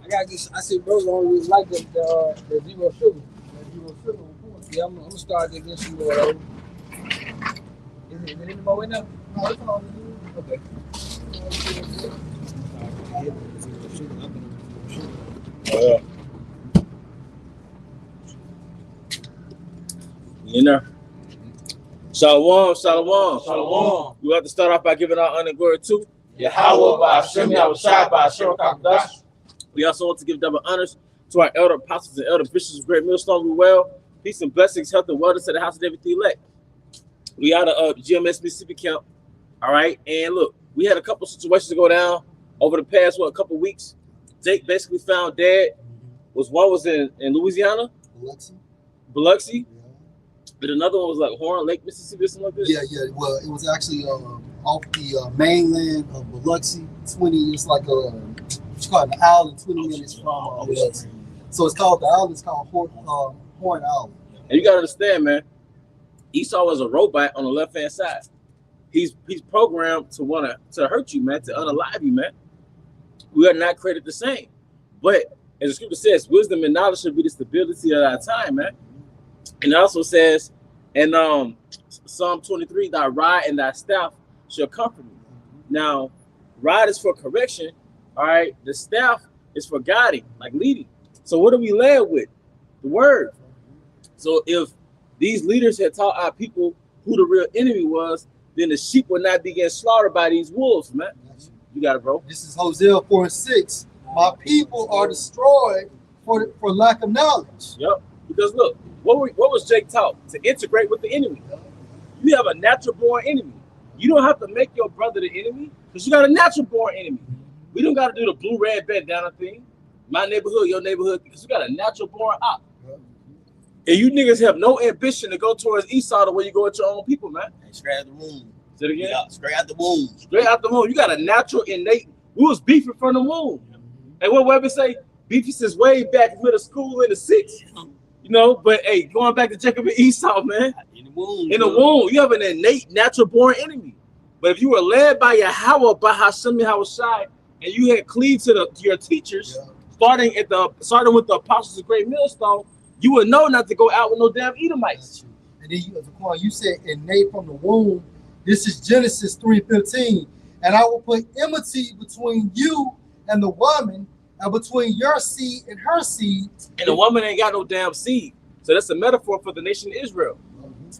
gotta get. I said, bro, don't really like the zero sugar. Yeah, I'm gonna start to get some more. Is it any more in there? No, it's all good. Okay. Oh, yeah. You know. Shalom, shalom, shalom. We have to start off by giving our honor and glory to Yahweh, by Hashem, Yahushua, by Hashem, Kakadash. We also want to give double honors to our elder apostles and elder bishops of Great Millstone. We well. Peace and blessings, health and wellness to the house of David the elect. We out of GMS Mississippi camp. All right. And look, we had a couple situations go down over the past, couple weeks. Jake basically found dead. One was in Louisiana. Biloxi. But another one was like Horn Lake, Mississippi, or something like this. Yeah. Well, it was actually off the mainland of Biloxi. 20. It's like what you call it, an island, 20 minutes from Biloxi. So it's called the island. It's called Horn Island. And you gotta understand, man. Esau was a robot on the left hand side. He's programmed to hurt you, man, to unalive you, man. We are not created the same. But as the scripture says, wisdom and knowledge should be the stability of our time, man. And it also says in Psalm 23, thy rod and thy staff shall comfort me. Now, rod is for correction, all right? The staff is for guiding, like leading. So what do we led with? The word. So if these leaders had taught our people who the real enemy was, then the sheep would not be getting slaughtered by these wolves, man. You got it, bro. This is Hosea 4:6. My people are destroyed for lack of knowledge. Yep. Because look, what was Jake taught? To integrate with the enemy. You have a natural born enemy. You don't have to make your brother the enemy because you got a natural born enemy. We don't got to do the blue red bandana thing. My neighborhood, your neighborhood, because you got a natural born op. And you niggas have no ambition to go towards Esau the way you go with your own people, man. Straight out the womb. Say it again? Yeah, straight out the womb. Straight out the womb. You got a natural innate. We was beefing from the womb. And what Webber say? Beefy since way back in middle school in the 6th. You know, but hey, going back to Jacob and Esau, man. In the womb. In the womb, you have an innate, natural born enemy. But if you were led by Yahweh, by Hashem Yahushua, and you had cleaved to your teachers, starting with the apostles of Great Millstone, you would know not to go out with no damn Edomites. And then you said innate from the womb. This is Genesis 3:15. And I will put enmity between you and the woman, and between your seed and her seed. And the woman ain't got no damn seed. So that's a metaphor for the nation of Israel.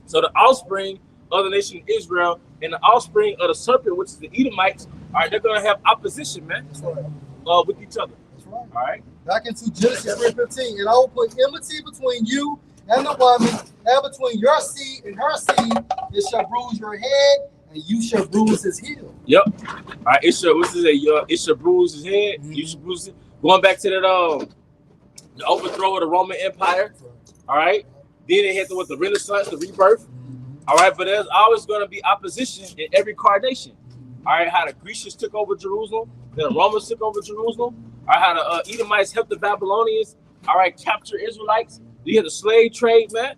So the offspring of the nation of Israel and the offspring of the serpent, which is the Edomites, all right, they're going to have opposition, man, That's right. With each other. That's right. All right. Back into Genesis 3:15. And I will put enmity between you and the woman, and between your seed and her seed. It shall bruise your head, and you shall bruise his heel. Yep. All right. It shall bruise his head. You should bruise it. Going back to that the overthrow of the Roman Empire. All right. Then they hit with the Renaissance, the rebirth. All right. But there's always going to be opposition in every incarnation. All right. How the Grecians took over Jerusalem, then the Romans took over Jerusalem. All right. How the Edomites helped the Babylonians. All right. Capture Israelites. You had the slave trade, man.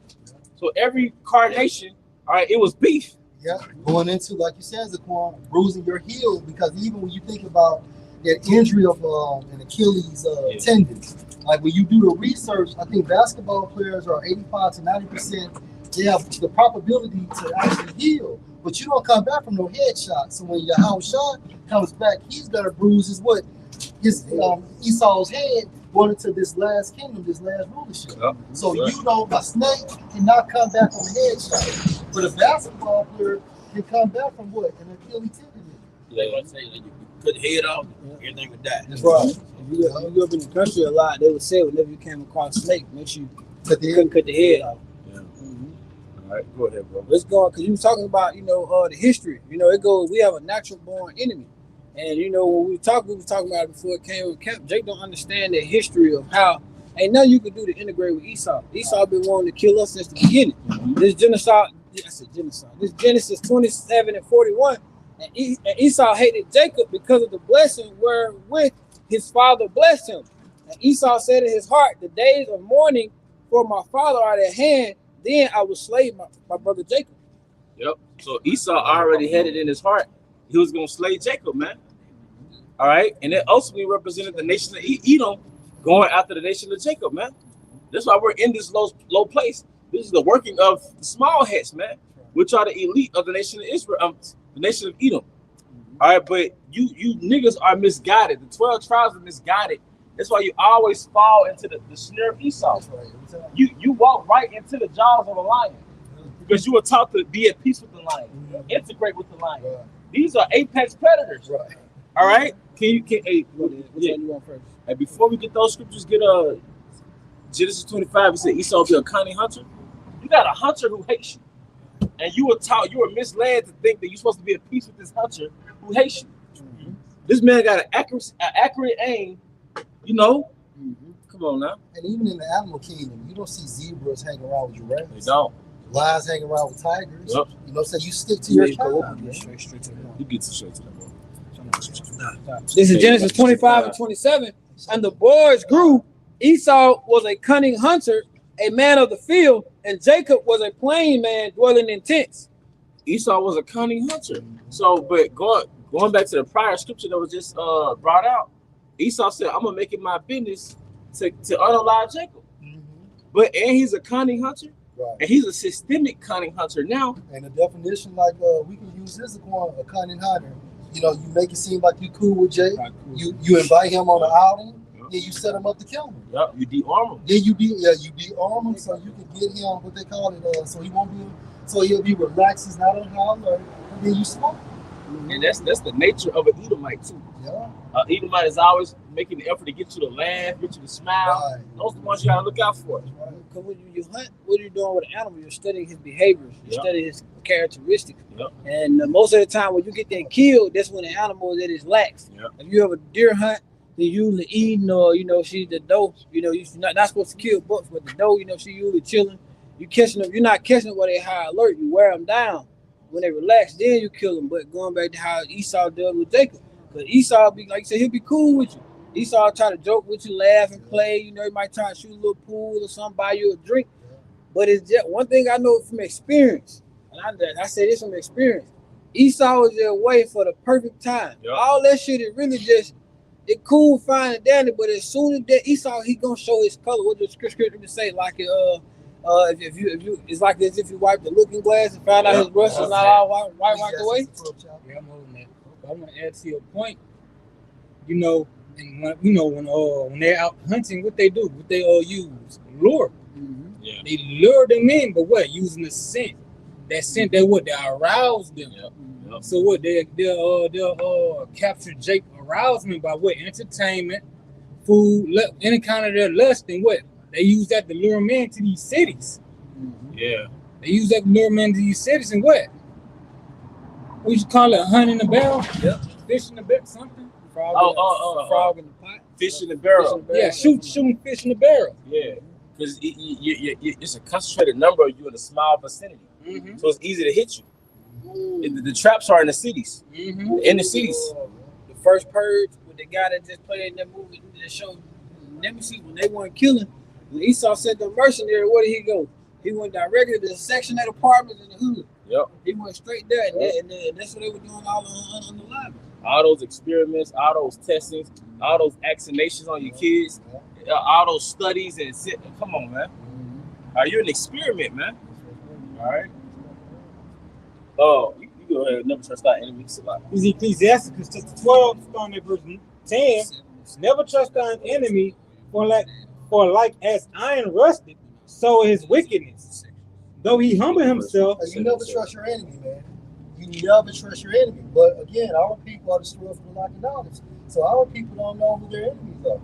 So every incarnation, all right, it was beef. Yeah, going into, like you said, Zaquan, bruising your heel, because even when you think about that injury of an Achilles tendon, like when you do the research, I think basketball players are 85 to 90%. They have the probability to actually heal, but you don't come back from no headshot. So when your house shot comes back, he's gonna bruise his Esau's head going into this last kingdom, this last rulership. Yep. So you know, a snake cannot come back from a headshot, but a basketball player can come back from what? An Achilles tendon. Yeah, I say you cut the head off, everything would die. That's right. If you live in the country a lot, they would say whenever you came across a snake, make sure you couldn't cut the head off. Yeah. All right, go ahead, bro. Let's go on, because you were talking about, the history. It goes, we have a natural born enemy. And when we were talking about it before it came with camp. Jake don't understand the history of how ain't nothing you can do to integrate with Esau. Esau been wanting to kill us since the beginning. This genocide. This Genesis 27 and 41. And Esau hated Jacob because of the blessing wherewith his father blessed him. And Esau said in his heart, the days of mourning for my father are at hand. Then I will slay my brother Jacob. Yep. So Esau already had it in his heart. He was going to slay Jacob, man. All right. And it ultimately represented the nation of Edom going after the nation of Jacob, man. That's why we're in this low place. This is the working of the small heads, man, which are the elite of the nation of Israel, the nation of Edom. All right, but you niggas are misguided. The 12 tribes are misguided. That's why you always fall into the snare of Esau. You walk right into the jaws of a lion because you were taught to be at peace with the lion, integrate with the lion. These are apex predators. All right, hey, you want first? Hey, before we get those scriptures, get Genesis 25. It said Esau be a cunning hunter. You got a hunter who hates you, and you were misled to think that you're supposed to be at peace with this hunter who hates you. Mm-hmm. This man got an accurate aim. You know, come on now. And even in the animal kingdom, you don't see zebras hanging around with giraffes. They don't. Lions hanging around with tigers. Yep. You know, so you stick to your tribe. Straight to the point. You get to straight to the point. This is Genesis 25 and 27. And the boys grew. Esau was a cunning hunter, a man of the field, and Jacob was a plain man dwelling in tents. Esau was a cunning hunter. So, but going back to the prior scripture that was just brought out, Esau said, "I'm gonna make it my business to unalive Jacob." But and he's a cunning hunter, and he's a systemic cunning hunter now. And the definition, like we can use this as a cunning hunter. You know, you make it seem like you cool with Jay. You invite him on an outing. Then you set him up to kill him. Yep, you de-arm him. Then you de-arm him so you can get him what they call it. So he'll be relaxed. He's not on high alert. And then you smoke. And that's the nature of an Edomite too. Yeah. Edomite is always making the effort to get you to laugh, get you to smile. Right. Those are the ones you gotta look out for. Because when you hunt, what are you doing with an animal? You're studying his behaviors. You're studying his characteristics. Yep. And most of the time, when you get that killed, that's when the animal is at its lax. Yep. If you have a deer hunt, they usually eating, or she's the doe. You're not supposed to kill bucks, but the doe, she usually chilling. You catching them. You're not catching them while they high alert. You wear them down. When they relax, then you kill them. But going back to how Esau dealt with Jacob, because Esau be like you said, he'll be cool with you. Esau try to joke with you, laugh and play. He might try to shoot a little pool or something, buy you a drink. But it's just one thing I know from experience, and I say this from experience. Esau is their way for the perfect time. Yep. All that shit is really just it cool, fine, and dandy. But as soon as that Esau, he gonna show his color. What the scripture say? Like if you, it's like as if you wipe the looking glass and found out his brush is not all wiped away. Yeah, I'm holding that. I want to add to your point. When they're out hunting, what they do? What they use lure. Mm-hmm. Yeah. They lure them in, but what? Using the scent. That scent, they arouse them. Yep. Yep. So what? They'll capture Jake arousement by what? Entertainment, food, any kind of their lust, and what? They use that to lure them into these cities. Mm-hmm. Yeah. They use that to lure them into these cities, and what? We should call it hunt in the barrel. Yep. Fish in the barrel, something. Frog in the pot. Fish in the barrel. Yeah, shooting fish in the barrel. Yeah. Because it's a concentrated number of you in a small vicinity. Mm-hmm. So it's easy to hit you. Mm-hmm. The traps are in the cities. Mm-hmm. In the cities. The first Purge, with the guy that just played in that movie, that show Nemesis, when they weren't killing, when Esau sent the mercenary, where did he go? He went directly to the Section 8 apartments in the hood. Yep. He went straight there, and that's what they were doing all on the line. All those experiments, all those testings, all those vaccinations on your kids, all those studies, and come on, man. Are you an experiment, man? All right. Oh, you go ahead. Never trust our enemies. It's Ecclesiasticus chapter 12, starting at verse 10. Never trust thine enemy, for like as iron rusted, so his wickedness. Though he humble himself, you never trust your enemy, man. You never trust your enemy. But again, our people are destroyed for lack of knowledge. So our people don't know who their enemies are.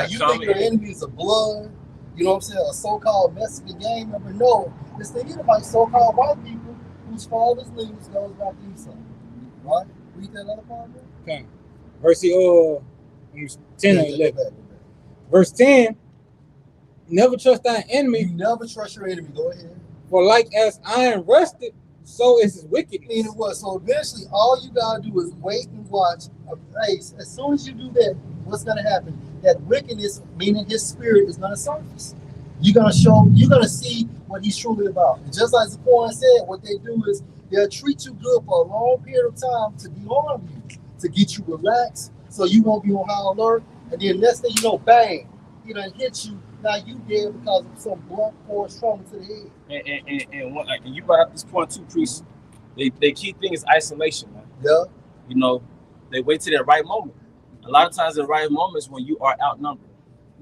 You think your enemy is a blood, you know what I'm saying, a so-called Mexican gang member? No, it's the Edomite so-called white people whose father's lineage goes back to Esau. Right? Read that other part there. Okay. Verse 10 or 11. Verse 10, never trust thy enemy. You never trust your enemy. Go ahead. For like as iron rusted, so is his wickedness. Meaning what? So eventually, all you gotta do is wait and watch. As soon as you do that, what's gonna happen? That wickedness, meaning his spirit, is gonna surface. You're gonna see what he's truly about. And just like Zaquan said, what they do is they'll treat you good for a long period of time to de-arm you, to get you relaxed, so you won't be on high alert. And then next thing you know, bang, he done hit you. Now you dead because of some blunt force trauma to the head. And what, like, and you brought up this point too, Priest. They key thing is isolation, man. Yeah. You know, they wait till that right moment. A lot of times the right moment is when you are outnumbered.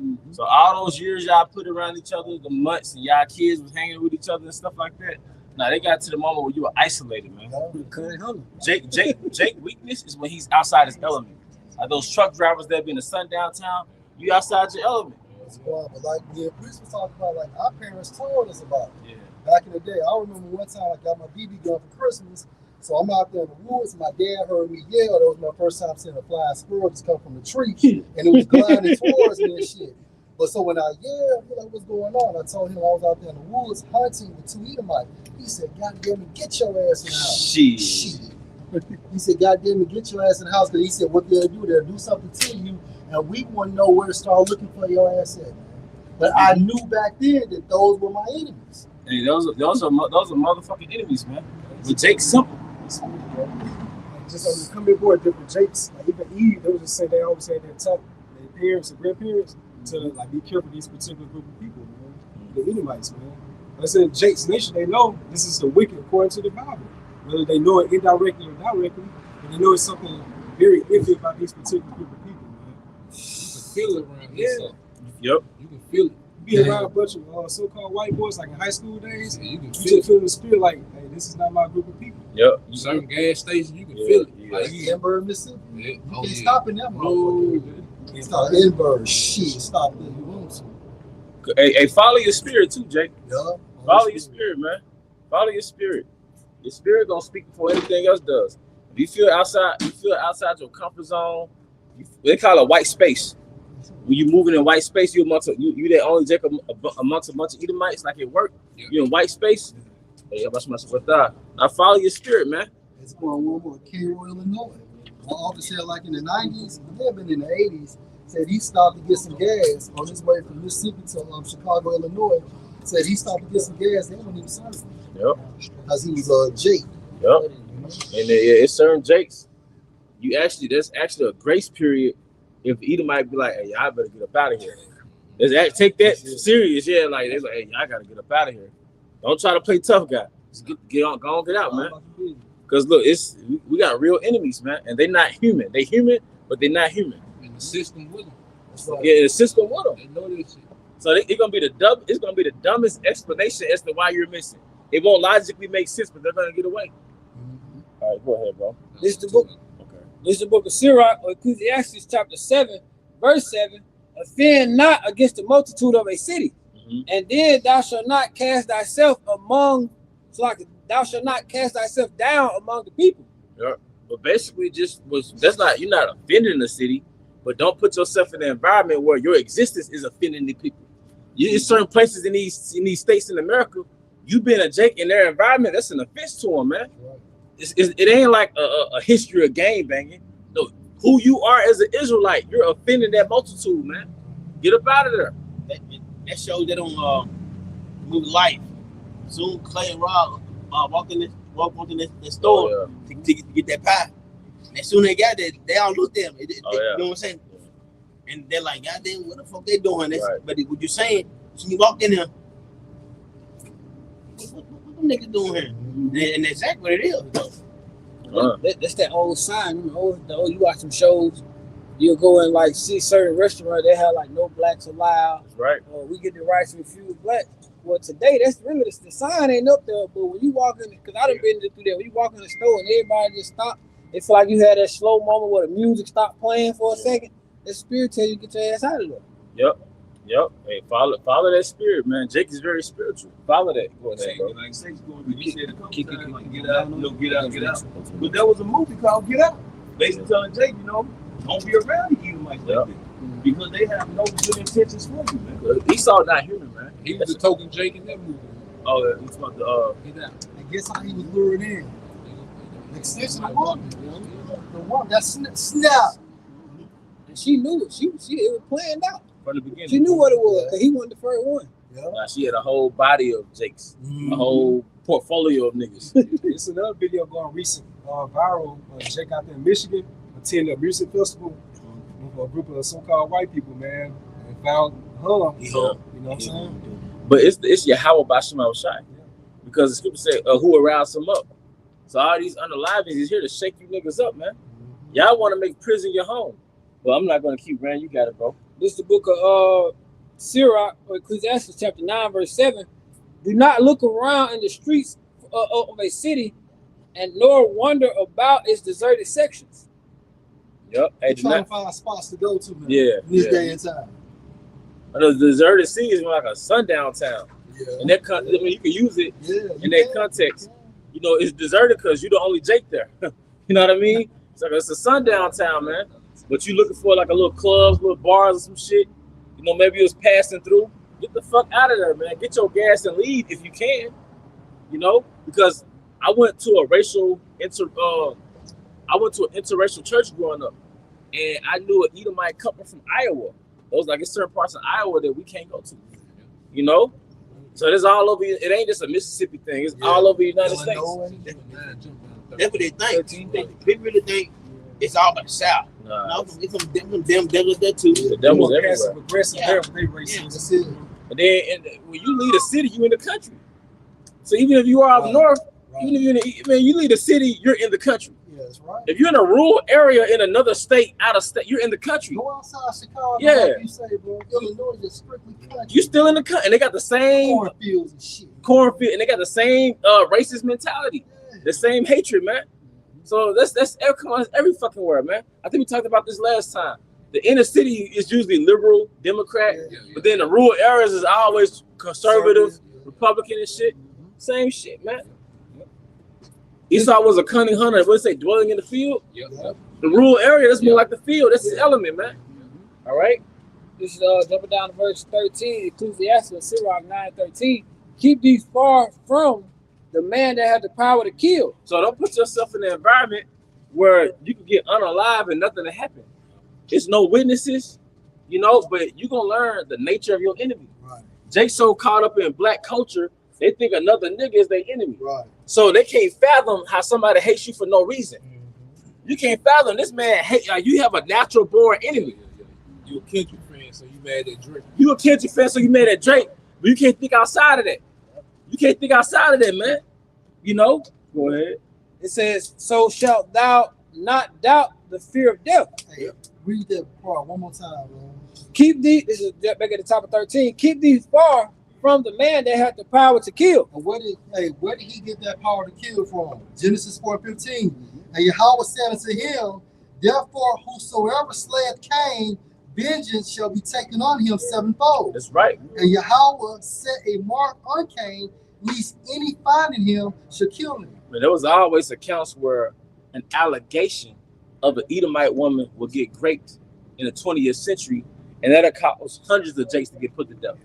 Mm-hmm. So all those years y'all put around each other, the months, and y'all kids was hanging with each other and stuff like that. Now they got to the moment where you were isolated, man. Jake weakness is when he's outside his element. Like those truck drivers that be in the sun downtown, you outside your element. But like the priest was talking about, like our parents told us about it. Yeah. Back in the day, I remember one time I got my BB gun for Christmas. So I'm out there in the woods, and my dad heard me yell. That was my first time seeing a flying squirrel just come from the tree, and it was gliding towards me and shit. But so when I yelled, like, what's going on? I told him I was out there in the woods hunting with 2 Edomites. He said, God damn it, get your ass in the house. Shit. He said, God damn it, get your ass in the house. Because he said, what they'll do, they'll do something to you, and we wouldn't know where to start looking for your ass at. But I knew back then that those were my enemies. Hey, those are motherfucking enemies, man. But Jake's simple. Just on the coming aboard different Jakes, like even Eve, they was just saying, they always say they tell their parents and grandparents to like be careful of these particular group of people, man. The Edomites, man. Like I said, Jake's nation, they know this is the wicked according to the Bible. Whether they know it indirectly or directly, but they know it's something very iffy about these particular group of people, man. You can feel it around here. Yep. You can feel it. You be around a bunch of so-called white boys like in high school days, you can you just feel the spirit like, hey, this is not my group of people. Yep. Certain gas stations, you can feel it. Yeah. Like Denver, Mississippi. Yeah. You can't stop in that motherfucker. No. Stop Edinburgh. Shit, stop there. You want to. Hey, follow your spirit too, Jake. Yeah. Follow your spirit, man. Follow your spirit. Your spirit gonna speak before anything else does. If you feel outside your comfort zone, they call it white space. When you moving in white space, you that only Jake amongst a bunch of Edomites, like at work. Yeah. You in white space. Hey, I follow your spirit, man. It's going one more. Cairo, Illinois. My officer said, like in the 90s, it may have been in the 80s, said he stopped to get some gas on his way from Mississippi to Chicago, Illinois. Said he stopped to get some gas. They wouldn't even serve him. Yep. Because he was Jake. Yep. And it's certain Jakes. There's actually a grace period. If Edom might be like, hey, y'all better get up out of here. Take that serious, yeah. Like they're like, hey, y'all gotta get up out of here. Don't try to play tough guy. Just get out, man. Because look, we got real enemies, man, and they're not human. They human, but they're not human. And the system with them. Yeah, the system with them. They know this shit. So it's gonna be the dumbest explanation as to why you're missing. It won't logically make sense, but they're gonna get away. Mm-hmm. All right, go ahead, bro. This is the book. Okay. This is the book of Sirach, or Ecclesiastes, chapter 7, verse 7. Offend not against the multitude of a city, and then thou shalt not cast thyself among. So like thou shalt not cast thyself down among the people. Yeah, but basically, you're not offending the city, but don't put yourself in an environment where your existence is offending the people. In certain places in these states in America, you being a Jake in their environment, that's an offense to them, man. It ain't like a history of gang banging. No, who you are as an Israelite, you're offending that multitude, man. Get up out of there. That shows that on movie Life. Soon Clay and Rob walked in the store to get that pie. And as soon as they got there, they all looked at them. You know what I'm saying? And they're like, God damn, what the fuck they doing? Right. But what you saying, when you walked in there, what them niggas doing here? And that's exactly what it is. That's that old sign. You watch some shows, you'll go and like see certain restaurants, they have like no blacks allowed. Right. Or we get the rights to refuse black. Well, today that's really the sign ain't up there. But when you walk in, because I done been through there, when you walk in the store and everybody just stop, it's like you had that slow moment where the music stopped playing for a second. The spirit tell you get your ass out of there. Yep. Hey, follow that spirit, man. Jake is very spiritual. Follow that. Go ahead, bro. Like Saints going, you said a couple times, like, get out. But there was a movie called Get Out. Basically telling Jake, don't be around the Edomites like that. Because they have no good intentions for you, man. Esau not human, man. He was the token Jake in that movie. Oh, yeah. He's about to Get out. I guess how he was lured in. The extension of the woman, that snap. And she knew it. It was planned out. from the beginning. She knew what it was because he wasn't the first one. She had a whole body of Jakes, a whole portfolio of niggas. It's another video going recent, viral. Jake out there in Michigan attended a music festival with a group of so-called white people, man. and found her. He You home. know what I'm saying? But it's Yahweh Bashim Shai. Because the scripture say, who aroused him up. So all these unalivings is here to shake you niggas up, man. Y'all want to make prison your home. Well, I'm not going to keep running. You got it, bro. This is the book of Sirach, or Ecclesiastes chapter 9, verse 7. Do not look around in the streets of a city and nor wander about its deserted sections. Yep. Hey, Trying to find spots to go to, man. Yeah. In this day and time. I know the deserted sea is like a sundown town. Yeah. And that I mean, you can use it in that context. You know, it's deserted because you're the only Jake there. You know what I mean? It's a sundown town, man. But you looking for like a little clubs, little bars or some shit. You know, maybe it was passing through. Get the fuck out of there, man. Get your gas and leave if you can. You know, because I went to an interracial church growing up, and I knew an Edomite couple from Iowa. It was like in certain parts of Iowa that we can't go to. You know, so it's all over. It ain't just a Mississippi thing. It's all over the United States. That's what they think. People really think it's all about the South. No, it's some damn devils there too. The devil's everywhere. Progressive, very racist. And then when you leave a city, you in the country. So even if you are up north, even if you leave the city, you're in the country. Yeah, that's right. If you're in a rural area in another state, out of state, you're in the country. Go outside Chicago, Yeah. like you say, bro. Illinois is strictly country. You still in the country, and they got the same Cornfields and shit. and they got the same racist mentality, the same hatred, man. So that's every fucking word, man. I think we talked about this last time. The inner city is usually liberal, Democrat, but then the rural areas is always conservative, Republican and shit. Same shit, man. Esau was a cunning hunter. What say, dwelling in the field? The rural area, that's more like the field. That's his element, man. All right. This is jumping down to verse 13, Ecclesiastes, Sirach 9:13. Keep thee far from the man that had the power to kill. So don't put yourself in an environment where you can get unalive and nothing to happen. It's no witnesses, you know, but you're gonna learn the nature of your enemy. Right. Jake's so caught up in black culture, they think another nigga is their enemy. Right. So they can't fathom how somebody hates you for no reason. You can't fathom this man hate. You have a natural born enemy. You a Kendrick fan, so you mad at Drake. You a Kendrick fan, so you mad at Drake, but you can't think outside of that. You can't think outside of that, man. You know? Go ahead. It says, so shalt thou not doubt the fear of death. Hey, read that part one more time, man. Keep thee, this is back at the top of 13, keep thee far from the man that had the power to kill. And where did he get that power to kill from? Genesis 4:15. And Yahweh said unto him, therefore whosoever slayeth Cain, vengeance shall be taken on him sevenfold. That's right. And Yahweh set a mark on Cain, lest any finding him should kill him. But there was always accounts where an allegation of an Edomite woman would get raped in the 20th century, and that caused hundreds of Jakes to get put to death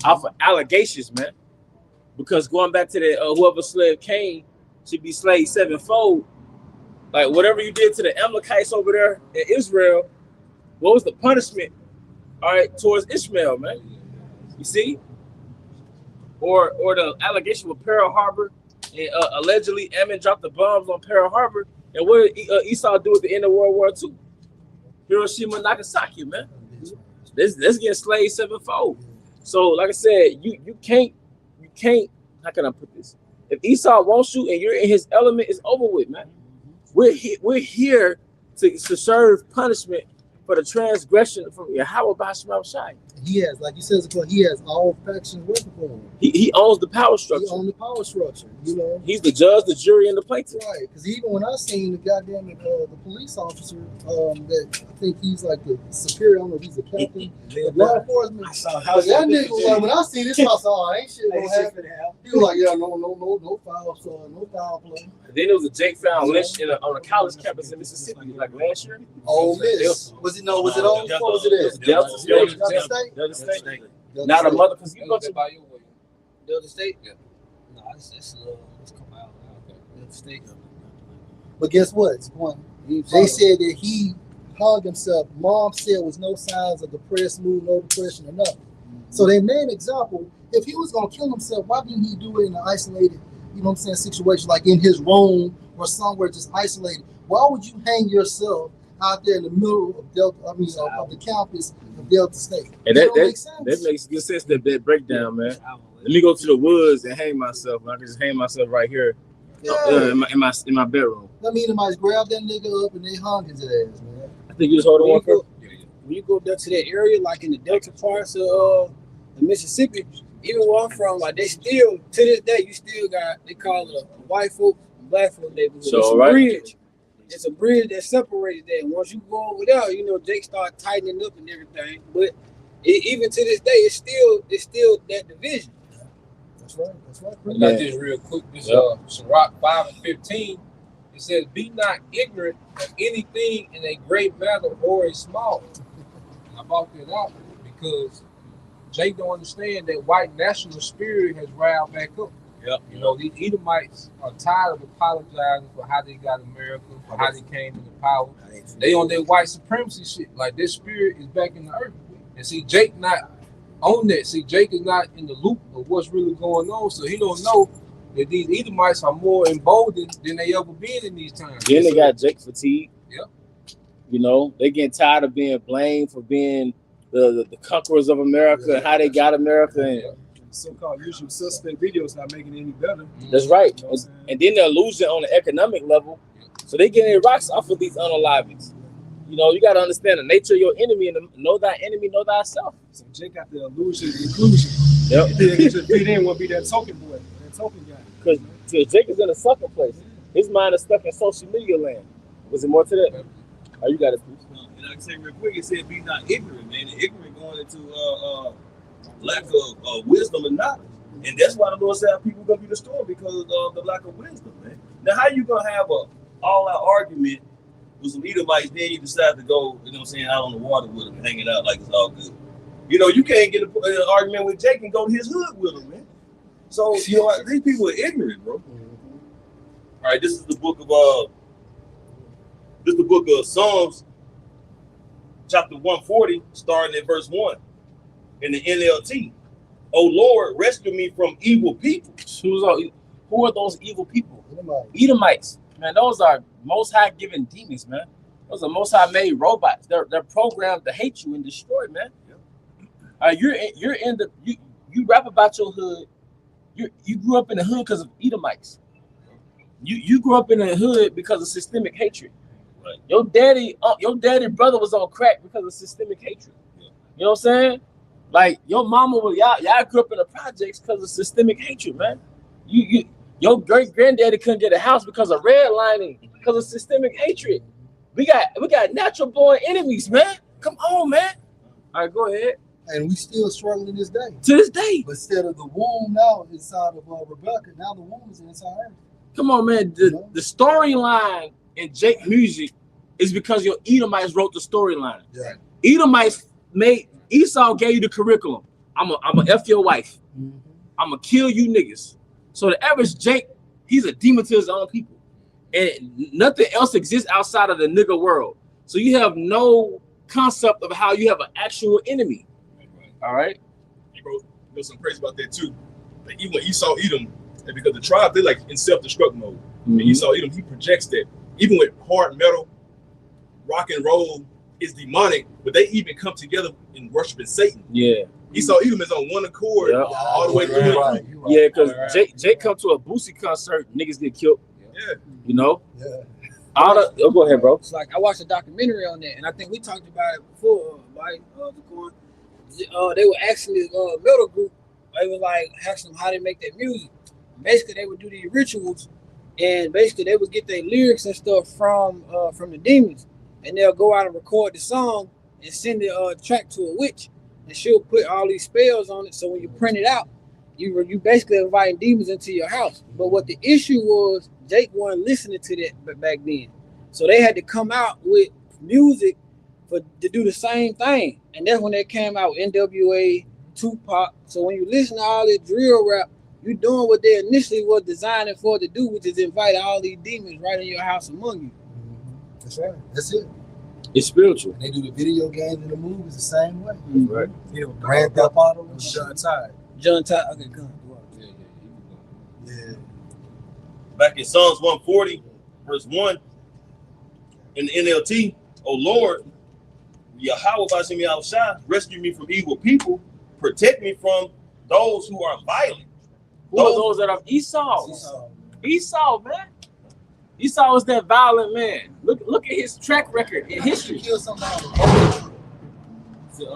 off of allegations, man. Because going back to that, whoever slayed Cain should be slayed sevenfold. Like whatever you did to the Amalekites over there in Israel, what was the punishment? All right, towards Ishmael, man. You see, or the allegation with Pearl Harbor, and allegedly Ammon dropped the bombs on Pearl Harbor, and what did Esau do at the end of World War II? Hiroshima, Nagasaki, man. Let's get enslaved sevenfold. So, like I said, you can't. How can I put this? If Esau wants you and you're in his element, it's over with, man. We're here to serve punishment for the transgression from Yahweh Bashim Shai. He has, like you said, he has all factions working for him. He owns the power structure. He owns the power structure, you know. He's the judge, the jury, and the plaintiff. Right, because even when I seen the goddamn the police officer, that I think he's like the superior, I don't know if he's a captain, law enforcement. But that nigga was like, when I see this, I saw, ain't shit gonna happen. He was like, yeah, no foul play. And then there was a Jake found lynched on a college campus in Mississippi, like last year. Oh, Miss. Was it on? What was it at? Delta State. Delta State. Not a mother, because you go to Delta State? Yeah. No, it's come out. Delta State. But guess what? They said that he hung himself. Mom said was no signs of depressed mood, no depression or nothing. So they made an example. If he was gonna kill himself, why didn't he do it in an isolated, you know what I'm saying, situation, like in his room or somewhere just isolated? Why would you hang yourself out there in the middle of Delta. I mean, of the campus of Delta State. And That that makes good sense. That breakdown, man. Let me go to the woods and hang myself. I can just hang myself right here, in my bedroom. I mean, somebody grab that nigga up and they hung his ass, man. I think you just hold on for. When you go down to that area, like in the Delta parts of the Mississippi, even where I'm from, like they still to this day, you still got they call it a white folk and black folk neighborhood. So, it's a right. bridge. It's a bridge that separates that. And once you go over there, you know, Jake start tightening up and everything. But even to this day, it's still that division. That's right. That's right. I got this real quick. This Sirach 5:15. It says, "Be not ignorant of anything in a great matter or a small." I brought that out because Jake don't understand that white national spirit has riled back up. Yep. You know, these Edomites are tired of apologizing for how they got America, for how they came into power. They on their white supremacy shit. Like their spirit is back in the earth. And see, Jake not on that. See, Jake is not in the loop of what's really going on, so he don't know that these Edomites are more emboldened than they ever been in these times. Then they got Jake fatigue. Yep. You know, they getting tired of being blamed for being the conquerors of America and how they got America. And so-called usual suspect videos not making it any better. that's right. You know And then they're losing on the economic level. So they getting their rocks off of these unalivings. You know, you got to understand the nature of your enemy and know thy enemy, know thyself. So Jake got the illusion of inclusion. Yep. He just fit in, won't be that token boy, that token guy. Because Jake is in a sucking place. His mind is stuck in social media land. Was it more to that? Oh, you got it, please. And I can say real quick, it said be not ignorant, man. And ignorant going into lack of wisdom and knowledge. And that's why the Lord said people gonna be destroyed because of the lack of wisdom, man. Now how you gonna have a all-out argument with some Edomites, then you decide to go, you know what I'm saying, out on the water with them and hanging out like it's all good. You know, you can't get an argument with Jake and go to his hood with him, man. So, you know, these people are ignorant, bro. All right, this is the book of Psalms, chapter 140, starting at verse 1 in the NLT. Oh Lord, rescue me from evil people. Who are those evil people? Edomites. Man, those are Most High given demons, man. Those are Most High made robots. They're programmed to hate you and destroy, man. You rap about your hood. You grew up in the hood because of Edomites. You grew up in the hood because of systemic hatred. Right. Your daddy brother was on crack because of systemic hatred. Yeah. You know what I'm saying? Like your mama was y'all grew up in the projects because of systemic hatred, man. Your great granddaddy couldn't get a house because of redlining, because of systemic hatred. We got natural born enemies, man. Come on, man. All right, go ahead. And we still struggling this day. To this day. But instead of the womb now inside of Rebecca, now the womb is inside her. Come on, man. The storyline in Jake music is because your Edomites wrote the storyline. Yeah. Edomites Esau gave you the curriculum. I'm a F your wife. Mm-hmm. I'm gonna kill you niggas. So the average Jake, he's a demon to his own people. And nothing else exists outside of the nigga world. So you have no concept of how you have an actual enemy. All right. He wrote, you know, something crazy about that too. Like even when Esau Edom, and because the tribe, they're like in self-destruct mode. Mm-hmm. And Esau Edom, he projects that even with hard metal, rock and roll is demonic, but they even come together in worshiping Satan. Yeah. Esau Edom is on one accord all the way through. Right. Yeah, because Jake come to a Boosie concert, niggas get killed. Yeah. You know? Yeah. Go ahead, bro. It's like I watched a documentary on that, and I think we talked about it before, right? They were actually a metal group. They were like asking them how they make their music. Basically, they would do these rituals, and basically they would get their lyrics and stuff from the demons, and they'll go out and record the song and send the track to a witch, and she'll put all these spells on it. So when you print it out, you basically inviting demons into your house. But what the issue was, Jake wasn't listening to that back then, so they had to come out with music to do the same thing, and that's when they came out with NWA, Tupac. So when you listen to all this drill rap, you're doing what they initially was designing for to do, which is invite all these demons right in your house among you. That's right. That's it. It's spiritual. And they do the video games and the movies the same way. Mm-hmm. Right. You know, Grand Theft Auto and shit. John Tide. John Todd, okay, come on. Yeah. Back in Psalms 140, verse 1, in the NLT, oh Lord, Yahweh Bashim Yahushua, rescue me from evil people, protect me from those who are violent. Who are those that are Esau? Esau, man. Esau was that violent man. Look at his track record in history. Kill somebody.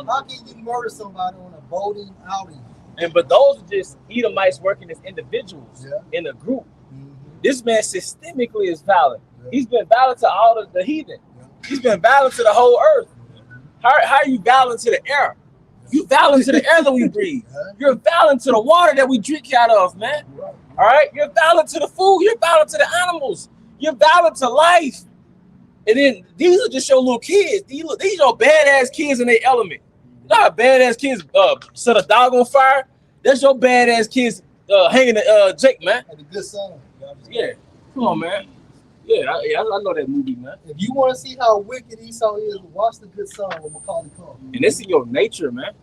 How can you murder somebody on a boating outing? But those are just Edomites working as individuals in a group. This man systemically is violent. He's been violent to all of the heathen. He's been violent to the whole earth. How are you violent to the air? You violent to the air that we breathe. You're violent to the water that we drink out of, man. All right? You're violent to the food. You're violent to the animals. You're violent to life. And then these are just your little kids. These are badass kids in their element. You know how badass kids set a dog on fire? That's your badass kids hanging the Jake, man. And a good son. Yeah. Come on, man. Yeah, I know that movie, man. If you want to see how wicked Esau is, watch The Good Son with Macaulay Culkin. And it's in your nature, man.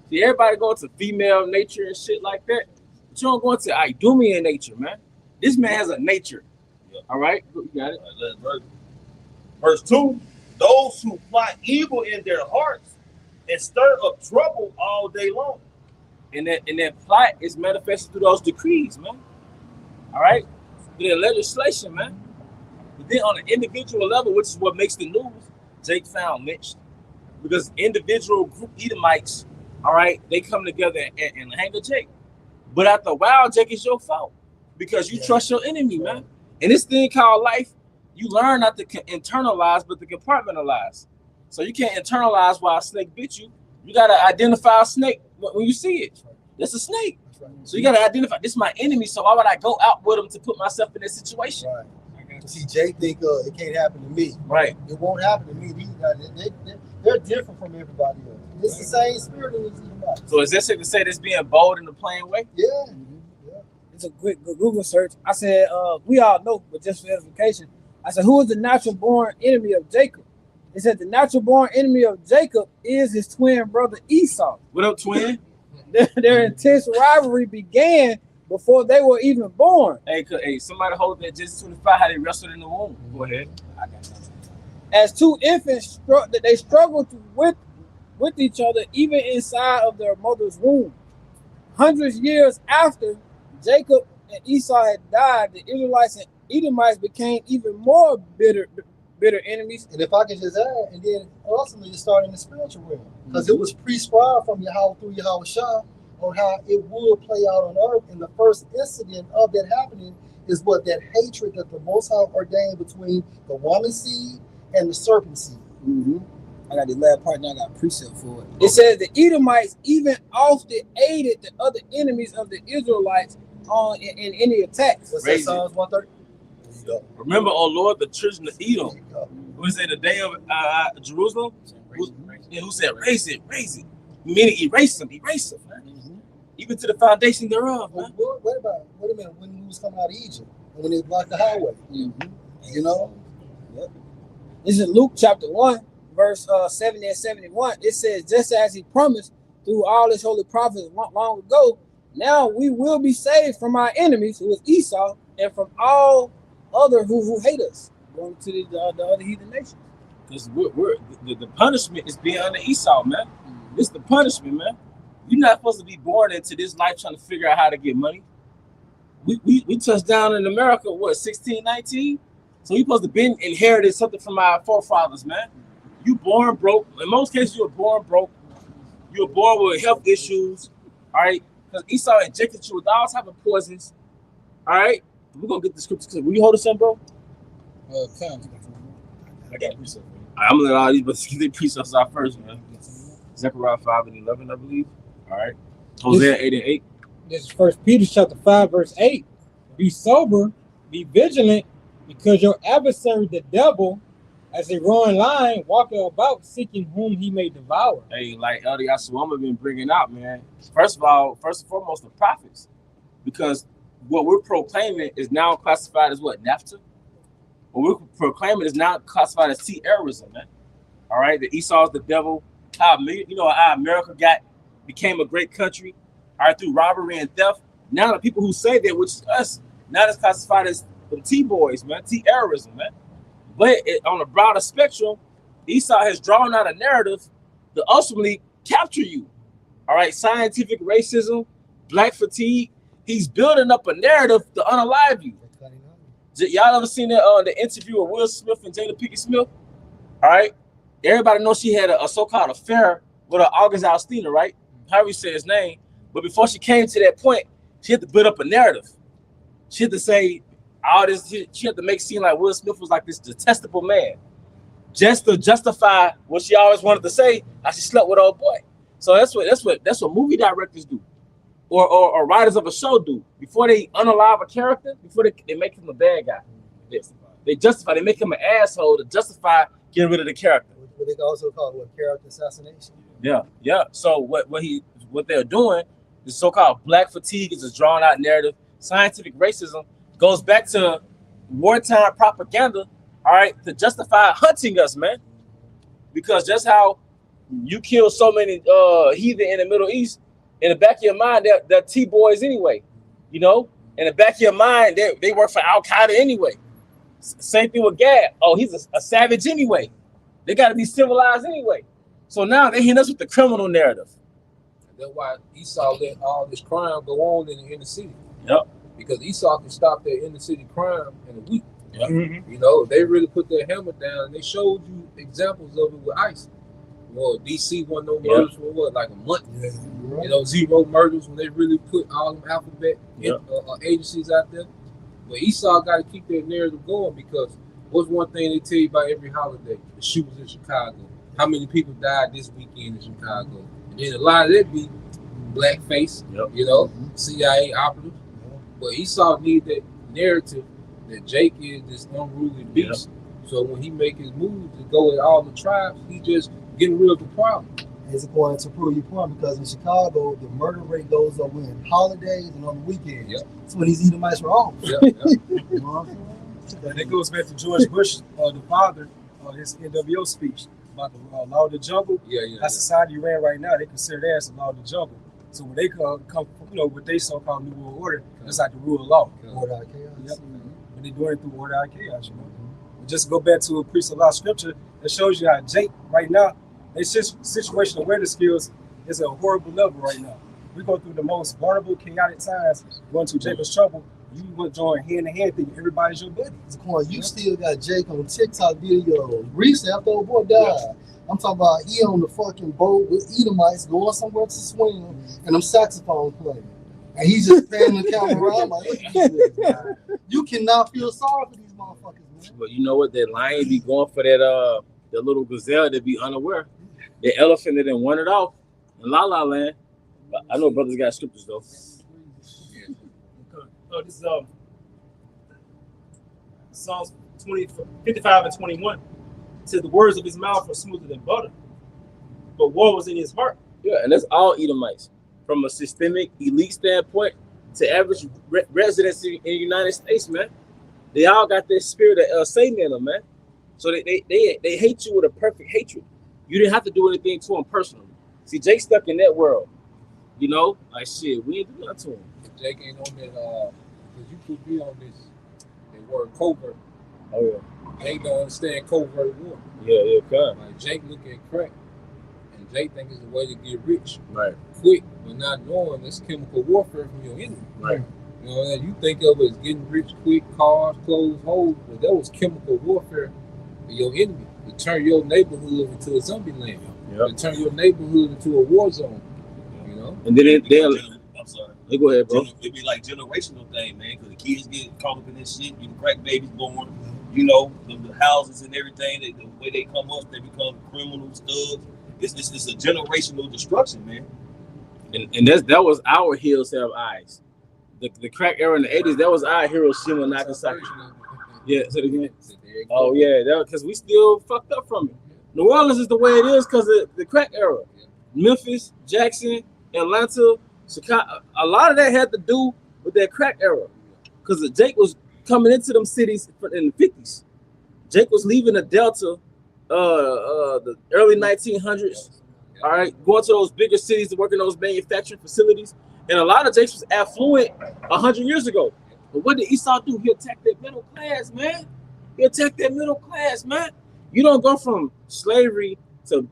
See, everybody going to female nature and shit like that. But you don't go into Idumean nature, man. This man has a nature. All right? You got it. Verse 2, those who plot evil in their hearts and stir up trouble all day long. And that plot is manifested through those decrees, man. All right? Through the legislation, man. But then on an individual level, which is what makes the news, Jake found lynched. Because individual group Edomites, all right, they come together and hang a Jake. But after a while, Jake, is your fault. Because you trust your enemy, man. And this thing called life, you learn not to internalize, but to compartmentalize. So you can't internalize why a snake bit you. You got to identify a snake when you see it. That's a snake. So you got to identify, this is my enemy, so why would I go out with him to put myself in this situation? Right. See, Jay think it can't happen to me. Right. It won't happen to me. These guys, they're different from everybody else. It's the same spirit in these Edomites. So is this to say this being bold in a plain way? Yeah. It's a quick Google search. I said, we all know, but just for edification, I said, who is the natural born enemy of Jacob? It said the natural born enemy of Jacob is his twin brother Esau. What up, twin? Their intense rivalry began before they were even born. Hey, somebody hold that just 25 how they wrestled in the womb. Go ahead. I got that. As two infants, they struggled with each other even inside of their mother's womb. Hundreds of years after Jacob and Esau had died, the Israelites and Edomites became even more bitter enemies. And if I could just add, and then ultimately it started in the spiritual realm, because it was prescribed from Yahweh through Yahushua on how it would play out on earth. And the first incident of that happening is what that hatred that the Most High ordained between the woman seed and the serpent seed. I got the last part, now I got a precept for it. It says the Edomites even often aided the other enemies of the Israelites in any attacks. What's that, Psalms 130? Remember, oh Lord, the children of Edom. Who said the day of Jerusalem? Who said raise it? Meaning erase them. Man. Even to the foundation thereof. Man. Wait a minute. When we was coming out of Egypt, and when they blocked the highway, you know. This is Luke chapter 1, verse 70 and 71. It says, just as he promised through all his holy prophets long ago, now we will be saved from our enemies, who is Esau, and from all other who hate us, going to the other heathen nations. Because the punishment is being under Esau, man. It's the punishment, man. You're not supposed to be born into this life trying to figure out how to get money. We touched down in America, what, 16, 19? So we supposed to be inherited something from our forefathers, man. You born broke. In most cases, you were born broke. You were born with health issues, all right? Because Esau injected you with all type of poisons, all right? We're going to get the scriptures. Will you hold us in, bro? I got precept. I'm going to let all these, but get the precepts out first, man. Zechariah 5 and 11, I believe. All right. Hosea 8 and 8. This is 1 Peter chapter 5, verse 8. Be sober, be vigilant, because your adversary, the devil, as a roaring lion, walking about seeking whom he may devour. Hey, like Elder Yasuama been bringing out, man. First and foremost, the prophets. Because what we're proclaiming is now classified as what? NAFTA? What we're proclaiming is now classified as terrorism, man. All right? The Esau is the devil. How America became a great country, all right, through robbery and theft. Now the people who say that, which is us, now it's classified as the T-boys, man, terrorism, man. But on a broader spectrum, Esau has drawn out a narrative to ultimately capture you. All right, scientific racism, black fatigue. He's building up a narrative to unalive you. Y'all ever seen that the interview of Will Smith and Jada Pinkett Smith? All right, everybody knows she had a so-called affair with August Alsina, right? However you say his name. But before she came to that point, she had to build up a narrative. She had to say all this. She had to make it seem like Will Smith was like this detestable man, just to justify what she always wanted to say, how she slept with old boy. So that's what movie directors do, or writers of a show do. Before they unalive a character, before they make him a bad guy, they justify. They make him an asshole to justify getting rid of the character. What they also call character assassination. Yeah. So what they're doing, the so-called black fatigue, is a drawn-out narrative. Scientific racism goes back to wartime propaganda, all right, to justify hunting us, man. Because just how you kill so many heathen in the Middle East, in the back of your mind, they're T-boys anyway. You know, in the back of your mind, they work for Al-Qaeda anyway. Same thing with Gad. Oh, he's a savage anyway. They got to be civilized anyway. So now they're hitting us with the criminal narrative. That's why Esau let all this crime go on in the inner city. Yep. Because Esau can stop that inner city crime in a week. Yep. You know, they really put their hammer down, and they showed you examples of it with ICE. Well, DC wasn't no murders for what, like a month? Yeah, right. You know, 0 murders when they really put all them alphabet agencies out there. But Esau got to keep that narrative going, because what's one thing they tell you about every holiday? The shootings in Chicago. How many people died this weekend in Chicago? And then a lot of that be blackface, you know, CIA operatives. But Esau need that narrative that Jake is this unruly beast. So when he make his moves to go at all the tribes, he just getting rid of the problem. It's important to prove your point, because in Chicago, the murder rate goes up when holidays and on the weekends. That's when these Edomites were off. And that goes back to George Bush, the father, his NWO speech about the law of the jungle. That society you're in right now, they consider that as the law of the jungle. So when they come, with their so-called New World Order, it's like the rule of law. Order out of chaos. But they doing it through order out of chaos, you know. Just go back to a priest of law scripture that shows you how Jake right now, their situational awareness skills is at a horrible level right now. We go through the most vulnerable, chaotic times, going through Jacob's trouble. You would join hand-to-hand thinking everybody's your buddy. You still got Jake on TikTok videos. Recently, after old boy died. I'm talking about he on the fucking boat with Edomites going somewhere to swim, and them saxophone playing. And he's just panning the camera around like, you cannot feel sorry for these motherfuckers, man. But you know what? That lion be going for that the little gazelle that be unaware. The elephant that didn't want it off in La La Land. But I know brothers got scriptures though. This is Psalms 55 and 21. It says the words of his mouth were smoother than butter, but war was in his heart. Yeah, and that's all Edomites. From a systemic elite standpoint to average residents in the United States, man. They all got that spirit of Satan in them, man. So they hate you with a perfect hatred. You didn't have to do anything to them personally. See, Jake stuck in that world. You know, like shit, we ain't do nothing to him. Jake ain't on that, because you could be on this, that word covert. Oh, yeah. Jake don't understand covert war. Yeah, God. Like Jake look at crack, and Jake think it's the way to get rich. Right. Quick, but not knowing it's chemical warfare from your enemy. Right. You know, you think of it as getting rich quick, cars, clothes, hoes, but that was chemical warfare for your enemy. To turn your neighborhood into a zombie land. To turn your neighborhood into a war zone. You know? And then I'm sorry. Go ahead, bro. It'd be like generational thing, man, because the kids get caught up in this shit. You know, crack babies born. You know, the houses and everything. The way they come up, they become criminals, thugs. It's a generational destruction, man. And that was our heroes have eyes. The crack era in the 80s, that was our Hiroshima and Nagasaki. Yeah, say it again. Oh yeah, because we still fucked up from it. New Orleans is the way it is because of the crack era. Memphis, Jackson, Atlanta, Chicago. A lot of that had to do with that crack era, because Jake was coming into them cities in the 50s. Jake was leaving the Delta, the early 1900s. All right, going to those bigger cities to work in those manufacturing facilities, and a lot of Jakes was affluent 100 years ago. But what did Esau do? He attacked that middle class, man. He attacked that middle class, man. You don't go from slavery to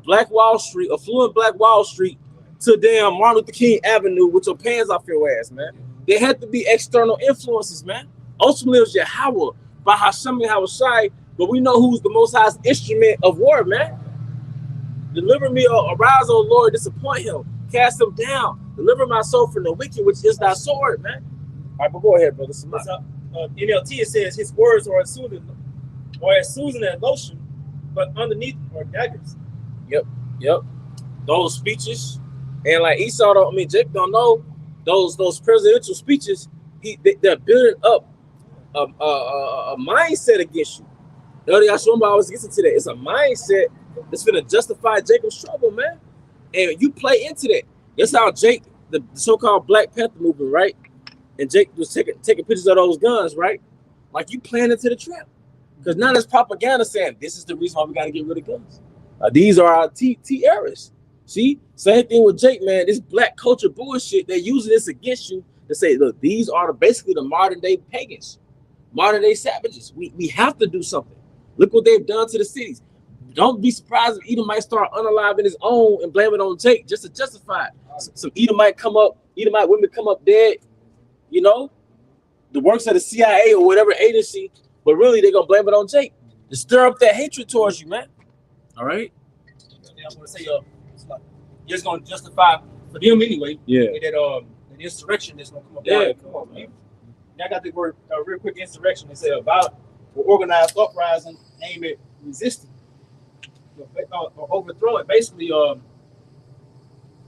Black Wall Street, affluent Black Wall Street, to damn Martin Luther King Avenue with your pants off your ass, man. There had to be external influences, man. Ultimately, it was Yahweh, by Hashem and Hawashai, but we know who's the Most High's instrument of war, man. Deliver me, arise, O Lord, disappoint him, cast him down, deliver my soul from the wicked, which is thy sword, man. All right, but go ahead, brother. NLT, it says his words are as soothing as lotion, but underneath are daggers. Yep. Those speeches, and like Esau, Jake don't know those presidential speeches. They're building up a mindset against you. I always gets into that. It's a mindset that's gonna justify Jacob's trouble, man. And you play into that. That's how Jake, the so-called Black Panther movement, right? And Jake was taking pictures of those guns, right? Like you playing into the trap. Because now there's propaganda saying this is the reason why we got to get rid of guns. These are our terrorists. See? Same thing with Jake, man. This black culture bullshit, they're using this against you to say, look, these are basically the modern day pagans, modern day savages. We have to do something. Look what they've done to the cities. Don't be surprised if Edom might start unaliving his own and blame it on Jake just to justify it. Some Edomite women come up dead, you know, the works of the CIA or whatever agency, but really they're gonna blame it on Jake to stir up that hatred towards you, man. All right. Yeah, I'm gonna say, it's like, you're just gonna justify for them anyway. Yeah. That the insurrection that's gonna come up. Yeah. Come on, man. I got the word real quick insurrection. They say about organized uprising, name it resisting, or overthrow it. Basically,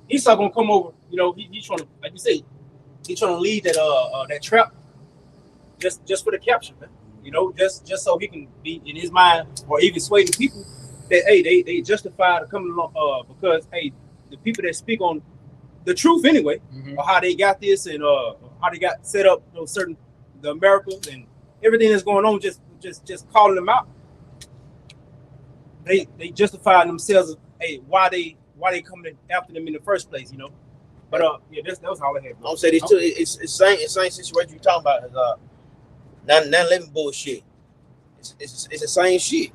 Esau gonna come over. You know, he's trying to, like you say, he's trying to lead that trap just for the capture, man. You know, just so he can be in his mind or even sway the people that hey they justify coming along because hey the people that speak on the truth anyway, or how they got this and how they got set up, you know, the Americans and everything that's going on, just calling them out. They justify themselves, hey, why they coming after them in the first place, you know. But yeah, that was all I had. I'm saying this too. It's the same situation you talking about. 9/11 bullshit. It's the same shit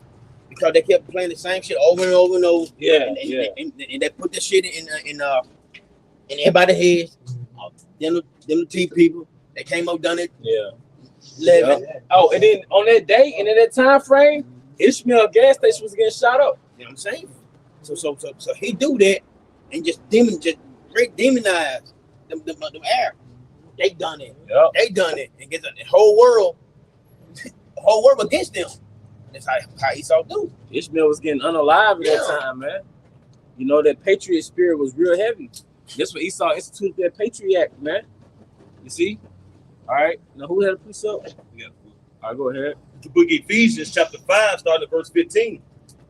because they kept playing the same shit over and over and over. Yeah, and they put the shit in everybody's heads. Them the T people, they came up done it. Yeah. 11. Yeah. Oh, and then on that day and in that time frame, Ishmael gas station was getting shot up. You know what I'm saying? So he do that and just demonize them Arabs. They done it. Yep. They done it and get the whole world against them. That's how Esau do. Ishmael was getting unalive at that time, man. You know, that patriot spirit was real heavy. That's what Esau instituted that Patriot Act, man. You see? All right. Now, who had a precept? Yeah. All right, go ahead. The book of Ephesians, chapter 5, starting at verse 15.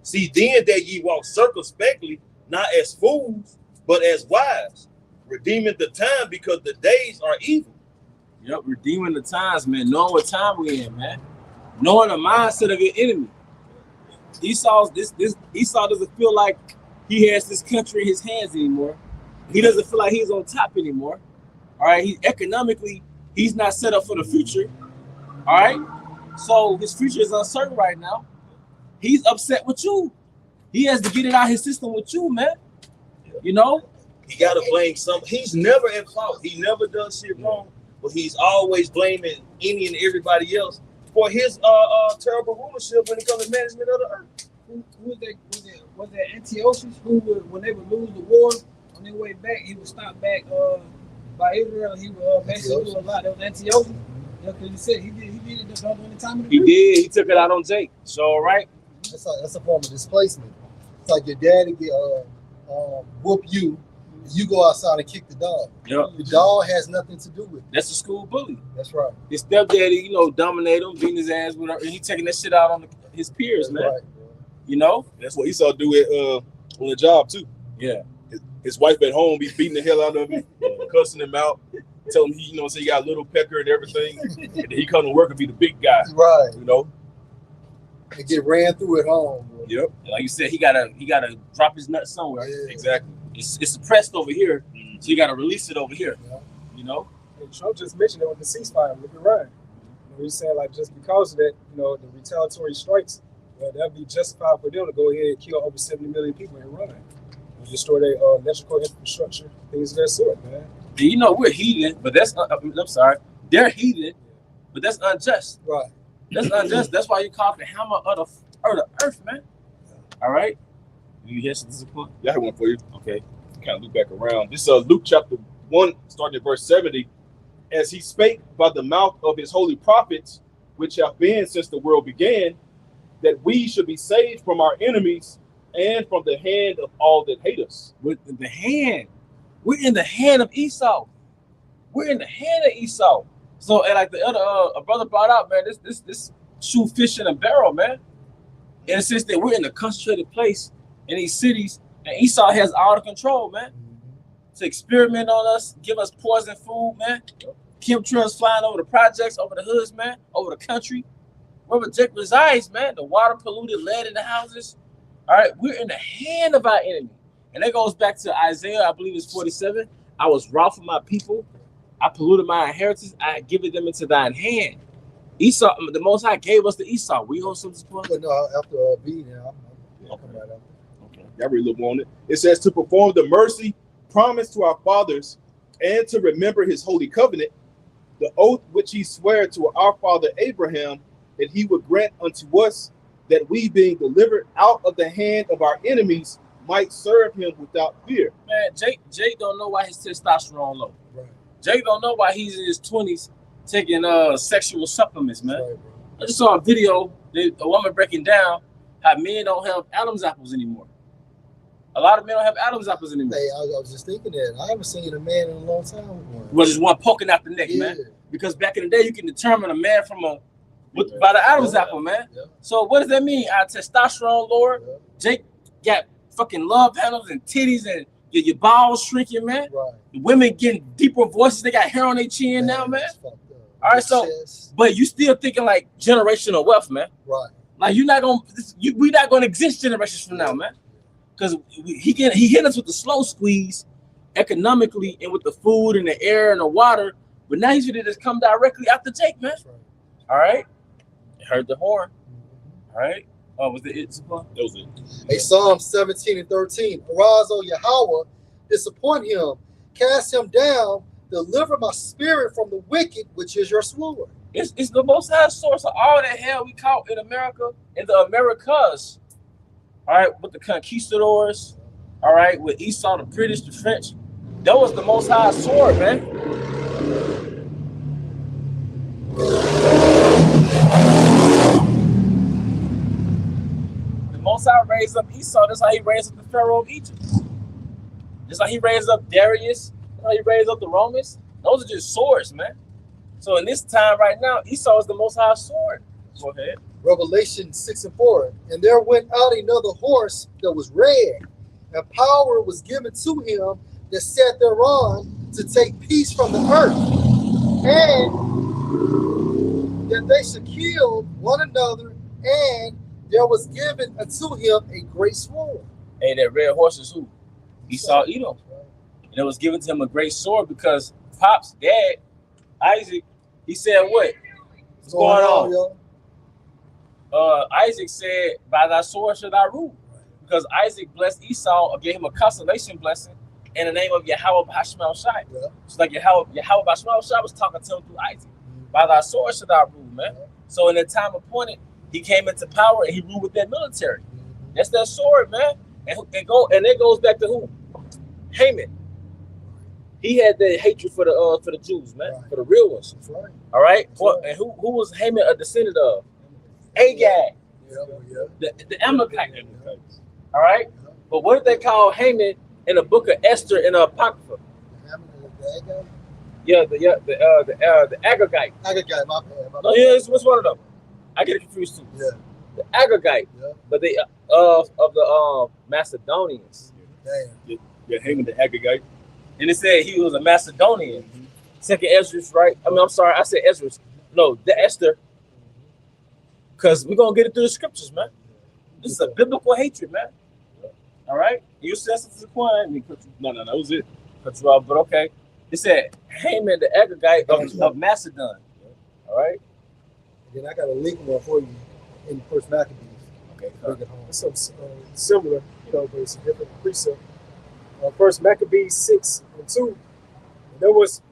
See, then that ye walk circumspectly, not as fools, but as wise, redeeming the time because the days are evil. Yep, redeeming the times, man. Knowing what time we're in, man. Knowing the mindset of your enemy. Esau doesn't feel like he has this country in his hands anymore. He doesn't feel like he's on top anymore. All right, economically, he's not set up for the future. All right, so his future is uncertain right now. He's upset with you. He has to get it out of his system with you, man. You know? He got to blame something. He's never at fault. He never does shit wrong, but he's always blaming any and everybody else for his terrible rulership when it comes to management of the earth. Was that Antiochus who would, when they would lose the war on their way back, he would stop back by Israel. He would basically do a lot. That was Antiochus. Yeah, because you said he did it during the time of the He did. He took it out on Jake. So, all right. That's a form of displacement. It's like your daddy get whoop you. You go outside and kick the dog. Yep. The dog has nothing to do with it. That's a school bully. That's right. His stepdaddy, you know, dominate him, beating his ass with her, and he taking that shit out on his peers, That's man. right. You know, that's what Esau do on the job too. Yeah. His wife at home be beating the hell out of him, cussing him out, telling him he, he got a little pecker and everything, and then he come to work and be the big guy. Right. You know. They get ran through at home. Bro. Yep. Like you said, he gotta drop his nut somewhere. Yeah. Exactly. It's suppressed over here, so you gotta release it over here. Yeah. You know. And Trump just mentioned it with the ceasefire with Iran. We're saying like just because of that, you know, the retaliatory strikes, well, that'd be justified for them to go ahead and kill over 70 million people and run. And destroy their electrical infrastructure, things of that sort, man. You know, we're heathen, but that's I'm sorry, they're heathen, but that's unjust. Right. That's unjust. That's why you call it the hammer of the earth, man. All right. You hear something? Yeah, I have one for you. Okay. Kind of loop back around. This is Luke chapter 1, starting at verse 70. As he spake by the mouth of his holy prophets, which have been since the world began, that we should be saved from our enemies and from the hand of all that hate us. With the hand. We're in the hand of Esau. We're in the hand of Esau. So, and like the other a brother brought out, man, this shoe fish in a barrel, man. In the sense that we're in a concentrated place in these cities, and Esau has all the control, man. To experiment on us, give us poison food, man. Chemtrails flying over the projects, over the hoods, man, over the country. Wherever Jake resides, man, the water polluted, lead in the houses. All right, we're in the hand of our enemy. And that goes back to Isaiah, I believe it's 47. I was wroth with my people. I polluted my inheritance. I had given them into thine hand. Esau, the Most High gave us the Esau. We owe some support. But no, after B now, I'll come right after. Okay. Y'all really look on it. It says to perform the mercy promised to our fathers and to remember his holy covenant, the oath which he sware to our father Abraham, that he would grant unto us that we, being delivered out of the hand of our enemies, might serve him without fear. Man, Jake don't know why his testosterone low. Right. Jake don't know why he's in his 20s taking sexual supplements, man. Right, I just saw a video, a woman breaking down how men don't have Adam's apples anymore. A lot of men don't have Adam's apples anymore. Hey, I was just thinking that. I haven't seen a man in a long time with one. Well, just one poking out the neck, man. Because back in the day, you can determine a man from by the Adam's apple, man. Yeah. So what does that mean? Our testosterone lower. Yeah. Jake got fucking love handles and titties and your balls shrinking, man. Right. The women getting deeper voices. They got hair on their chin now, man. All right, so but you still thinking like generational wealth, man. Right. Like we're not gonna exist generations from now, man. Because he hit us with the slow squeeze economically and with the food and the air and the water, but now he's gonna just come directly after Jake, man. Right. All right. Heard the horn. All right. Oh, was it? That was it. Hey, Psalm 17 and 13. Arise, O Yahweh, disappoint him, cast him down, deliver my spirit from the wicked, which is your sword. It's the Most High source of all that hell we caught in America, in the Americas. All right, with the conquistadors. All right, with Esau, the British, the French. That was the Most High sword, man. Most High raised up Esau. That's how he raised up the Pharaoh of Egypt. That's how he raised up Darius. That's how he raised up the Romans. Those are just swords, man. So in this time right now, Esau is the Most High sword. Go ahead. Revelation 6 and 4. And there went out another horse that was red, and power was given to him that sat thereon to take peace from the earth, and that they should kill one another, and there was given unto him a great sword. Hey, that red horse is who? Esau, Edom. And it was given to him a great sword because Pop's dad, Isaac, he said what? What's going on? Isaac said, by thy sword shall thou rule. Because Isaac blessed Esau or gave him a consolation blessing in the name of Yahweh B'Hashemel Shai. Yeah. So like Yahweh B'Hashemel Shai was talking to him through Isaac. By thy sword shall thou rule, man. So in the time appointed, he came into power and he ruled with that military. That's that sword, man. And it goes back to who? Haman. He had that hatred for the Jews, man, for the real ones. That's right. All right. Well, and who was Haman a descendant of? Agag. The Amalekite. All right. But what did they call Haman in the book of Esther in the Apocrypha? Yeah, the Agagite. Agagite, my bad. No, yeah, it's one of them. I get confused too. Yeah. The Agagite, but they of the Macedonians. Damn. Yeah, Haman the Agagite. And it said he was a Macedonian. Second Ezra, right? I mean, I'm sorry, I said Ezra. No, the Esther. Because we're gonna get it through the scriptures, man. This is a biblical hatred, man. All right? You said something to Quan. No, that was it. Cut you off, but okay. It said Haman the Agagite of Macedon. All right. Then I got a link one for you in the First Maccabees. Okay, Bring it home. Some similar, but it's a different precept. First Maccabees 6:2. There was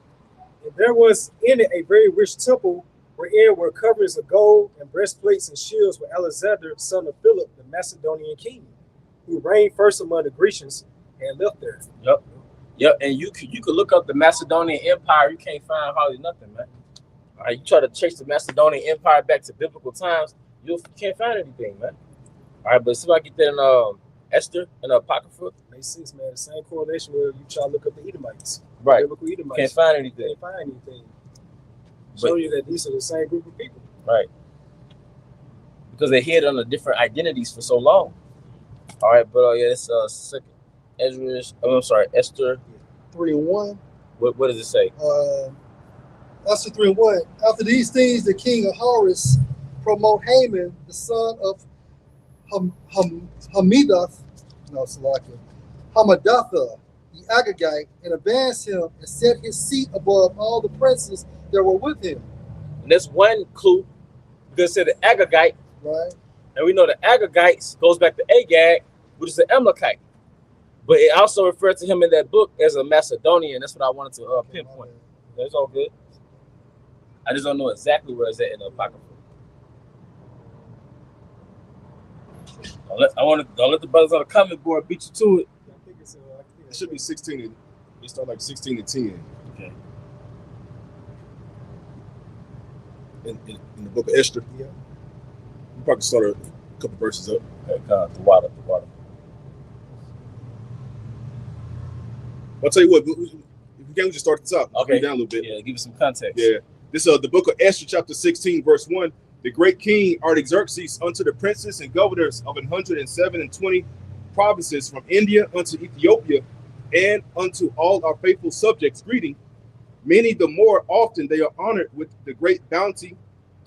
in it a very rich temple wherein were coverings of gold and breastplates and shields with Alexander, son of Philip, the Macedonian king, who reigned first among the Grecians and lived there. Yep, and you could look up the Macedonian Empire. You can't find hardly nothing, man. All right, you try to trace the Macedonian Empire back to biblical times, you can't find anything, man. All right, but see if I get that in Esther and Apocrypha. Makes sense, man. The same correlation where you try to look up the Edomites. Right. Biblical Edomites. Can't find anything. Can't find anything. Show you that these are the same group of people. Right. Because they hid under different identities for so long. All right, but yeah, it's second Esther 3:1. What does it say? Esther 3:1. After these things, the king of Horus promote Haman, the son of Hamadatha, the Agagite, and advanced him and set his seat above all the princes that were with him. And that's one clue, because it said the Agagite, right? And we know the Agagites goes back to Agag, which is the Amalekite. But it also referred to him in that book as a Macedonian. That's what I wanted to pinpoint. That's all good. I just don't know exactly where it's at in the Apocrypha. Don't let the brothers on the comment board beat you to it. I think It should be 16. It start like 16-10. Okay. In the book of Esther. Yeah. You probably start a couple verses up. Okay, the water. I'll tell you what. If you can, just start at the top. Okay. Down a little bit. Yeah, give us some context. Yeah. This the book of Esther, chapter 16, verse 1. The great king Artaxerxes unto the princes and governors of 127 provinces from India unto Ethiopia, and unto all our faithful subjects greeting. Many the more often they are honored with the great bounty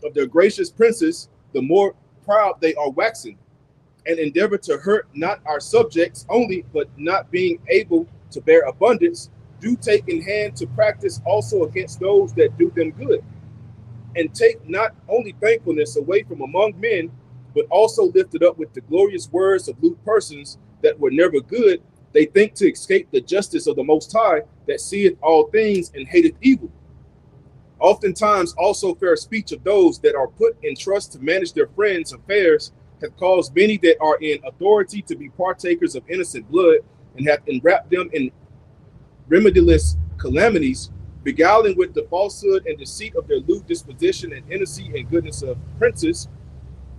of their gracious princes, the more proud they are waxing, and endeavor to hurt not our subjects only, but not being able to bear abundance, do take in hand to practice also against those that do them good. And take not only thankfulness away from among men, but also lifted up with the glorious words of lewd persons that were never good. They think to escape the justice of the Most High, that seeth all things and hateth evil. Oftentimes also fair speech of those that are put in trust to manage their friends' affairs have caused many that are in authority to be partakers of innocent blood, and hath enwrapped them in remediless calamities, beguiling with the falsehood and deceit of their lewd disposition and innocency and goodness of princes.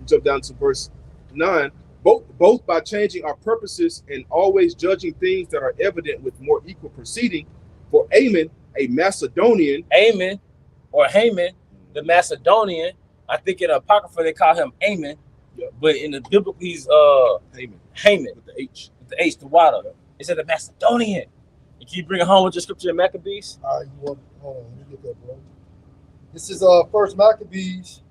Jump down to verse 9. Both by changing our purposes and always judging things that are evident with more equal proceeding. For Ammon, a Macedonian, Ammon or Haman, the Macedonian. I think in the Apocrypha they call him Ammon, but in the biblical he's Haman with the H. With the H, the water. It said the Macedonian. And can you bring it home with your scripture in Maccabees? You want? Hold on, let me get that, bro. This is First Maccabees.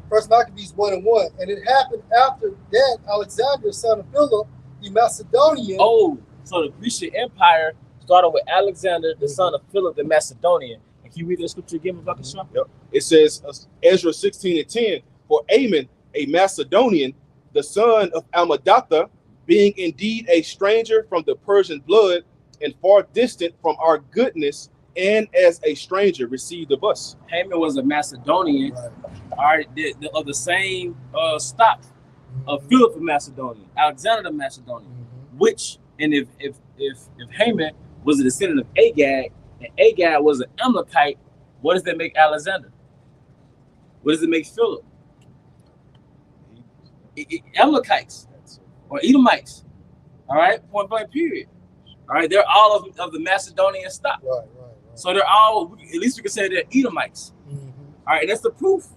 First Maccabees 1:1, and it happened after that Alexander, son of Philip, the Macedonian. Oh, so the Grecian Empire started with Alexander, the son of Philip, the Macedonian. And can you read the scripture again, Rebecca? Yep. It says, Ezra 16:10, for Ammon, a Macedonian, the son of Almadatha, being indeed a stranger from the Persian blood and far distant from our goodness, and as a stranger received of us. Haman was a Macedonian, all right, of the same stock of Philip of Macedonia, Alexander the Macedonian, which, and if Haman was a descendant of Agag, and Agag was an Amalekite, what does that make Alexander? What does it make Philip? Amalekites or Edomites, all right, point blank period. All right, they're all of the Macedonian stock. Right. So they're all, at least we can say they're Edomites. All right, and that's the proof.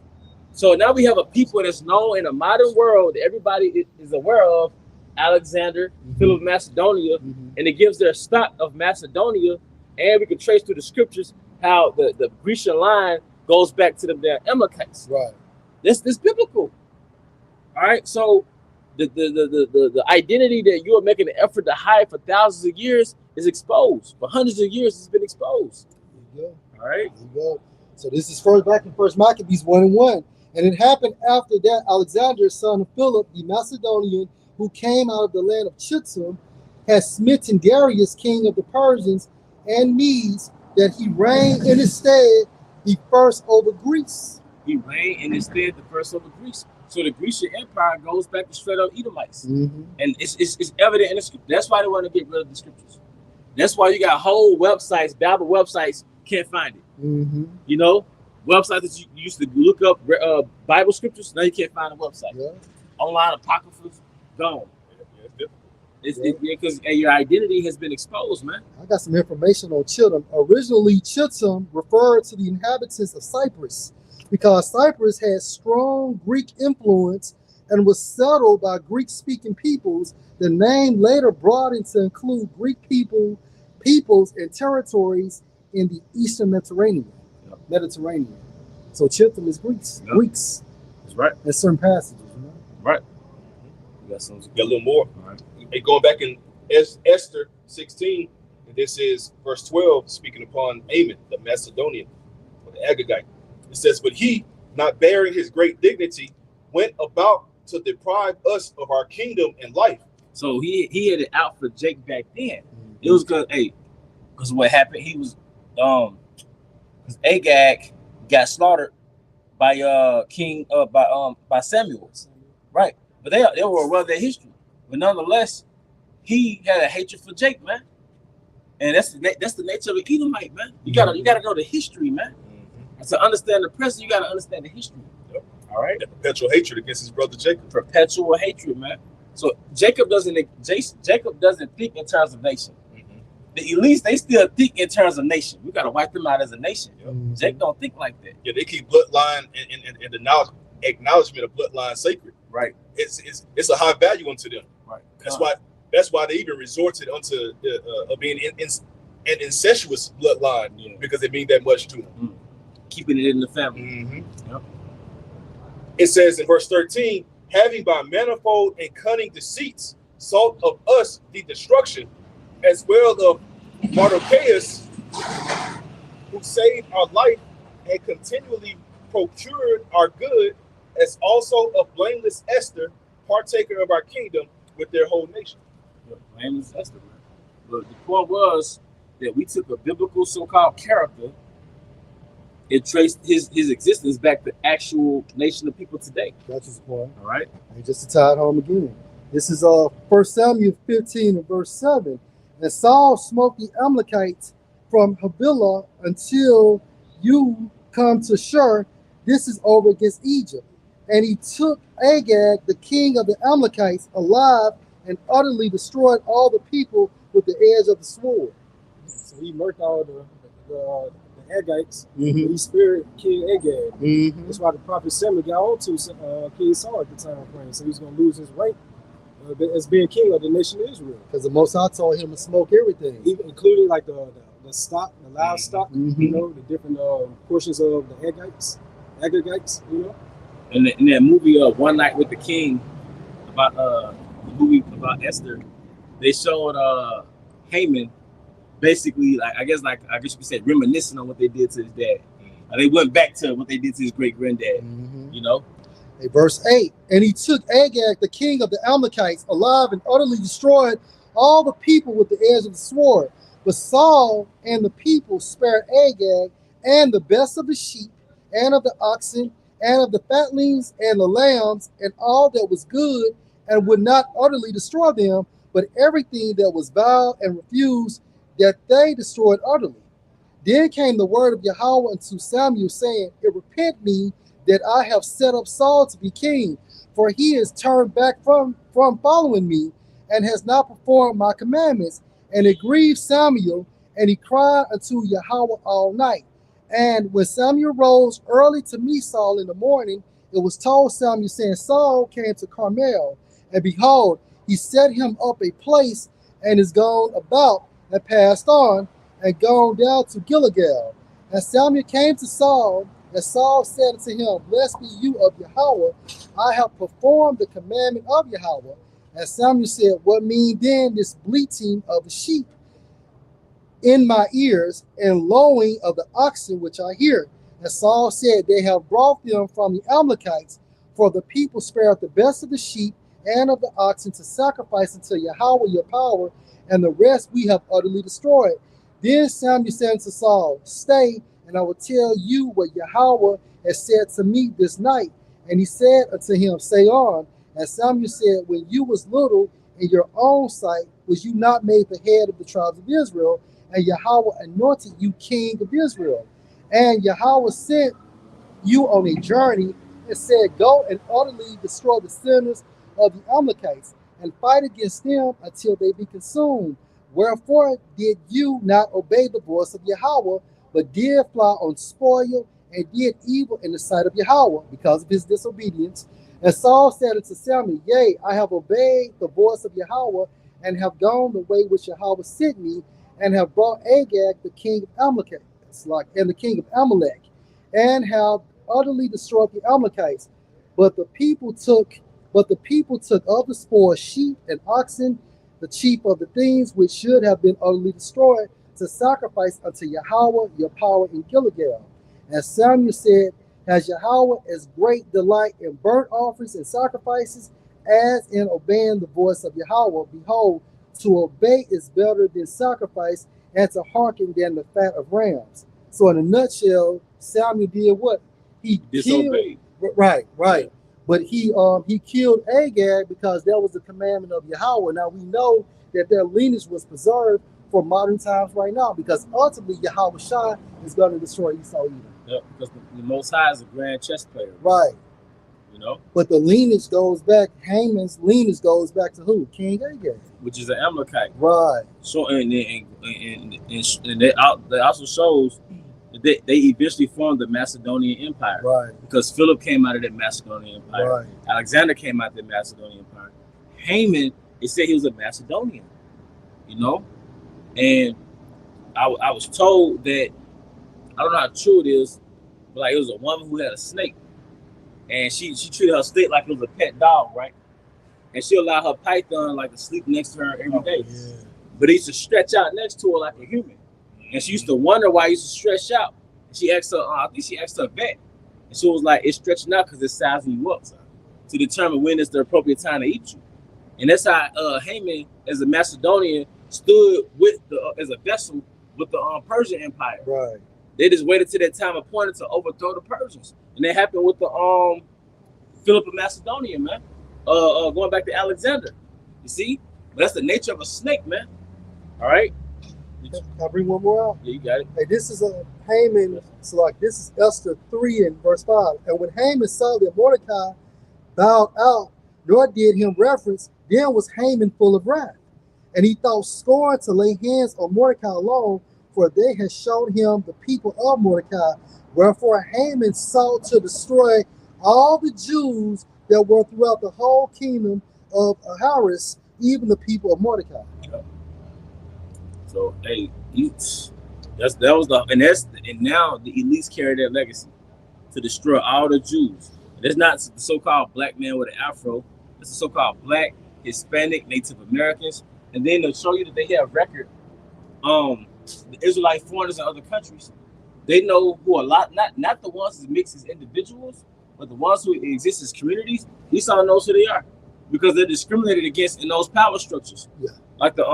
So now we have a people that's known in a modern world that everybody is aware of, Alexander, Philip of Macedonia, and it gives their stock of Macedonia, and we can trace through the scriptures how the Grecian line goes back to them their Amalekites. Right. This biblical. All right, so the identity that you are making an effort to hide for thousands of years is exposed. For hundreds of years, it's been exposed. you go. All right. There you go. So this is back in First Maccabees 1:1. And it happened after that Alexander, son of Philip, the Macedonian, who came out of the land of Chittim, had smitten Darius, king of the Persians and Medes, that he reigned in his stead the first over Greece. He reigned in his stead the first over Greece. So the Grecian Empire goes back to straight up Edomites. Mm-hmm. And it's evident in the scripture. That's why they want to get rid of the scriptures. That's why you got whole websites, Bible websites, can't find it. Mm-hmm. You know, websites that you used to look up Bible scriptures, now you can't find a website. Yeah. Online apocryphas, gone. It's difficult. Because your identity has been exposed, man. I got some information on Chittim. Originally, Chittim referred to the inhabitants of Cyprus because Cyprus had strong Greek influence and was settled by Greek-speaking peoples. The name later broadened to include Greek peoples and territories in the Eastern Mediterranean. So Chittim is Greece. Yep. Greeks. That's right. In certain passages, you know? Right. You got something. Got a little more. All right. And going back in Esther 16, and this is verse 12, speaking upon Ammon, the Macedonian, or the Agagite. It says, but he, not bearing his great dignity, went about to deprive us of our kingdom and life. So he had it out for Jake back then. It was because what happened, he was because Agag got slaughtered by by Samuel, right? But they were aware of their history. But nonetheless, he had a hatred for Jake, man. And that's the nature of an Edomite, man. You gotta know the history, man. And to understand the present, you gotta understand the history. Yep. All right. That perpetual hatred against his brother Jacob. Perpetual hatred, man. So Jacob doesn't think in terms of nation. The elites, they still think in terms of nation. We gotta wipe them out as a nation. Yep. Jake don't think like that. Yeah, they keep bloodline and the acknowledgement of bloodline sacred. Right. It's a high value unto them. Right. That's why they even resorted unto being an incestuous bloodline, because it means that much to them. Keeping it in the family. Mm-hmm. Yep. It says in verse 13, having by manifold and cunning deceits sought of us the destruction, as well of Mardochaeus, who saved our life and continually procured our good, as also of blameless Esther, partaker of our kingdom with their whole nation. Blameless Esther, man. But the point was that we took a biblical so-called character and traced his existence back to actual nation of people today. That's his point. All right. And just to tie it home again. This is 1 Samuel 15 and verse 7. And Saul smote the Amalekites from Havilah until you come to Shur. This is over against Egypt. And he took Agag, the king of the Amalekites, alive and utterly destroyed all the people with the edge of the sword. So he murked all the Agagites. Mm-hmm. He spared King Agag. Mm-hmm. That's why the prophet Samuel got on to King Saul at the time of praying. So he was going to lose his rank as being king of the nation of Israel. Because the Most High told him to smoke everything, even including like the stock, the livestock, mm-hmm. you know, the different portions of the Agagites, you know. And in that movie, One Night with the King, about the movie about Esther, they showed Haman basically, I guess you could say, reminiscing on what they did to his dad. They went back to what they did to his great granddad. Mm-hmm. You know. Hey, verse 8, and he took Agag, the king of the Amalekites, alive and utterly destroyed all the people with the edge of the sword. But Saul and the people spared Agag and the best of the sheep and of the oxen and of the fatlings and the lambs and all that was good, and would not utterly destroy them, but everything that was vile and refused, that they destroyed utterly. Then came the word of Yahweh unto Samuel, saying, it repent me that I have set up Saul to be king, for he is turned back from following me, and has not performed my commandments. And it grieved Samuel, and he cried unto Yahweh all night. And when Samuel rose early to meet Saul in the morning, it was told Samuel, saying, Saul came to Carmel, and behold, he set him up a place, and is gone about, and passed on, and gone down to Gilgal. And Samuel came to Saul, and Saul said unto him, blessed be you of Yahweh, I have performed the commandment of Yahweh. And Samuel said, what mean then this bleating of the sheep? in my ears, and lowing of the oxen which I hear. And Saul said, they have brought them from the Amalekites, for the people spared the best of the sheep and of the oxen to sacrifice unto Yahweh your power, and the rest we have utterly destroyed. Then Samuel said unto Saul, stay, and I will tell you what Yahweh has said to me this night. And he said unto him, say on. And Samuel said, when you was little in your own sight, was you not made the head of the tribes of Israel? And Yahweh anointed you king of Israel. And Yahweh sent you on a journey and said, go and utterly destroy the sinners of the Amalekites, and fight against them until they be consumed. Wherefore did you not obey the voice of Yahweh, but did fly on spoil, and did evil in the sight of Yahweh because of his disobedience? And Saul said unto Samuel, yea, I have obeyed the voice of Yahweh, and have gone the way which Yahweh sent me, and have brought Agag the king of Amalek, and the king of Amalek, and have utterly destroyed the Amalekites. But the people took of the spoil sheep and oxen, the chief of the things which should have been utterly destroyed, to sacrifice unto Yahweh your power in Gilgal. And Samuel said, has Yahweh as great delight in burnt offerings and sacrifices as in obeying the voice of Yahweh? Behold, to obey is better than sacrifice, and to hearken than the fat of rams. So in a nutshell, Samuel did what? He Disobeyed. Right. But he killed Agag because that was the commandment of Yahweh. Now we know that their lineage was preserved for modern times right now, because ultimately Yahweh Shai is going to destroy Esau Edom. Yep, because the Most High is a grand chess player. Right. You know? But the lineage goes back, Haman's lineage goes back to who? King Agag. Which is an Amalekite. Right. So and that also shows that they eventually formed the Macedonian Empire. Right. Because Philip came out of that Macedonian Empire. Right. Alexander came out of the Macedonian Empire. Haman, it said he was a Macedonian. You know? And I was told that, I don't know how true it is, but like it was a woman who had a snake. And she treated her snake like it was a pet dog, right? And she allowed her python like to sleep next to her every day. Yeah. But it used to stretch out next to her like a human. And she used to wonder why it used to stretch out. And she asked her, I think she asked her vet. And she was like, it's stretching out because it's sizing you up to determine when is the appropriate time to eat you. And that's how Haman, as a Macedonian, stood with as a vessel with the Persian Empire. Right. They just waited till that time appointed to overthrow the Persians. And that happened with the Philip of Macedonia, man. Going back to Alexander. You see? But that's the nature of a snake, man. All right? Can I bring one more out? Yeah, you got it. Hey, this is a Haman. So like this is Esther 3 and verse 5. And when Haman saw that Mordecai bowed out, nor did him reverence, then was Haman full of wrath. And he thought scorn to lay hands on Mordecai alone, for they had shown him the people of Mordecai. Wherefore Haman sought to destroy all the Jews that were throughout the whole kingdom of Ahasuerus, even the people of Mordecai. So hey, and now the elites carry their legacy to destroy all the Jews. And it's not the so-called black man with an afro. It's the so-called black, Hispanic, Native Americans, and then they'll show you that they have record. The Israelite foreigners in other countries, they know who a lot, not the ones that mix as individuals, but the ones who exist as communities. Esau knows who they are because they're discriminated against in those power structures. Yeah. Like the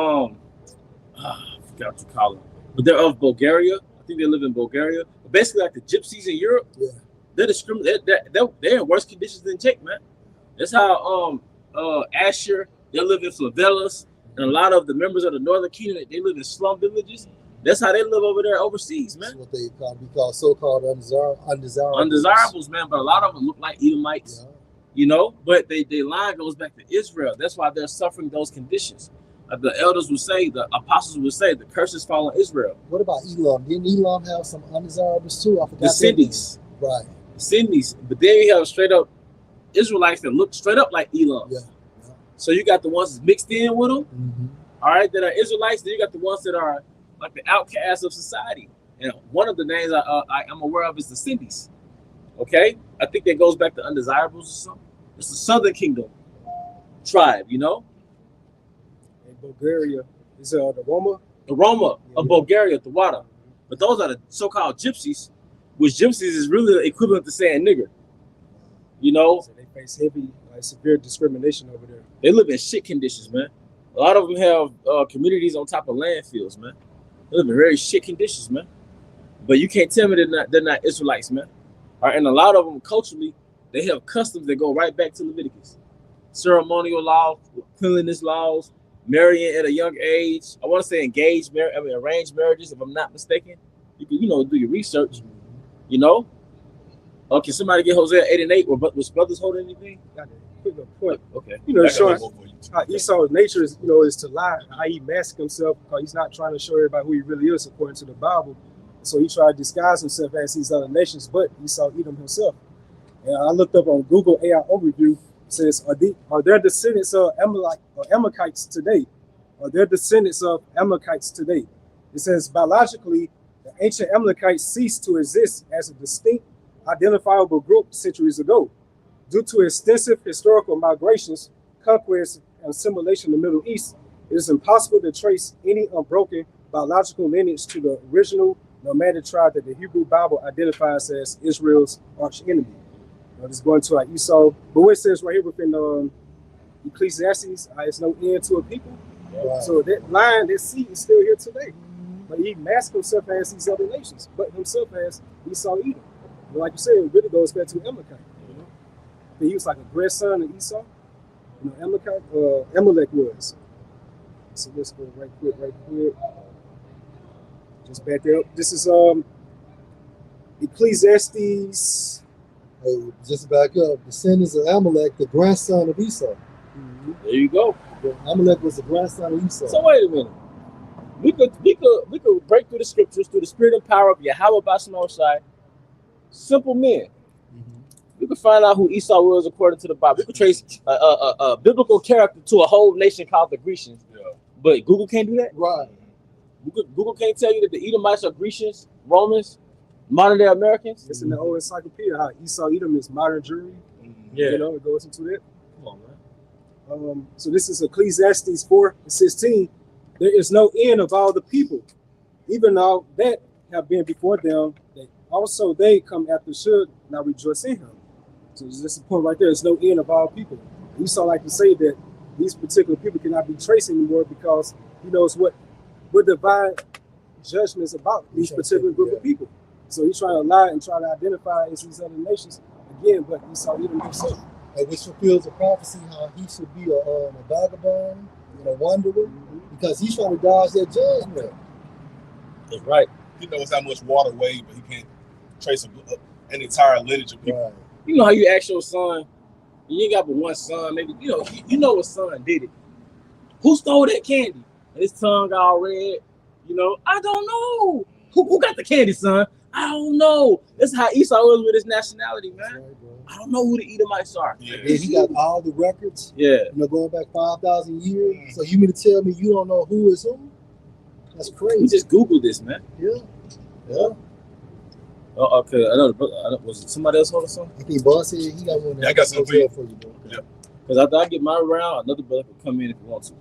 I forgot what you call them, but they're of Bulgaria. I think they live in Bulgaria. But basically, like the gypsies in Europe, yeah, they're discriminated. They're in worse conditions than Jake, man. That's how Asher, they live in favelas, and a lot of the members of the Northern Kingdom, they live in slum villages. That's how they live over there overseas, man. That's what they call so-called undesirables. Undesirables, man. But a lot of them look like Edomites, yeah, you know. But their line goes back to Israel. That's why they're suffering those conditions. The elders would say, the apostles would say, the curses fall on Israel. What about Elam? Didn't Elam have some undesirables too? I forgot. The Sindis. Right. The Sindis. But then you have straight up Israelites that look straight up like Elam. Yeah. Yeah. So you got the ones that's mixed in with them, mm-hmm, all right, that are Israelites. Then you got the ones that are like the outcasts of society. And one of the names I'm aware of is the Sindis. Okay? I think that goes back to undesirables or something. It's the Southern Kingdom tribe, you know? In Bulgaria, is the Roma the Roma of Bulgaria, the water. But those are the so-called gypsies, which gypsies is really equivalent to saying nigger. You know, So they face heavy, severe discrimination over there. they live in shit conditions, man. A lot of them have communities on top of landfills, man. They live in very shit conditions, man. But you can't tell me they're not Israelites, man. All right, and a lot of them culturally, they have customs that go right back to Leviticus. Ceremonial laws, cleanliness laws, marrying at a young age. I want to say arranged marriages, if I'm not mistaken. You can, do your research. You know. Can somebody get Hosea 8 and 8? Was brothers holding anything? Got a quick little point. Okay. Showing how Esau's nature is, is to lie, i.e. mask himself, because he's not trying to show everybody who he really is according to the Bible. So he tried to disguise himself as these other nations, but Esau Edom himself. And I looked up on Google AI overview. It says, are there descendants of Amalekites today? Are there descendants of Amalekites today? It says, biologically, the ancient Amalekites ceased to exist as a distinct, identifiable group centuries ago. Due to extensive historical migrations, conquest, and assimilation in the Middle East, it is impossible to trace any unbroken biological lineage to the original nomadic tribe that the Hebrew Bible identifies as Israel's arch enemy. This is going to Esau, but what it says right here within Ecclesiastes, it's no end to a people. Right. So that line, that seed is still here today. But he masked himself as these other nations, but himself as Esau Edom. But like you said, it really goes back to Amalekite. He was like a grandson of Esau. Amalek was. So let's go right quick. Just back there. This is Ecclesiastes. Just back up. Descendants of Amalek, the grandson of Esau. Mm-hmm. There you go. Amalek was the grandson of Esau. So wait a minute. We could break through the scriptures through the spirit and power of Yahweh Basmosai. Simple men. We could find out who Esau was according to the Bible. We could trace a biblical character to a whole nation called the Grecians. Yeah. But Google can't do that? Right. Google can't tell you that the Edomites are Grecians, Romans, modern day Americans. It's in the old encyclopedia how Esau Edom is modern Jewry. Yeah. It goes into that. Come on, man. So this is Ecclesiastes 4:16. There is no end of all the people, even all that have been before them, that also they come after should not rejoice in him. So this is the point right there. There's no end of all people. Esau like to say that these particular people cannot be traced anymore because he knows what divine judgment is about these particular group of people. So he's trying to lie and try to identify as these other nations again, but Esau Edom himself. Which fulfills the prophecy how he should be a vagabond and a wanderer, because he's trying to dodge that judgment. That's right. He knows how much water weighs, but he can't trace an entire lineage of people. Right. You know how you ask your son, you ain't got but one son, maybe, you know what son did it. Who stole that candy? And his tongue all red, I don't know. Who got the candy, son? I don't know. That's how Esau was with his nationality, man. Right, I don't know who the Edomites are. Yeah. And he got all the records. Yeah. Going back 5,000 years. So you mean to tell me you don't know who is who? That's crazy. We just Googled this, man. Yeah. Oh, okay. I know. Was it somebody else holding something? I think Boss said he got one. Yeah, I got something for you, bro. Yeah. Because after I get my round, another brother can come in if he wants to.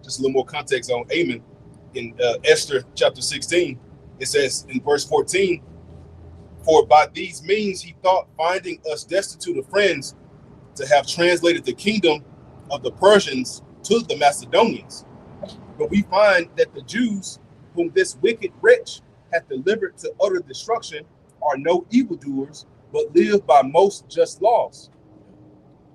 Just a little more context on Ammon. In Esther chapter 16, it says in verse 14, "For by these means he thought, finding us destitute of friends, to have translated the kingdom of the Persians to the Macedonians. But we find that the Jews, whom this wicked wretch hath delivered to utter destruction, are no evildoers, but live by most just laws.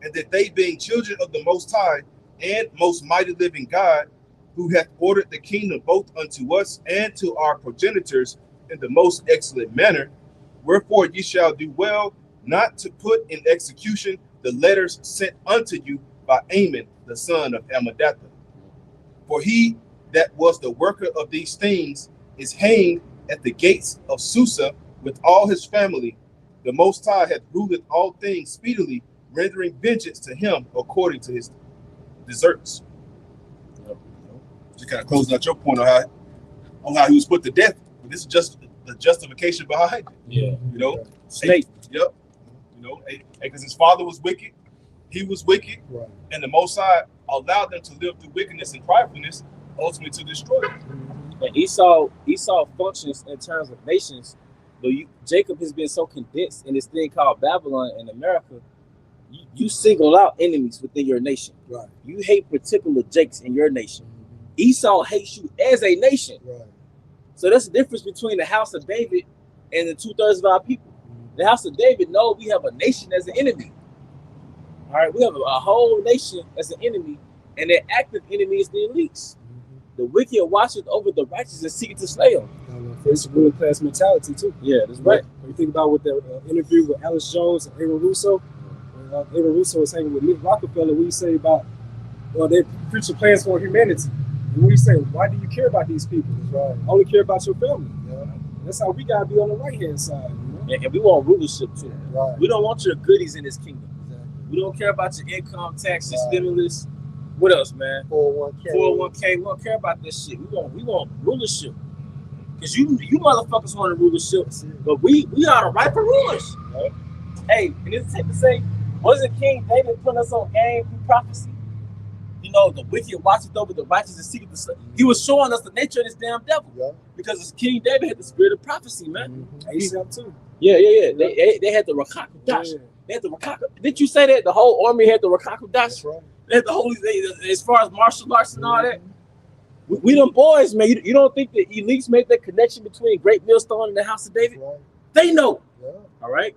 And that they, being children of the Most High and most mighty living God, who hath ordered the kingdom both unto us and to our progenitors in the most excellent manner, wherefore ye shall do well not to put in execution the letters sent unto you by Ammon, the son of Ammedatha. For he that was the worker of these things is hanged at the gates of Susa with all his family. The Most High hath ruled all things speedily, rendering vengeance to him according to his deserts." Just kind of closing out your point on how he was put to death. But this is just the justification behind it. Yeah. Snake. Yep. Because his father was wicked, he was wicked, right. And the Most High allowed them to live through wickedness and pridefulness. ultimately to destroy it. And Esau functions in terms of nations, but Jacob has been so condensed in this thing called Babylon in America. You single out enemies within your nation. Right. You hate particular Jakes in your nation. Esau hates you as a nation. Right. So that's the difference between the house of David and the 2/3 of our people. The house of David, no, we have a nation as an enemy. All right, we have a whole nation as an enemy, and their active enemy is the elites. The wicked watcheth over the righteous and seek to slay them. It's a ruling class mentality too. Yeah, that's right. When you think about what the interview with Alice Jones and Aaron Russo, when Aaron Russo was hanging with Nick Rockefeller, we say about their future plans for humanity. And we say, why do you care about these people? Right. Only care about your family. Yeah. That's how we gotta be on the right hand side. You know? And we want rulership too. Right. We don't want your goodies in this kingdom. Exactly. We don't care about your income tax, your stimulus. What else, man? 401k. We don't care about this shit. We want rulership. Because you motherfuckers want a rulership, but we are the rightful rulers. Right? Hey, and it's safe to say, wasn't King David putting us on game through prophecy? You know, the wicked watcheth over the righteous and seeketh the slay. He was showing us the nature of this damn devil. Yeah. Because King David had the spirit of prophecy, man. ASAP too. Yeah. They had the Rakakudash. They had the Rakakudash. Didn't you say that the whole army had the Rakakudash? Right. They had the holy, as far as martial arts and all that. We them boys, man. You don't think the elites made that connection between Great Millstone and the House of David? Right. They know. Yeah. All right.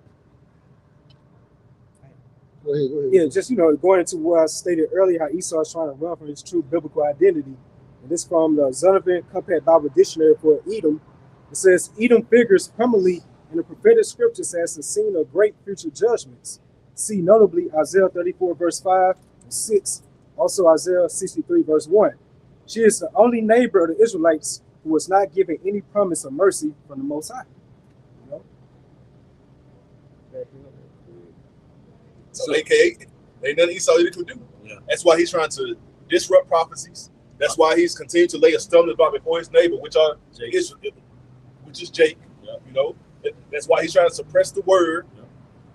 Go ahead. Yeah, just going into what I stated earlier, how Esau is trying to run from his true biblical identity. And this from the Zonovan Compact Bible Dictionary for Edom. It says Edom figures prominently in the prophetic scriptures as the scene of great future judgments. See notably Isaiah 34 verse 5 and 6, also Isaiah 63 verse 1. She is the only neighbor of the Israelites who was not given any promise of mercy from the Most High. So AKA, ain't nothing Esau could do. Yeah. That's why he's trying to disrupt prophecies. That's why he's continuing to lay a stumbling block before his neighbor, which is Jake. Yeah. You know, that's why he's trying to suppress the word. Yeah.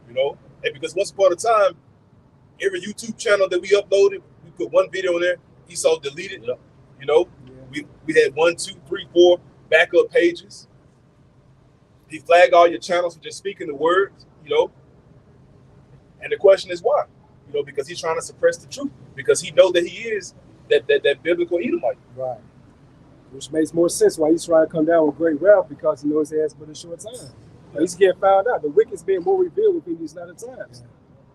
You know, and because once upon a time, every YouTube channel that we uploaded, we put one video in there. Esau deleted. Yeah. You know, we had 1, 2, 3, 4 backup pages. He flagged all your channels for just speaking the words. You know. And the question is why? You know, because he's trying to suppress the truth. Because he knows that he is that biblical Edomite. Right. Which makes more sense why he's trying to come down with great wrath, because he knows he has but a short time. Yeah. He's getting found out. The wicked's being more revealed within these latter times. Yeah.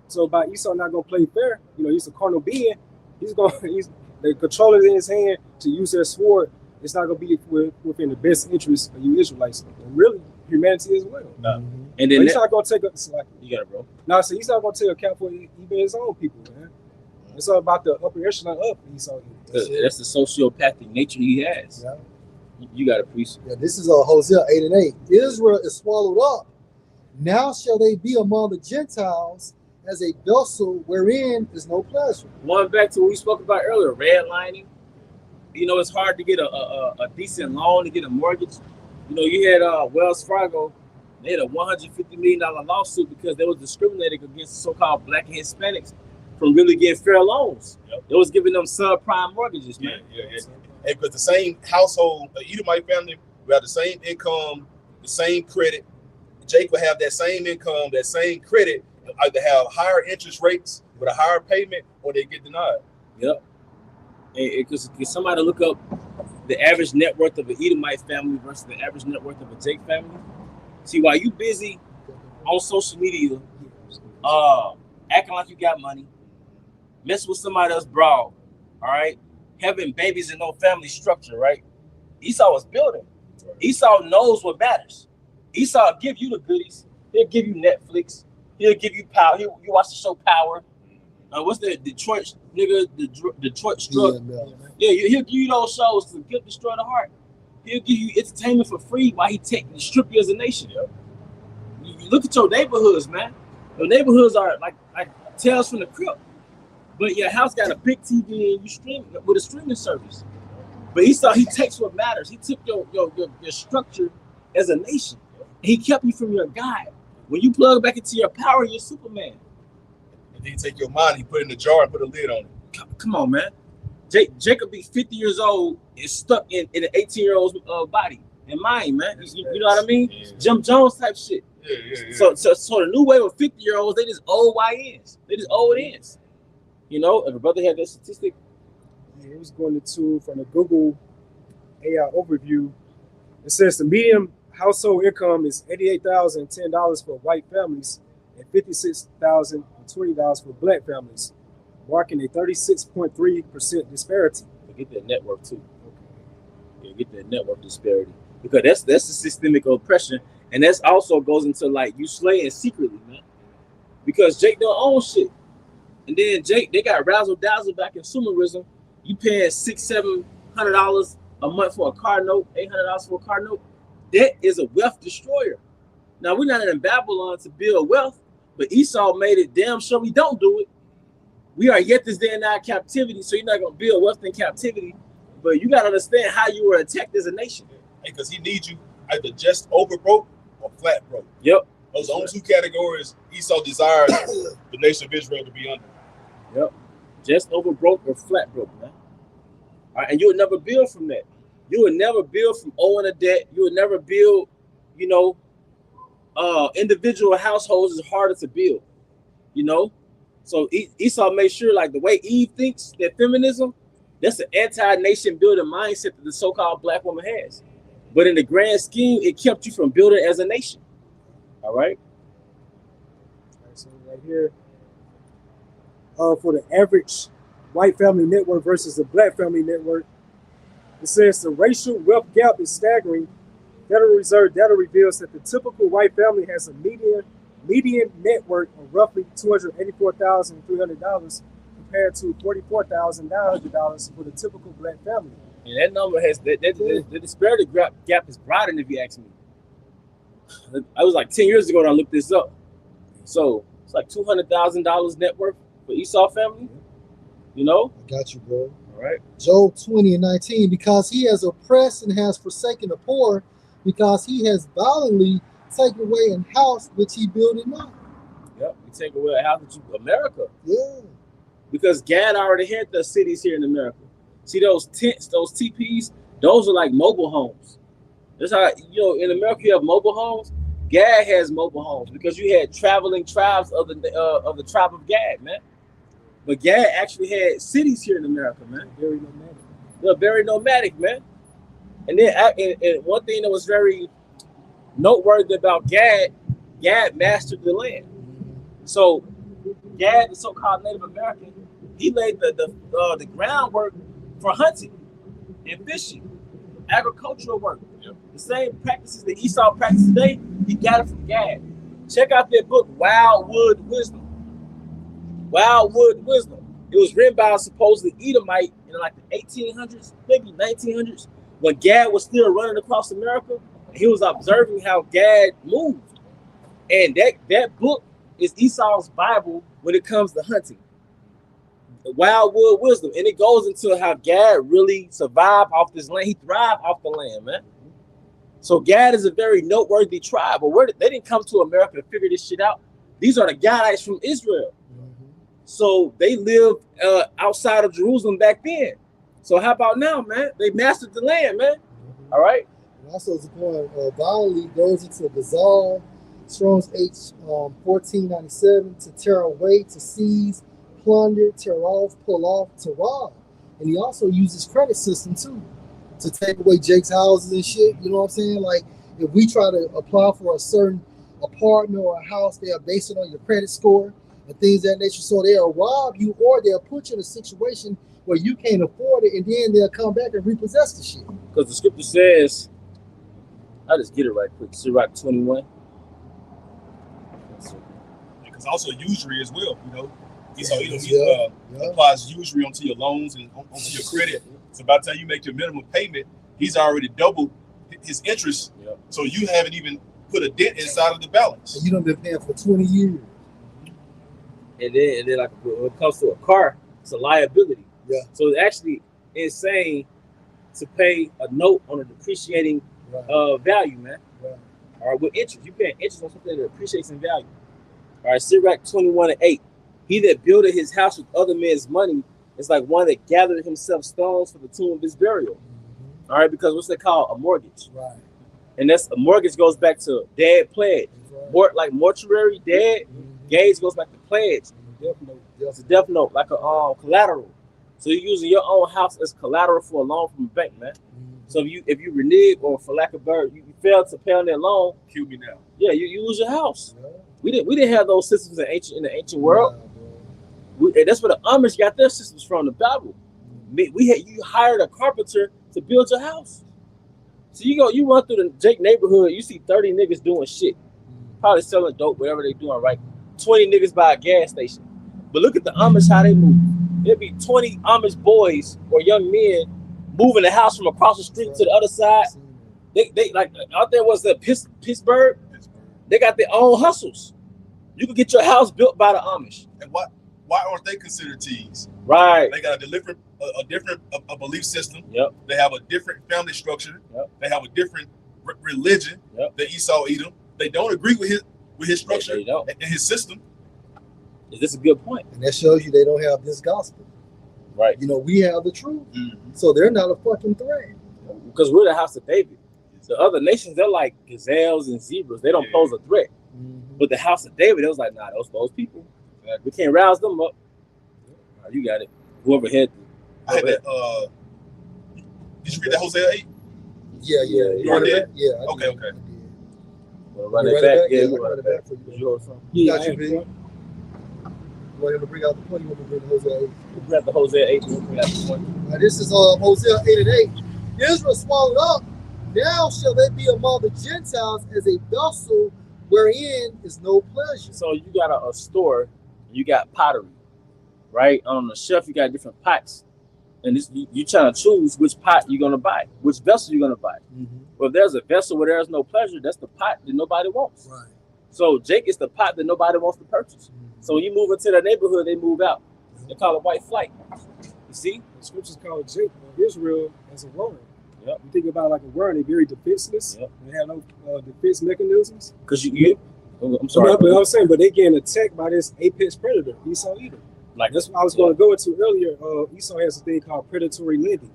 So by Esau not gonna play fair, he's a carnal being. He's the controller in his hand to use their sword. It's not gonna be within the best interest of you Israelites, and really humanity as well. No. And then he's not gonna take up. You got it, bro. No, so he's not gonna take account for even his own people, man. It's all about the upper echelon of Esau. That's the sociopathic nature he has. Yeah. You got to preach. Yeah, this is Hosea 8 and 8. Israel is swallowed up. Now shall they be among the Gentiles as a vessel wherein is no pleasure. Going back to what we spoke about earlier, redlining. It's hard to get a decent loan, to get a mortgage. You had Wells Fargo. They had a $150 million lawsuit because they was discriminating against so-called Black and Hispanics from really getting fair loans. Yep. They was giving them subprime mortgages, man. Yeah. And because the same household, the Edomite family, we have the same income, the same credit. Jake will have that same income, that same credit, either have higher interest rates with a higher payment, or they get denied. Yep. Because somebody look up the average net worth of an Edomite family versus the average net worth of a Jake family. See, while you busy on social media, acting like you got money, messing with somebody else broad, all right, having babies and no family structure, right? Esau was building. Esau knows what matters. Esau give you the goodies. He'll give you Netflix. He'll give you power. You watch the show Power. What's the Detroit nigga? Detroit Struck. Yeah, he'll give you those shows to guilt, destroy the heart. He'll give you entertainment for free while he strip you as a nation. You look at your neighborhoods, man. Your neighborhoods are like Tales from the Crypt. But your house got a big TV and you stream with a streaming service. But he takes what matters. He took your structure as a nation. He kept you from your God. When you plug back into your power, you're Superman. And then he take your mind, he put it in the jar and put a lid on it. Come on, man. Jacob be 50 years old is stuck in an 18-year-old's body and mind, man. You know what I mean? Yeah. Jim Jones type shit. Yeah. So the new wave of 50-year-olds, they just old YNs. They just old ends. You know, if a brother had that statistic. Yeah, it was going to from the Google AI overview. It says the median household income is $88,010 for white families and $56,020 for black families, marking a 36.3% disparity. Get that network too. Okay. Yeah, get that network disparity because that's the systemic oppression, and that's also goes into like you slaying secretly, man. Because Jake don't own shit, and then Jake they got razzle dazzle by consumerism. You paying $600-700 a month for a car note, $800 for a car note. That is a wealth destroyer. Now we're not in Babylon to build wealth, but Esau made it damn sure we don't do it. We are yet this day in our captivity, so you're not gonna build wealth in captivity. But you gotta understand how you were attacked as a nation. Because he needs you either just over broke or flat broke. Yep. Those are the only two categories Esau desires the nation of Israel to be under. Yep. Just over broke or flat broke, man. All right, and you would never build from that. You would never build from owing a debt. You would never build, you know, individual households is harder to build, you know. So Esau made sure, like the way Eve thinks that feminism, that's an anti-nation building mindset that the so-called black woman has. But in the grand scheme, it kept you from building as a nation. All right. So right here, for the average white family network versus the black family network, it says the racial wealth gap is staggering. Federal Reserve data reveals that the typical white family has a median net worth of roughly $284,300 compared to $44,900 for the typical black family. And that number has the disparity gap is broadened, if you ask me. I was like 10 years ago when I looked this up. So it's like $200,000 net worth for Esau family. You know? I got you, bro. All right. Job 20:19, because he has oppressed and has forsaken the poor, because he has violently taken away a house which he builded not. Yep, we take away a house which you America. Yeah. Because Gad already had the cities here in America. See those tents, those teepees, those are like mobile homes. That's how, you know, in America you have mobile homes. Gad has mobile homes because you had traveling tribes of the tribe of Gad, man. But Gad actually had cities here in America, man. Very nomadic. They're very nomadic, man. And then and one thing that was very noteworthy about Gad mastered the land. So Gad, the so-called Native American, he laid the groundwork for hunting and fishing, agricultural work. Yep. The same practices that Esau practiced today, he got it from Gad. Check out that book, Wildwood Wisdom. Wildwood Wisdom. It was written by a supposedly Edomite in like the 1800s, maybe 1900s, when Gad was still running across America. He was observing how Gad moved. And that book is Esau's Bible when it comes to hunting. Wildwood Wisdom. And it goes into how Gad really survived off this land. He thrived off the land, man. So Gad is a very noteworthy tribe. But they didn't come to America to figure this shit out. These are the Gadites from Israel. So they lived outside of Jerusalem back then. So how about now, man? They mastered the land, man. All right. And also, it's going violently goes into Gazal, Strong's H 1497, to tear away, to seize, plunder, tear off, pull off, to rob. And he also uses credit system too to take away Jake's houses and shit. You know what I'm saying? Like if we try to apply for a certain apartment or a house, they are based it on your credit score and things of that nature. So they'll rob you or they'll put you in a situation where you can't afford it, and then they'll come back and repossess the shit. Because the scripture says, I'll just get it right quick. Sirach 21. Because also usury as well, you know. He applies usury onto your loans and onto your credit. So by the time you make your minimum payment, he's already doubled his interest. Yep. So you haven't even put a dent inside of the balance. And you done been paying for 20 years. And then like when it comes to a car, it's a liability. Yeah. So it's actually insane to pay a note on a depreciating value, man. Right. All right, with interest. You paying interest on something that appreciates in value. All right, Sirach 21:8. He that builded his house with other men's money is like one that gathered himself stones for the tomb of his burial. All right, because what's they call a mortgage, Right. and that's a mortgage goes back to dad pledge. Right. Like mortuary, dad gauge goes back to pledge. It's a death note, like a collateral. So you're using your own house as collateral for a loan from a bank, man. So if you renege or for lack of better, you fail to pay on that loan, Kill me now. yeah, you lose your house. Yeah. We didn't have those systems in the ancient world. And that's where the Amish got their systems from, the Bible. You hired a carpenter to build your house. So you run through the Jake neighborhood, you see 30 niggas doing shit, probably selling dope, whatever they doing, right? 20 niggas by a gas station. But look at the Amish, how they move. There'd be 20 Amish boys or young men moving the house from across the street to the other side. They like out there was the Pittsburgh. They got their own hustles. You could get your house built by the Amish. And why aren't they considered T's? Right. They got a different belief system. Yep. They have a different family structure. Yep. They have a different religion. Yep. Than Esau Edom. They don't agree with his structure and his system. Is this a good point? And that shows you they don't have this gospel. Right. You know, we have the truth. So they're not a fucking threat. Because we're the house of David. The other nations, they're like gazelles and zebras. They don't pose a threat. But the house of David, it was like, nah, those people. We can't rouse them up. You got it. Whoever had I had that. Did you read that Hosea 8? Yeah. You read that? Yeah. Okay. We'll run it back. Yeah, we'll run it back for you. Yeah, Got you, Big. You want him to bring out the point? You want me to bring the Hosea 8? We'll grab the Hosea 8. We'll bring out the point. Now, this is Hosea 8:8. Israel swallowed up. Now shall they be among the Gentiles as a vessel wherein is no pleasure. So you got a store, you got pottery, right? On the shelf, you got different pots. And this you trying to choose which pot you're gonna buy, which vessel you're gonna buy. Well, if there's a vessel where there's no pleasure, that's the pot that nobody wants. Right. So Jake is the pot that nobody wants to purchase. So when you move into their neighborhood, they move out. They call it white flight. You see? The scriptures call Jake Israel as a worm. Yep. You think about it like a worm, they're very defenseless. Yep. They have no defense mechanisms. Because I'm sorry. But I'm saying, but they getting attacked by this apex predator, Esau Edom. Like that's what I was going to go into earlier. Esau has a thing called predatory lending.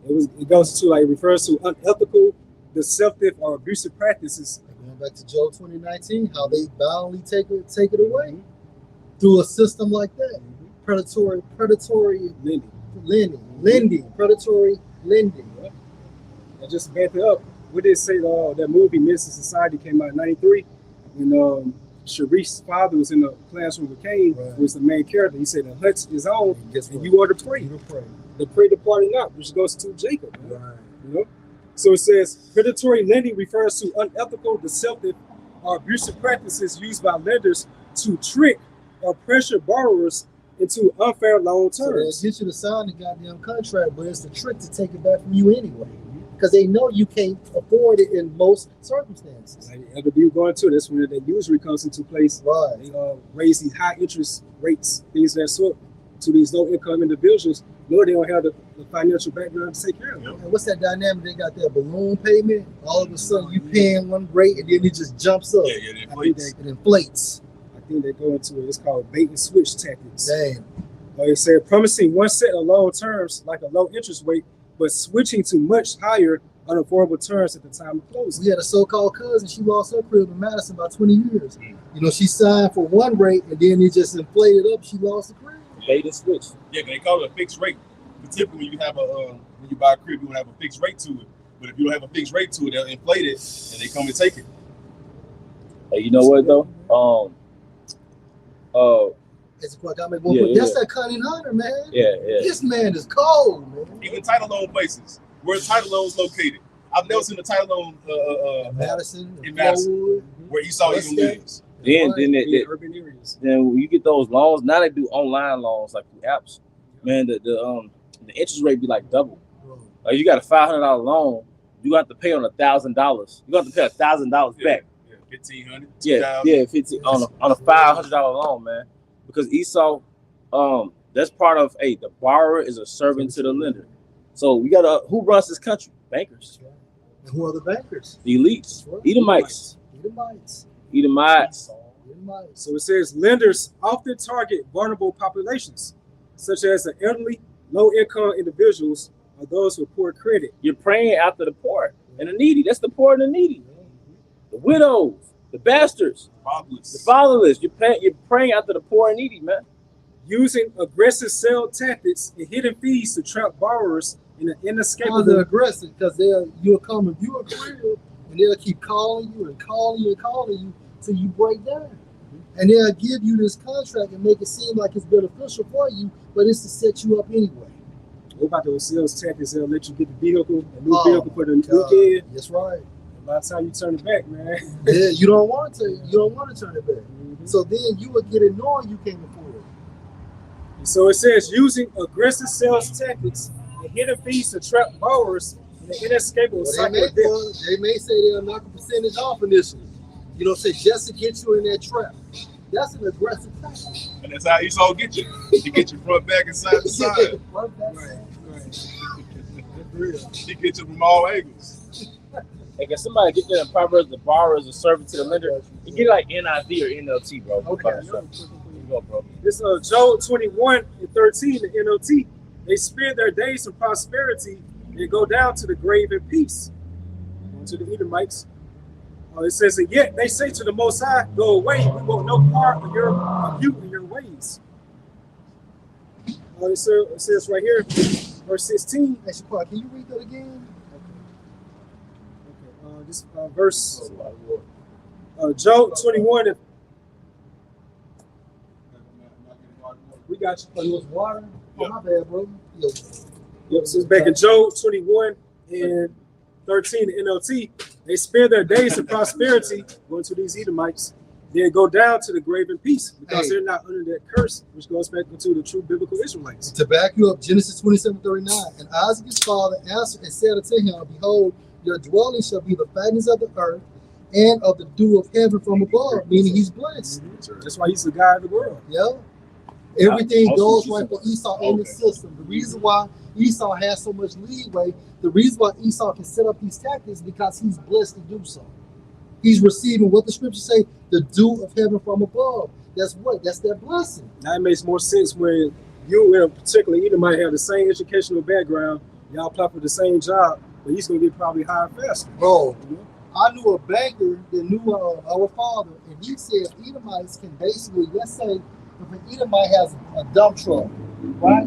It goes to it refers to unethical, deceptive, or abusive practices. Going back to Job 2019, how they boundly take it away through a system like that. Predatory lending, predatory lending. And just to back it up, what did it say? That movie Mr. Society came out in '93, and Sharice's father was in the classroom with Cain, who was the main character. He said, "The hut is on, and you are the prey. The prey departing not," which goes to Jacob. Right. You know, so it says predatory lending refers to unethical, deceptive, or abusive practices used by lenders to trick or pressure borrowers into unfair loan terms. So they'll get you to sign the goddamn contract, but it's the trick to take it back from you anyway. Because they know you can't afford it in most circumstances. Like you go into this when the usury comes into place. Right. They raise these high interest rates, things of that sort, to these low income individuals. They don't have the financial background to take care of them. And what's that dynamic? They got their balloon payment. All of a sudden, you paying one rate, and then it just jumps up. Yeah, it inflates. It inflates. I think they go into it. It's called bait and switch tactics. Damn. Like I said, promising one set of loan terms like a low interest rate, but switching to much higher unaffordable terms at the time of closing. We had a so-called cousin. She lost her crib in Madison about 20 years. You know, she signed for one rate, and then it just inflated up. She lost the crib. Bait and switch. Yeah, they call it a fixed rate. But typically, when you have when you buy a crib, you want to have a fixed rate to it. But if you don't have a fixed rate to it, they'll inflate it, and they come and take it. Hey, you know what though? That's that Connie Hunter, man. Yeah. This man is cold, man. Even title loan places. Where title loans located? I've never seen a title loan Madison, in Madison, where Esau even lives. Then urban areas. Then when you get those loans, now they do online loans like through apps. Man, the interest rate be like double. Like you got a $500 loan, you got to pay on $1,000. You got to pay $1,000 back. Yeah, $1,500. Yeah, 15 on a $500 loan, man. Because Esau, that's part of the borrower is a servant to the lender. So we got who runs this country? Bankers. And who are the bankers? The elites. Edomites. So it says lenders often target vulnerable populations, such as the elderly, low-income individuals, are those with poor credit. You're praying after the poor and the needy. That's the poor and the needy. The widows, the bastards, the fatherless. You're praying after the poor and needy, man. Using aggressive sales tactics and hidden fees to trap borrowers in an inescapable. They're aggressive because you'll come and view a career and they'll keep calling you and calling you and calling you till you break down. And they'll give you this contract and make it seem like it's beneficial for you, but it's to set you up anyway. What about those sales tactics? They'll let you get the vehicle, a new vehicle for the weekend. That's right. By the time you turn it back, man. Yeah, you don't want to turn it back. Mm-hmm. So then you would get annoyed you can't afford it. And so it says using aggressive sales tactics and hidden fees to trap borrowers in the inescapable cycle of debt. They may say they'll knock a percentage off initially. You know, say just to get you in that trap. That's an aggressive tactic. And that's how Esau get you. He get you front, back, and side to side. Right. He get you from all angles. Hey, can somebody get that in Proverbs? The borrower is a servant to the lender. You get like NIV or NLT, bro. Okay. Go, bro. This Job 21:13, the NLT. They spend their days in prosperity and go down to the grave in peace. To the Edomites. It says, and yet they say to the Most High, go away, we want no part of you and your ways. It says right here, verse 16. Can you read that again? Okay. This verse, Job 21. We got you. It was water. Oh, my bad, bro. Yep, so it's back in Job 21 and 13, the NLT. They spend their days in prosperity, going to these Edomites, then go down to the grave in peace because they're not under that curse, which goes back into the true biblical Israelites. To back you up, Genesis 27:39. And Isaac his father answered and said unto him, behold, your dwelling shall be the fatness of the earth and of the dew of heaven from above, meaning he's blessed. That's why he's the God of the world. Yeah. Everything goes right for Esau in the system. The reason why Esau has so much leeway, the reason why Esau can set up these tactics, because he's blessed to do so. He's receiving what the scriptures say, the dew of heaven from above. That's what? That's that blessing. Now it makes more sense when you, in particular, either might have the same educational background, y'all apply for the same job, but he's going to get probably hired faster. Bro, I knew a banker that knew our father, and he said Edomites can basically, let's say, if an Edomite has a dump truck, right?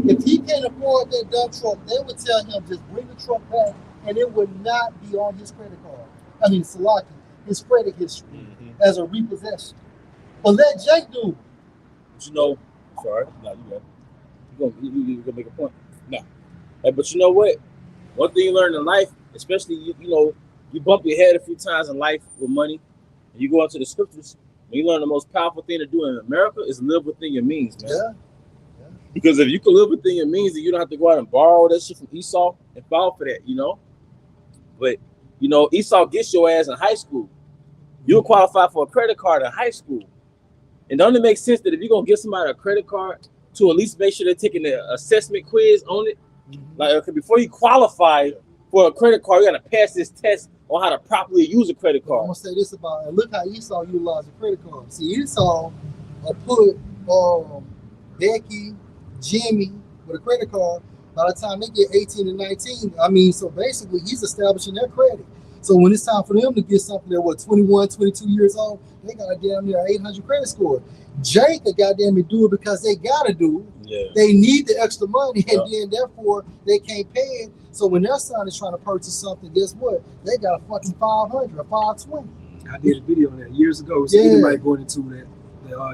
If he can't afford that dump truck, they would tell him just bring the truck back, and it would not be on his credit card. I mean, Salaki, his credit history as a repossession. But let Jake do it. But you know, sorry, no, you gonna make a point. No, hey, but you know what? One thing you learn in life, especially you know, you bump your head a few times in life with money, and you go into the scriptures. You learn the most powerful thing to do in America is live within your means, man. Yeah. Because if you can live within your means, then you don't have to go out and borrow that shit from Esau and fall for that, you know. But you know, Esau gets your ass in high school. You'll qualify for a credit card in high school. And it only makes sense that if you're gonna give somebody a credit card, to at least make sure they're taking the assessment quiz on it. Like before you qualify for a credit card, you gotta pass this test on how to properly use a credit card. I'm gonna say this about, and look how Esau utilized a credit card. See, Esau put Becky, Jimmy with a credit card. By the time they get 18 and 19, I mean, so basically he's establishing their credit. So when it's time for them to get something that 21, 22 years old, they got a damn near 800 credit score. Jake, they goddamn do it because they gotta do it. Yeah. They need the extra money, and then therefore they can't pay it. So when their son is trying to purchase something, guess what? They got a fucking 500 or 520. I did a video on that years ago. So anybody going into that.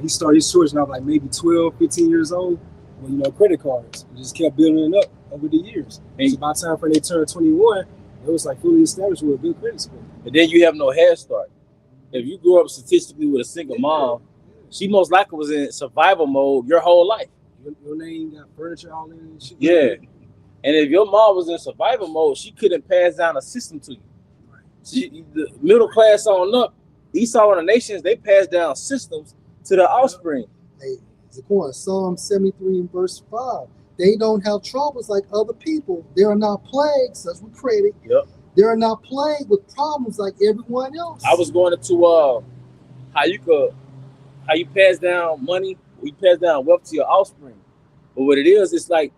He started his church when I was like maybe 12, 15 years old. Well, you know, credit cards. It just kept building it up over the years. And so by the time when they turned 21, it was like fully established with a good credit score. And then you have no head start. If you grew up statistically with a single mom, she most likely was in survival mode your whole life. Your name got furniture all in and shit. Yeah. And if your mom was in survival mode, she couldn't pass down a system to you. The middle class on up, Esau and the nations, they pass down systems to their offspring. Hey, Zaquan, Psalm 73 and verse 5. They don't have troubles like other people. They are not plagued, such with credit. Yep. They are not plagued with problems like everyone else. I was going into how you pass down money, you pass down wealth to your offspring. But what it is, it's like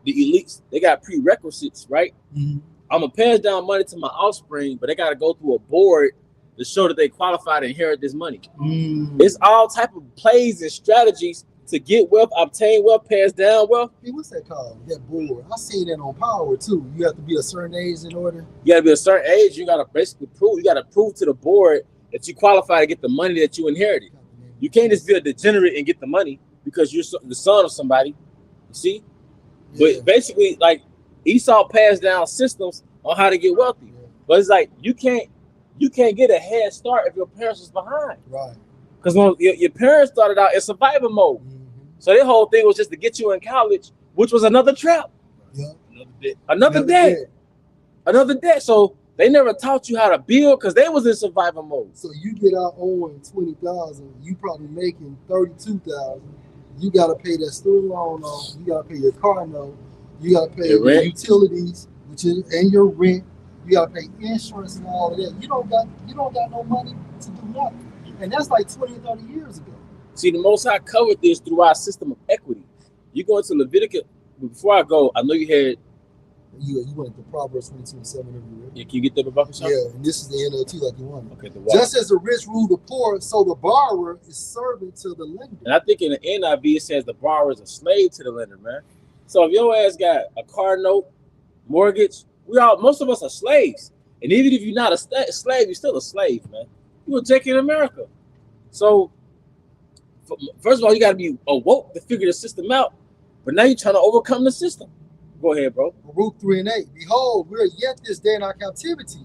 the elites, they got prerequisites, right? Mhm. I'm gonna pass down money to my offspring, but they got to go through a board to show that they qualify to inherit this money. It's all type of plays and strategies to get wealth, obtain wealth, pass down wealth. Hey, what's that called? That board. I seen that on Power too. You have to be a certain age in order. You got to be a certain age. You got to basically prove. You got to prove to the board that you qualify to get the money that you inherited. You can't just be a degenerate and get the money because you're the son of somebody. You see? Yeah. But basically, like Esau passed down systems on how to get wealthy. Yeah. But it's like you can't get a head start if your parents was behind. Right. Because when your parents started out in survival mode. So their whole thing was just to get you in college, which was another trap. Yeah. Another debt. So they never taught you how to build because they was in survival mode. So you get out owing 20,000, you probably making 32,000. You gotta pay that student loan off, you gotta pay your car note, you gotta pay your utilities, and your rent, you gotta pay insurance and all of that. You don't got no money to do nothing. And that's like 20, 30 years ago. See, the Most High covered this through our system of equity. You go into Leviticus. Before I go, I know you had. You went to Proverbs 22:7 every year. Yeah, can you get that about yourself? Yeah, and this is the NLT like you wanted. Okay, just as the rich rule the poor, so the borrower is servant to the lender. And I think in the NIV it says the borrower is a slave to the lender, man. So if your ass got a car note, mortgage, most of us are slaves. And even if you're not a slave, you're still a slave, man. You a Jake in America. So first of all, you got to be awoke to figure the system out. But now you're trying to overcome the system. Go ahead, bro. Ruth 3:8. Behold, we are yet this day in our captivity,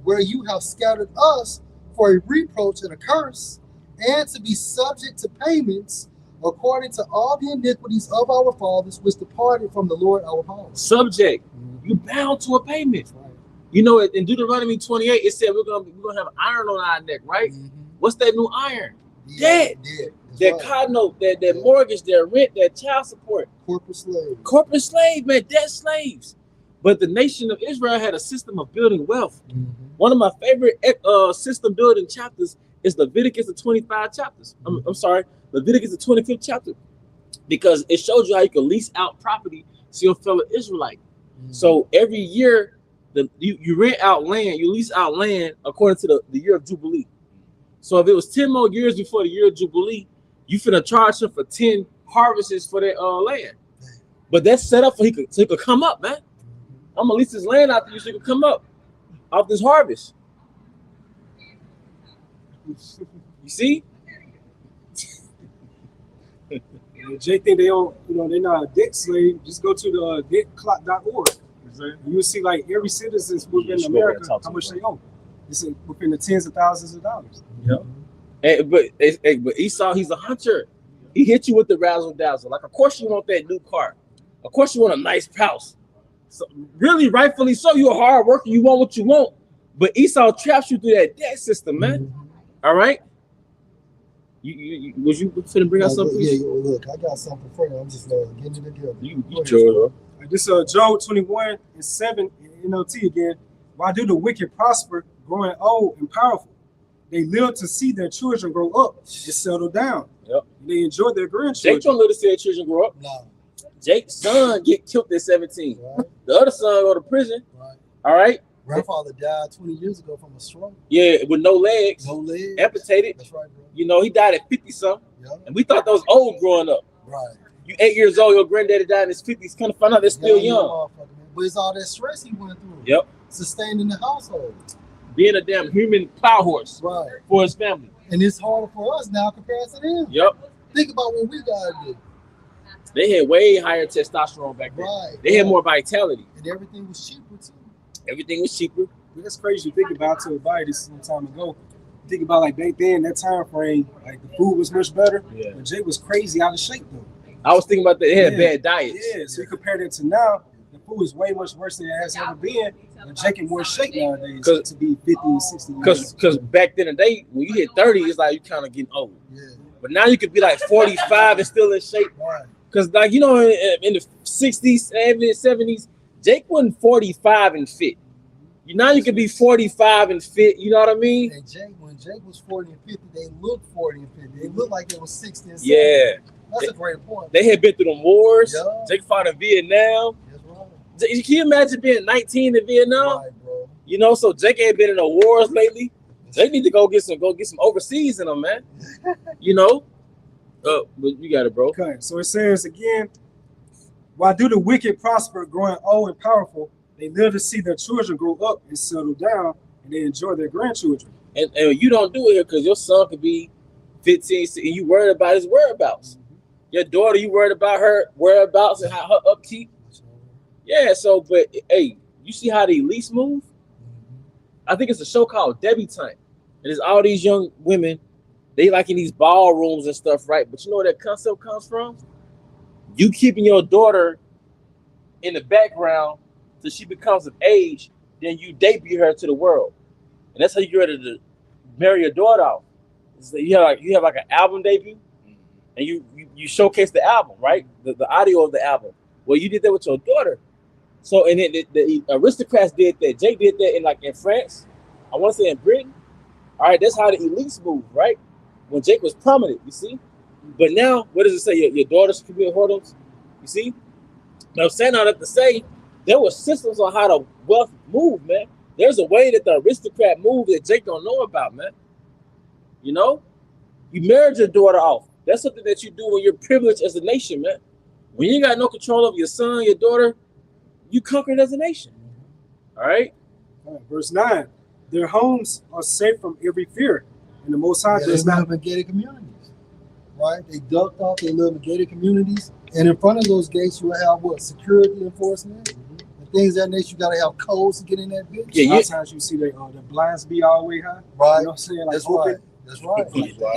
where you have scattered us for a reproach and a curse, and to be subject to payments according to all the iniquities of our fathers, which departed from the Lord our father. Subject. You bound to a payment. Right. You know, in Deuteronomy 28, it said we're gonna have iron on our neck, right? What's that new iron? Debt. That car note, that mortgage, that rent, that child support. Corporate slave, man, debt slaves. But the nation of Israel had a system of building wealth. One of my favorite system building chapters is Leviticus, the 25 chapters. I'm sorry, Leviticus, the 25th chapter. Because it shows you how you can lease out property to your fellow Israelite. So every year, you rent out land, you lease out land according to the year of Jubilee. So if it was 10 more years before the year of Jubilee, you finna charge him for 10 harvests for that land. But that's set up so he could come up, man. I'm gonna lease this land out to you so he could come up off this harvest. You see? Jay think they don't, they're not a debt slave. Just go to the debtclock.org. You'll see like every citizen within America how much they owe. It's within the tens of thousands of dollars. Yep. But Esau, he's a hunter. He hit you with the razzle dazzle. Like, of course you want that new car. Of course you want a nice house. So really, rightfully so, you're a hard worker. You want what you want. But Esau traps you through that debt system, man. All right. Was you finna bring out something? Yeah, look, I got something for you. I'm just getting it together. You sure? This Job 21:7 in NLT again. Why do the wicked prosper, growing old and powerful? They live to see their children grow up and settle down. Yep. They enjoy their grandchildren. Jake don't live to see their children grow up. No. Jake's son get killed at 17. Right. The other son go to prison. Right. All right. Grandfather died 20 years ago from a stroke. Yeah, with no legs. No legs. Amputated. That's right, bro. You know, he died at 50-something. Yep. And we thought that was old growing up. Right. You 8 years old, your granddaddy died in his 50s. Kind of find out they're still young. But it's all that stress he went through. Yep. Sustaining the household. Being a damn human plow horse. Right. For his family. And it's harder for us now compared to them. Yep. Think about what we gotta do. They had way higher testosterone back then. Right. They had more vitality. And everything was cheaper too. Everything was cheaper. That's crazy to think about. To buy this some time ago. Think about like back then, that time frame, like the food was much better. Yeah. But Jay was crazy out of shape though. I was thinking about that. They had bad diets. Yeah, so you compare that to now, the food is way much worse than it has ever been. But Jay in more shape nowadays to be 50, 60 years. Because back then, when you hit 30, it's like you kind of getting old. Yeah. But now you could be like 45 and still in shape. Right. Because like, in the 60s, 70s, Jake wasn't 45 and fit. Now you could be 45 and fit, you know what I mean? And when Jake was 40 and 50, they looked 40 and 50. They looked like they was 60 and 70. Yeah. That's a great point. They had been through the wars. Yeah. Jake fought in Vietnam. That's right. Can you imagine being 19 in Vietnam? Right, bro. You know, so Jake ain't been in the wars lately. They need to go get some overseas in them, man. You know, but you got it, bro. Okay, so it says again, why do the wicked prosper, growing old and powerful? They live to see their children grow up and settle down, and they enjoy their grandchildren. And you don't do it here because your son could be 15, and you worried about his whereabouts. Your daughter, you worried about her whereabouts and how her upkeep. Yeah, so, but hey, you see how the elites move? I think it's a show called Debutante. And it's all these young women, they like in these ballrooms and stuff, right? But you know where that concept comes from? You keeping your daughter in the background till she becomes of age, then you debut her to the world. And that's how you get ready to marry your daughter off. So you have like an album debut, and you showcase the album, right? The audio of the album. Well, you did that with your daughter. So and then the aristocrats did that. Jake did that in France. I want to say in Britain. All right, that's how the elites move, right? When Jake was prominent, you see. But now, what does it say? Your daughters commit whoredoms, you see. Now, I'm saying all that to say there were systems on how the wealth moved, man. There's a way that the aristocrat moved that Jake don't know about, man. You know, you married your daughter off. That's something that you do when you're privileged as a nation, man. When you got no control over your son, your daughter, you conquered as a nation. All right. Verse 9. Their homes are safe from every fear, and the Most High does not live in gated communities, right? They ducked off. They live in gated communities, and in front of those gates, you will have what? Security enforcement, and things of that nature. You got to have codes to get in that bitch. Yeah, sometimes you see the blinds be all the way high. Right. You know what I'm saying? Like That's open. right. That's right.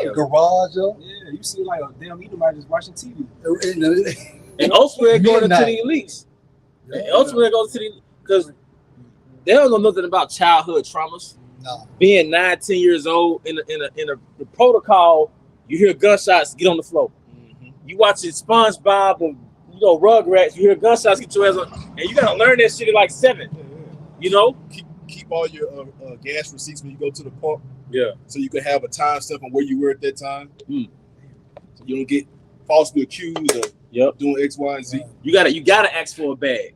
Yeah. Garage up. Yeah, you see like a damn Edomite just watching TV. And ultimately, it goes into the elites. And ultimately, it goes to the because they don't know nothing about childhood traumas. No. Being 9, 10 years old in the protocol, you hear gunshots, get on the floor. You watching SpongeBob or Rugrats, you hear gunshots, get your ass on, and you gotta learn that shit at like 7. You know, keep all your gas receipts when you go to the pump. Yeah. So you can have a time stamp on where you were at that time. So you don't get falsely accused of doing X, Y, and Z. You gotta ask for a bag.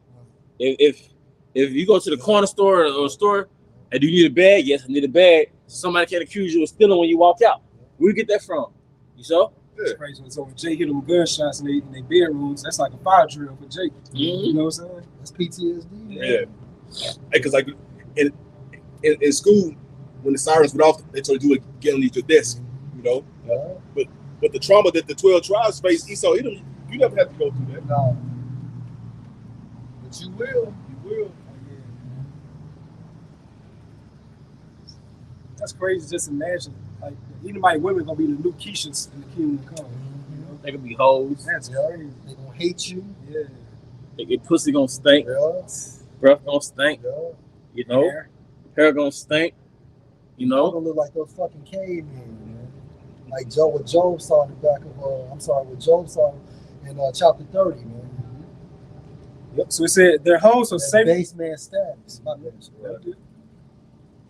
If you go to the corner store or store and do you need a bag? Yes, I need a bag. Somebody can't accuse you of stealing when you walk out. Where you get that from? You saw? It's crazy. So when Jake hit them with gunshots in their bedrooms, that's like a fire drill for Jake. You know what I'm saying? That's PTSD. Yeah. Because like in school, when the sirens went off, they told you to get underneath your desk. You know. Yeah. But the trauma that the 12 tribes face, Esau, you never have to go through that. No. But you will. You will. That's crazy. Just imagine, like, Edomite women gonna be the new Keishas in the kingdom to come. You know? They can be hoes. That's crazy. They gonna hate you. Yeah. Your pussy gonna stink. Yeah. Breath gonna stink. Yeah. You know, hair gonna stink. You know, gonna look like those fucking cavemen, man. Like what Job saw in the back of what Job saw in chapter 30, man. Yep. So it said their homes are safe. Base man status. My bad.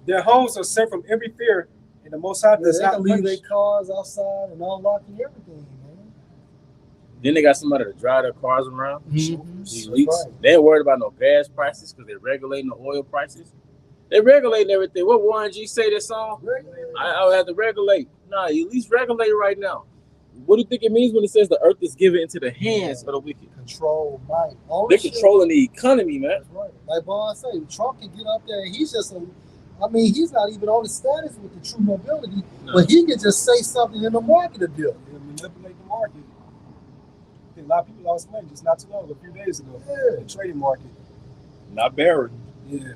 Their homes are safe from every fear, and the Most High does not leave their cars outside and unlocking everything, man. Then they got somebody to drive their cars around. Mm-hmm. These elites, they ain't worried about no gas prices because they're regulating the oil prices. They're regulating everything. What Warren G say that song? I have to regulate. Nah, you at least regulate right now. What do you think it means when it says the earth is given into the hands of the wicked? Control, might. They're controlling the economy, man. That's right. Like Bond said, Trump can get up there and he's just he's not even on the status with the true nobility, but he can just say something in the market a deal. He'll manipulate the market. I think a lot of people lost money just not too long, a few days ago. Yeah. The trading market. Not Barry. Yeah.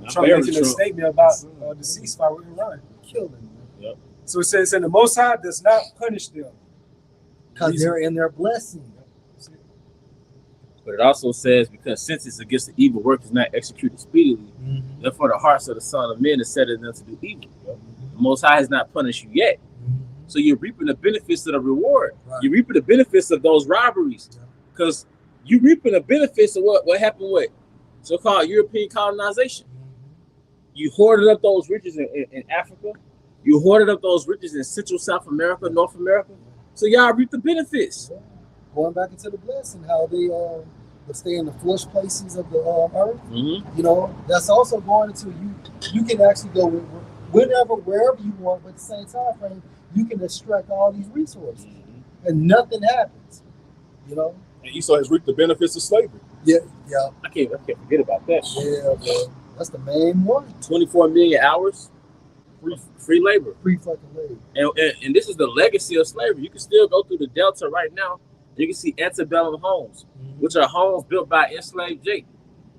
Not Trump Barry making a statement about the ceasefire with Iran. Killing them. Yep. So it says, and the Most High does not punish them. Because they're in their blessing. But it also says, because sentence against the evil work is not executed speedily, therefore the hearts of the Son of Men is set in them to do evil. The Most High has not punished you yet. So you're reaping the benefits of the reward. Right. You're reaping the benefits of those robberies. Because you're reaping the benefits of what happened with so-called European colonization. You hoarded up those riches in Africa. You hoarded up those riches in Central South America, North America. So y'all reap the benefits. Going back into the blessing, how they stay in the flush places of the earth. Mm-hmm. You know, that's also going into you. You can actually go whenever, wherever you want, but at the same time frame, you can extract all these resources, and nothing happens. You know. And Esau has reaped the benefits of slavery. Yeah. I can't forget about that. Yeah, bro. That's the main one. 24 million hours, free labor. Free fucking labor. And this is the legacy of slavery. You can still go through the Delta right now. You can see antebellum homes, which are homes built by enslaved Jake.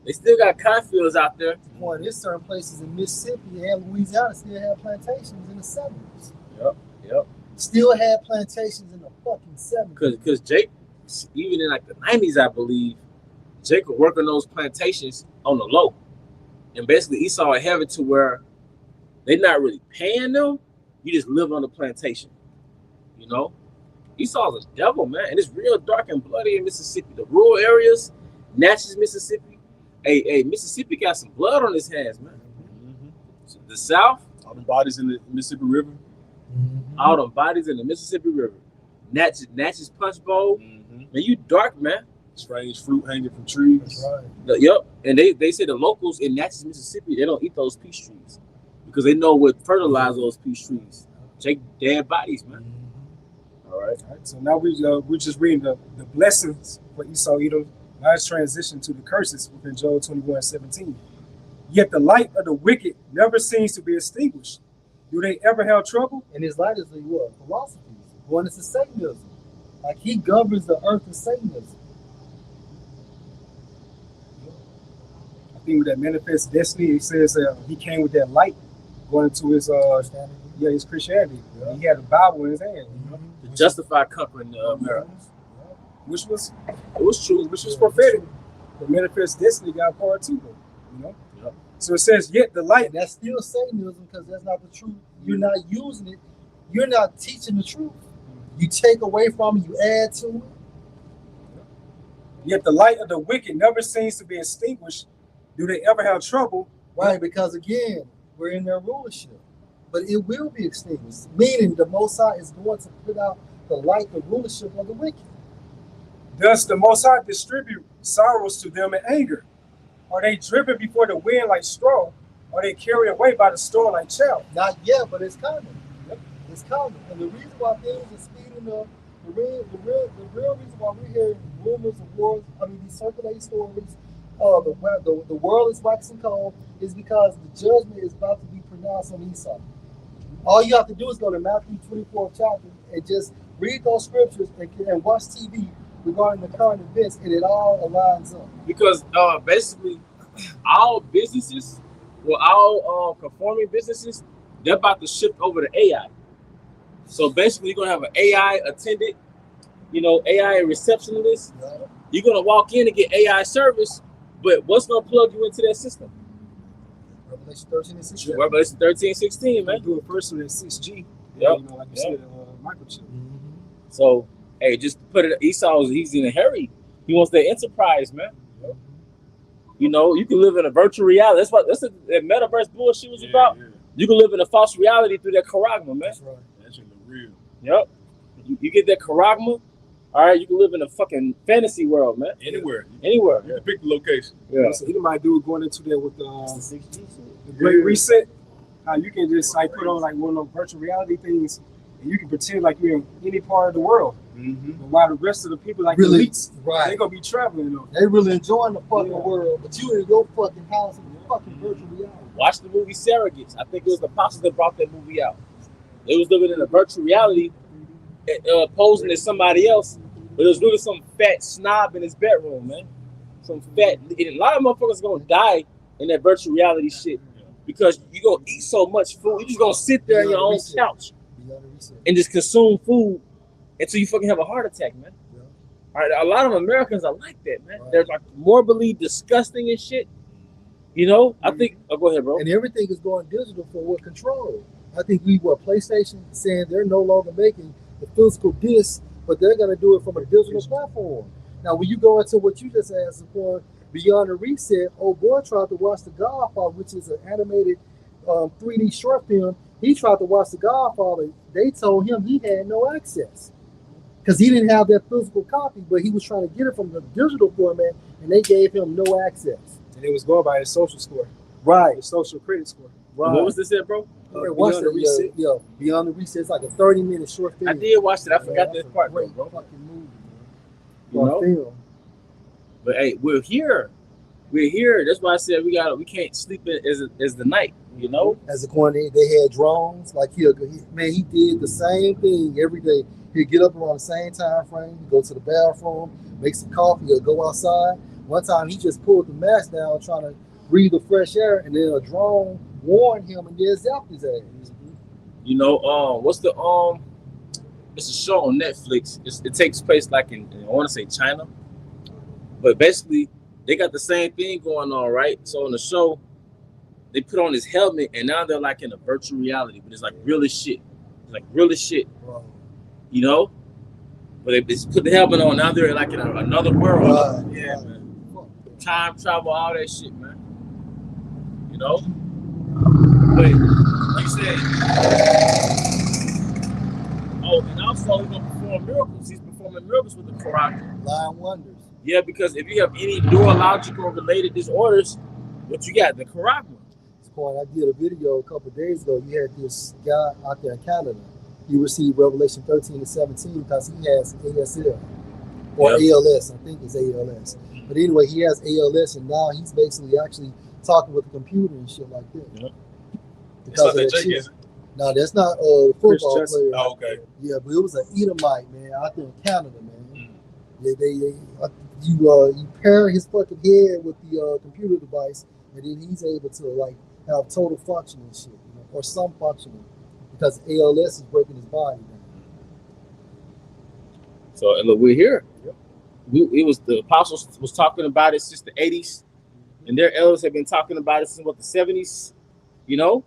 They still got cotton fields out there. Boy, there's certain places in Mississippi and Louisiana still have plantations in the 70s. Yep. Still had plantations in the fucking 70s. Because Jake, even in like the 90s, I believe, Jake would work on those plantations on the low. And basically Esau would have it to where they're not really paying them. You just live on the plantation. You know? Esau's a devil, man. And it's real dark and bloody in Mississippi. The rural areas, Natchez, Mississippi. Hey, Mississippi got some blood on his hands, man. So the South. All the bodies in the Mississippi River. All them bodies in the Mississippi River. Natchez Punch Bowl. Man, you dark, man. Strange fruit hanging from trees. That's right. Yep. And they say the locals in Natchez, Mississippi, they don't eat those peach trees because they know what fertilize those peach trees. Take dead bodies, man. All right. So now we're just reading the blessings for Esau, Edom. Now let's transition to the curses within Job 21:17. Yet the light of the wicked never seems to be extinguished. Do they ever have trouble? And his light is the what? Philosophies. Going into Satanism. Like he governs the earth of Satanism. I think with that manifest destiny, it says he came with that light going into his his Christianity. Yeah. He had a Bible in his hand, you know? To justify conquering America. Which was true, which was prophetic. The manifest destiny got part too, you know? Yep. So it says, yet the light. And that's still Satanism because that's not the truth. You're not using it. You're not teaching the truth. You take away from it, you add to it. Yet the light of the wicked never seems to be extinguished. Do they ever have trouble? Right, because again, we're in their rulership. But it will be extinguished, meaning the Most High is going to put out the light, the rulership of the wicked. Does the Most High distribute sorrows to them in anger? Are they driven before the wind like straw? Are they carried away by the storm like chaff? Not yet, but it's coming. It's coming. And the reason why things are speeding up, the real reason why we're hearing rumors of wars, these circulating stories, the world is waxing cold, is because the judgment is about to be pronounced on Esau. All you have to do is go to Matthew 24th chapter and just read those scriptures and watch TV regarding the current events, and it all aligns up. Because basically, all businesses, all conforming businesses, they're about to shift over to AI. So basically, you're gonna have an AI attendant, AI receptionist. Yeah. You're gonna walk in and get AI service, but what's gonna plug you into that system? Revelation 13 and 16. Revelation 13, 16, man. Do it first with 6G. Yep. Like you said, microchip. So, hey, just put it. Esau, he's in a hurry. He wants that enterprise, man. Yep. You can live in a virtual reality. That's that metaverse bullshit was about. Yeah. You can live in a false reality through that charagma, man. That's right. That's in the real. Yep. You get that charagma. All right, you can live in a fucking fantasy world, man. Anywhere. You can pick the location. Yeah. So you might do it going into there with the Great Reset. How you can just put on one of those virtual reality things, and you can pretend like you're in any part of the world. Mm-hmm. But while the rest of the people really, the elites, they're gonna be traveling though. They really enjoying the fucking world, but you in your fucking house in your fucking virtual reality. Watch the movie Surrogates. I think it was the apostles that brought that movie out. They was living in a virtual reality, posing as somebody else, but it was really some fat snob in his bedroom, man. Some fat. And a lot of motherfuckers gonna die in that virtual reality shit because you gonna eat so much food. You just gonna sit there on your own couch and just consume food until you fucking have a heart attack, man. Yeah. All right, a lot of Americans are like that, man. Right. They're like morbidly disgusting and shit. I think. Oh, go ahead, bro. And everything is going digital for what control. I think PlayStation saying they're no longer making the physical disc, but they're going to do it from a digital platform. Now, when you go into what you just asked for, Beyond the Reset, old boy tried to watch The Godfather, which is an animated 3D short film. He tried to watch The Godfather. They told him he had no access. because he didn't have that physical copy, but he was trying to get it from the digital format, and they gave him no access. And it was going by his social score, Right. his social credit score. Right. What was this at, bro? Beyond the Reset. Yeah, Beyond the Reset. It's like a 30-minute short film. I did watch it. I forgot That's that a part, great bro. fucking movie, You know? film. But hey, we're here. We're here. That's why I said we can't sleep as the night, you know? As a coordinator, they had drones. Like he did the same thing every day. He'd get up around the same time frame, go to the bathroom, make some coffee, or go outside. One time he just pulled the mask down trying to breathe the fresh air, and then a drone warned him and then zapped his ass. You know, what's the it's a show on Netflix. It takes place like in I want to say China, but basically they got the same thing going on, right? So in the show, they put on this helmet, and now they're like in a virtual reality, but it's like real as shit. It's like real as shit, you know. But they just put the helmet on. Now they're like in another world. Yeah, man. Time travel, all that shit, man. You know. But like you said, oh, and also he's gonna perform miracles. He's performing miracles with the Quran. Lying wonders. Yeah, because if you have any neurological related disorders, what you got? The Quran. I did a video a couple of days ago. You had this guy out there in Canada. He received Revelation 13 and 17 because he has ASL or ALS. I think it's ALS. But anyway, he has ALS, and now he's basically actually talking with the computer and shit like that. It's not that Jake, is it? No, that's not a football player. Oh, okay. Yeah, but it was an Edomite, man, out there in Canada, man. You pair his fucking head with the computer device, and then he's able to like have total function and shit, you know, or some functioning, because ALS is breaking his body down. So and look, we're here. Yep. It was the apostles was talking about it since the 80s, and their elders have been talking about it since what the 70s, you know,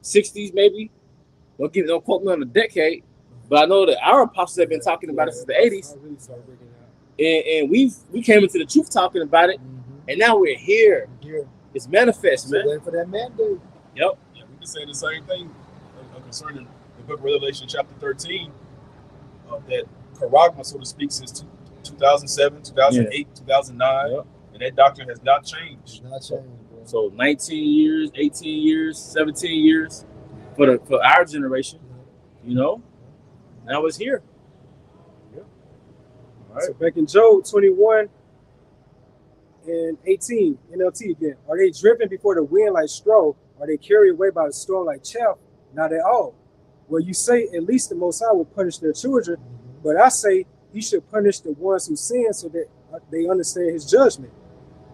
60s maybe. Don't quote me on the decade, but I know that our apostles have been talking about it since the 80s. And we came into the truth talking about it, and now we're here. It's manifest, man. Waiting for that mandate. Yep. Yeah, we've been saying the same thing concerning the book of Revelation chapter 13, that Charagma, so to speak, since 2007, 2008, 2009, and that doctrine has not changed. Not changed, bro. So 19 years, 18 years, 17 years for our generation, you know. Now it's here. So back in Job 21 and 18, NLT again. Are they driven before the wind like straw? Are they carried away by the storm like chaff? Not at all. Well, you say at least the Most High will punish their children, but I say he should punish the ones who sin so that they understand his judgment.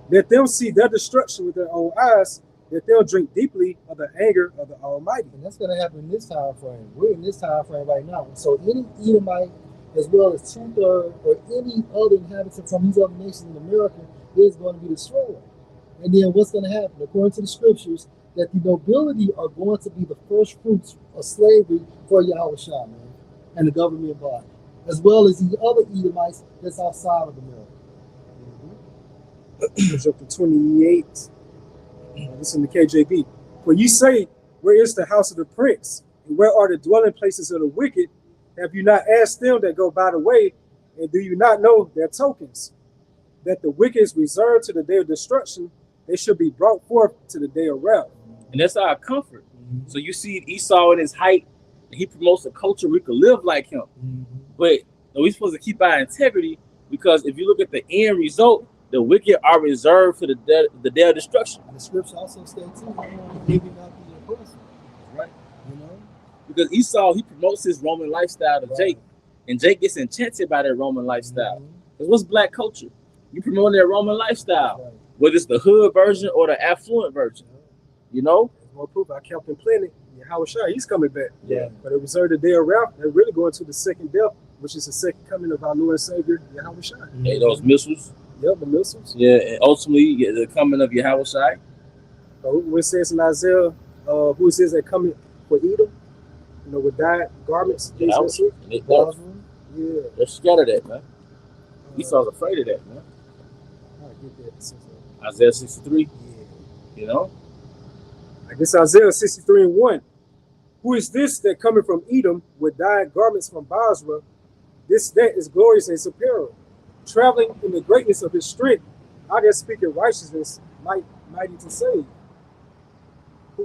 Let them see their destruction with their own eyes, that they'll drink deeply of the anger of the Almighty. And that's going to happen in this time frame. We're in this time frame right now. So any Edomite, as well as 2/3 or any other inhabitant from these other nations in America, is going to be destroyed. And then what's going to happen? According to the scriptures, that the nobility are going to be the first fruits of slavery for Yahushua, man, and the government body, as well as the other Edomites that's outside of America. It's up to 28. This is in the KJV. For you say, where is the house of the prince? And where are the dwelling places of the wicked? Have you not asked them that go by the way? And do you not know their tokens? That the wicked is reserved to the day of destruction, they should be brought forth to the day of wrath. And that's our comfort. So you see Esau in his height, and he promotes a culture we could live like him. But we're supposed to keep our integrity, because if you look at the end result, the wicked are reserved for the day of destruction. And the scripture also states too, giving out the oppressor. Right. You know? Because Esau, he promotes his Roman lifestyle to Jake, and Jake gets enchanted by that Roman lifestyle. Because what's black culture? You promote that Roman lifestyle, whether it's the hood version or the affluent version. You know? There's more proof. I kept him plenty. Yahushua, he's coming back. Yeah. But it reserved the day of wrath. They're really going to the second death, which is the second coming of our Lord and Savior, Yahushua. Hey, those missiles. Yep, the missiles. Yeah, and ultimately the coming of Yahushua. When it says in Isaiah, who it says that coming for Edom, you know, with dyed garments. Yeah, they're scared of that, man. Esau's afraid of that, man. I get that. Isaiah 63. You know? I guess Isaiah 63:1. Who is this that coming from Edom with dyed garments from Basra, that is glorious and superior. Traveling in the greatness of his strength, I that speak in righteousness, mighty to save.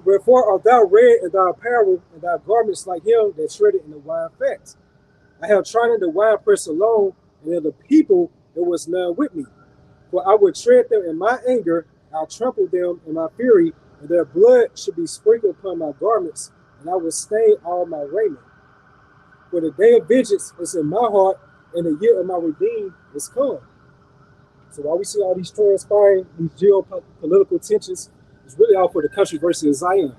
Wherefore art thou red in thy apparel, and thy garments like him that shredded in the wine fat? I have trodden the winepress alone, and of the people there was none with me. For I would tread them in my anger, I'll trample them in my fury, and their blood should be sprinkled upon my garments, and I will stain all my raiment. For the day of vengeance is in my heart, and the year of my redeemed is come. So while we see all these transpiring, these geopolitical tensions, it's really all for the country versus Zion.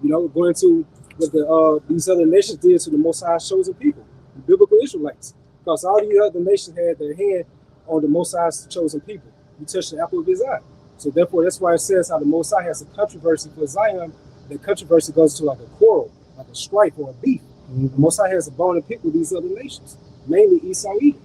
You know, going to what these other nations did to the Most High's chosen people, the biblical Israelites. Because all these other nations had their hand on the Most High's chosen people. You touched the apple of his eye. So therefore, that's why it says how the Most High has a controversy for Zion. The controversy goes to like a quarrel, like a strife or a beef. The Most High has a bone to pick with these other nations, mainly Esau, Edom.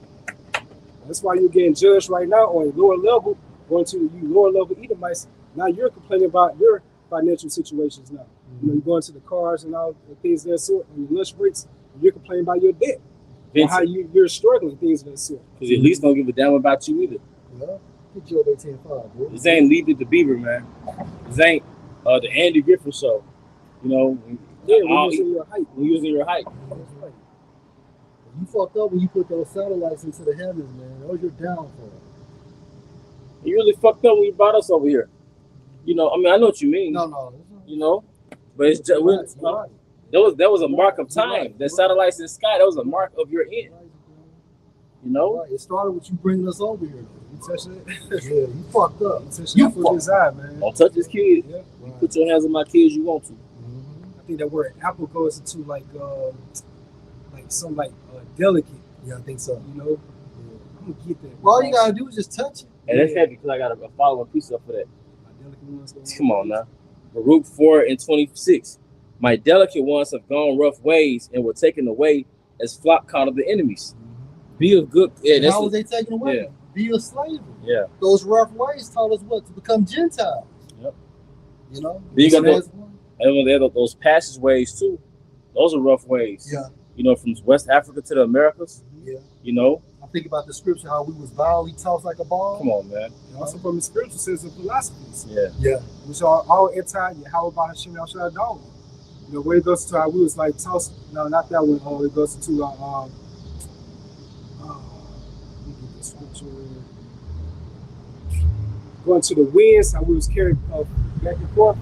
That's why you're getting judged right now on a lower level, going to you lower level Edomites. Now you're complaining about your financial situations now. You know, you're going to the cars and all the things of that sort, on your lunch breaks, and you're complaining about your debt. Or how you're struggling, things of that sort. Because at least don't give a damn about you either. Yeah. Good job, 18.5, bro. This ain't Leave It to Beaver, man. This ain't the Andy Griffin show. You know, we're using your height. We're using your height. That's right. You fucked up when you put those satellites into the heavens, man. That was your downfall. You really fucked up when you brought us over here. You know, I mean, I know what you mean. No. You know, but it's just right. That was a mark of time. The satellites in the sky, that was a mark of your end. You know? Right. It started with you bringing us over here. You touched it? Yeah, you fucked up. You fucked his eye, man. Don't touch his kid. Yeah. You put your hands on my kids, you want to. I think that word apple goes into like some delicate. Yeah, I think so. You know? Yeah. I'm gonna get that. Well, all you gotta do is just touch it. And that's heavy because I got a follow-up piece up for that. Come on now. Baruch 4:26. My delicate ones have gone rough ways and were taken away as flock caught of the enemies. Be of good. Yeah, how was they taken away? Yeah. Be a slave. Yeah. Those rough ways taught us what? To become Gentiles. Yep. You know? Then you got those passageways too. Those are rough ways. Yeah. You know, from West Africa to the Americas. Yeah. You know? I think about the scripture, how we was violently tossed like a ball. Come on, man. And also from the spiritual sense of philosophies. Yeah. Yeah. Which are all anti-Yahweh Hashem Yahshua dog. You know, where it goes to how we was like tossed. No, not that one. It goes to let me get the scripture. Going to the winds, how we was carried back and forth.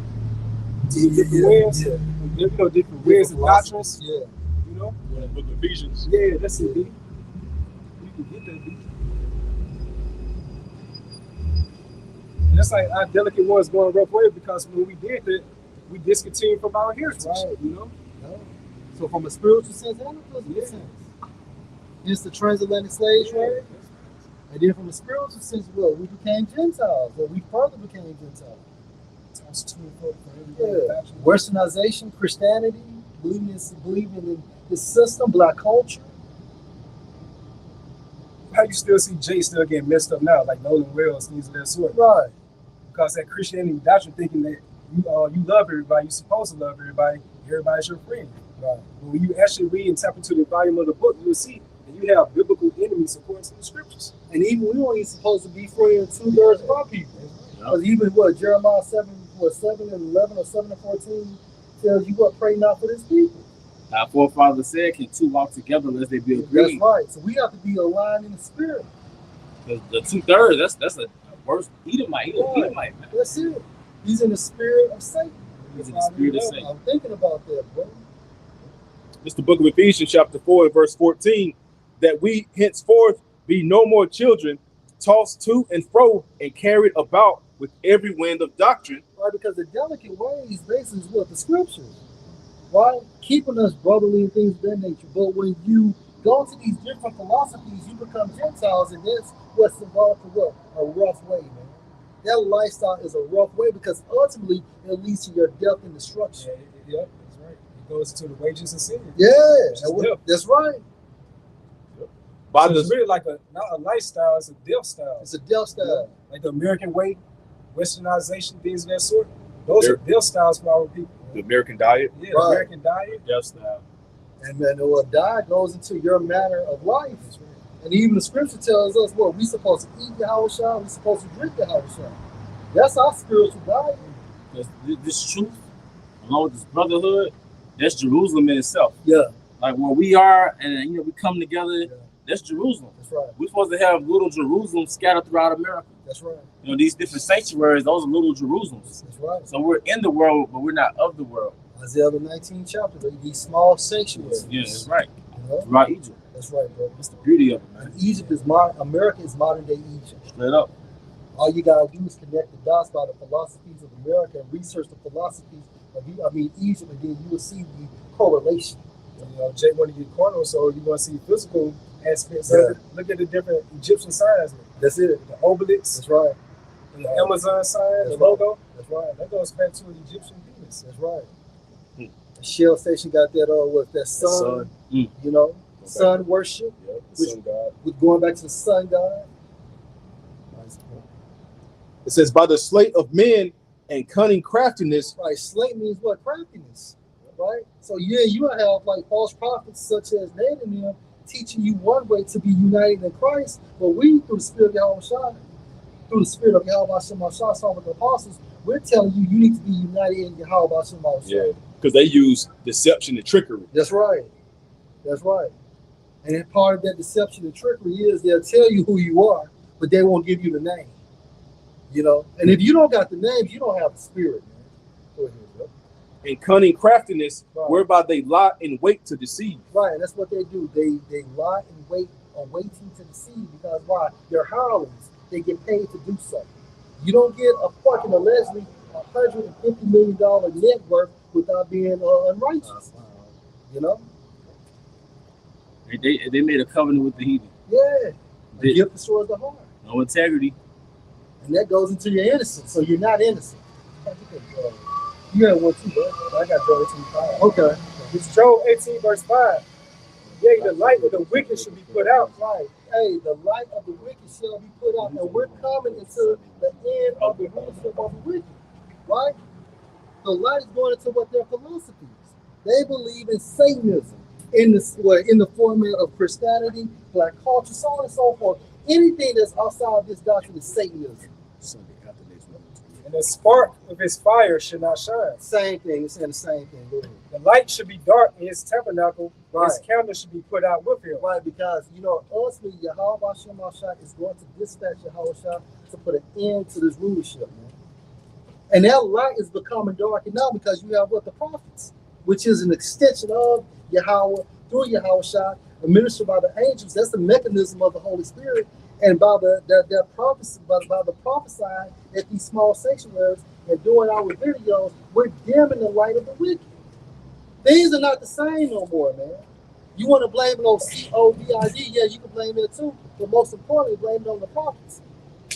To different winds. Yeah. You know, different winds and doctrines. Yeah. You know? Yeah, Book of Ephesians. Yeah, that's it, B. You can get that, B. And that's like our delicate ones going rough way because when we did that, we discontinued from our heritage. Right. You know? Yeah. So from a spiritual sense and a physical sense. It's the transatlantic slave trade. And then from a spiritual sense, well, we became Gentiles, or we further became Gentiles. Yeah. Westernization, Christianity, believing in this system, black culture. How you still see Jay still getting messed up now, like Nolan Wells, things of that sort? Right. Because that Christianity doctrine thinking that you love everybody, you're supposed to love everybody, everybody's your friend. Right. But when you actually read and tap into the volume of the book, you'll see that you have biblical enemies according to the scriptures. And even we weren't even supposed to be friends with 2/3 of our people. Because even Jeremiah 7:11 or 7:14 tells you pray not for this people. Our forefather said, can two walk together unless they be agreed? That's right. So we have to be aligned in the spirit. The 2/3, that's a worse Edomite. Edomite, man. That's it. He's in the spirit of Satan. He's in the spirit of Satan. I'm thinking about that, bro. It's the book of Ephesians, chapter 4, and verse 14, that we henceforth be no more children, tossed to and fro and carried about with every wind of doctrine. Right, because the delicate ways basically is what? The scriptures. Right? Keeping us brotherly and things of that nature. But when you go to these different philosophies, you become Gentiles, and that's what's involved for what? A rough way, man. That lifestyle is a rough way because ultimately it leads to your death and destruction. Yeah, that's right. It goes to the wages of sin. Yeah, Death. that's right. So it's really like not a lifestyle, it's a death style. It's a death style. Like the American way, westernization, things of that sort. Those are death styles for our people. The American diet. Yeah, Right. American diet. Death style. And then what die goes into your manner of life. And even the scripture tells us what we supposed to eat Yahushua, we supposed to drink Yahushua. That's our spiritual diet. This truth, along with this brotherhood, that's Jerusalem in itself. Yeah. Like where we are, and we come together. Yeah. That's Jerusalem. That's right. We're supposed to have little Jerusalem scattered throughout America. That's right. These different sanctuaries, those are little Jerusalems. That's right. So we're in the world, but we're not of the world. Isaiah the 19th chapter, these small sanctuaries. Yeah, that's right. You know? Throughout Egypt. That's right, bro. That's the beauty of it, man. And Egypt is America is modern day Egypt. Straight up. All you gotta do is connect the dots by the philosophies of America and research the philosophies of Egypt, and then you will see the correlation. Jake wanted to get carnal, so you're gonna see physical aspects of it. Look at the different Egyptian signs. That's it. The obelisk. That's right. The Amazon sign, the right. logo. That's right. That goes back to an Egyptian Venus. That's right. The Shell Station got that that sun. Sun worship. Yeah, the sun god. With going back to the sun god. It says, by the sleight of men and cunning craftiness. Right. Sleight means what? Craftiness. Right? So you have like false prophets such as Nathan teaching you one way to be united in Christ, but we through the spirit of Yahushua, through the spirit of Yahweh Shemashah, some of the apostles, we're telling you need to be united in Yahweh Shemashah. Yeah, because they use deception and trickery. That's right. That's right. And then part of that deception and trickery is they'll tell you who you are, but they won't give you the name. And if you don't got the name, you don't have the spirit, man. Go ahead, bro. And cunning craftiness, right. whereby they lie in wait to deceive. Right, that's what they do. They lie in wait or waiting to deceive, because why? They're hirelings. They get paid to do so. You don't get a fucking allegedly $150 million net worth without being unrighteous. They made a covenant with the heathen. Yeah. The gift destroys the heart. No integrity. And that goes into your innocence. So you're not innocent. You had one too, bro. I got Joel 18:5. Okay. It's Joel 18 verse 5. Yea, the light of the wicked should be put out. Right. Hey, the light of the wicked shall be put out. And we're coming into the end of the rulership of the wicked. Right? The light is going into what their philosophies. They believe in Satanism, in the format of Christianity, black culture, so on and so forth. Anything that's outside of this doctrine is Satanism. And the spark of his fire should not shine. Same thing. It's saying the same thing. Go ahead. The light should be dark in his tabernacle. Right. His candle should be put out with him. Right, because ultimately Yahweh Shemashah is going to dispatch Yahweh to put an end to this rulership, man. And that light is becoming darker now because you have the prophets, which is an extension of Yahweh through Yahweh, administered by the angels. That's the mechanism of the Holy Spirit. And by the prophecy, by the prophesying at these small sanctuaries and doing our videos, we're dimming the light of the wicked. Things are not the same no more, man. You want to blame it on COVID? Yeah, you can blame it too. But most importantly, blame it on the prophets.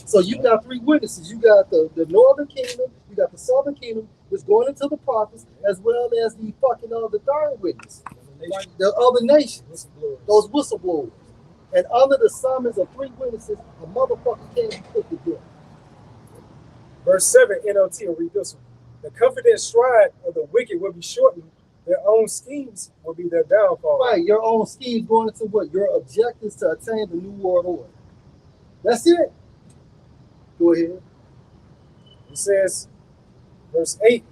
So you got three witnesses. You got the northern kingdom, you got the southern kingdom, which going into the prophets, as well as the fucking the third witness, the other nations, those whistleblowers. And under the summons of three witnesses, a motherfucker can't be put to death. Verse 7, NLT, will read this one. The confident stride of the wicked will be shortened. Their own schemes will be their downfall. Right, your own schemes going into what? Your objectives to attain the New World Order. That's it. Go ahead. It says, verse 8,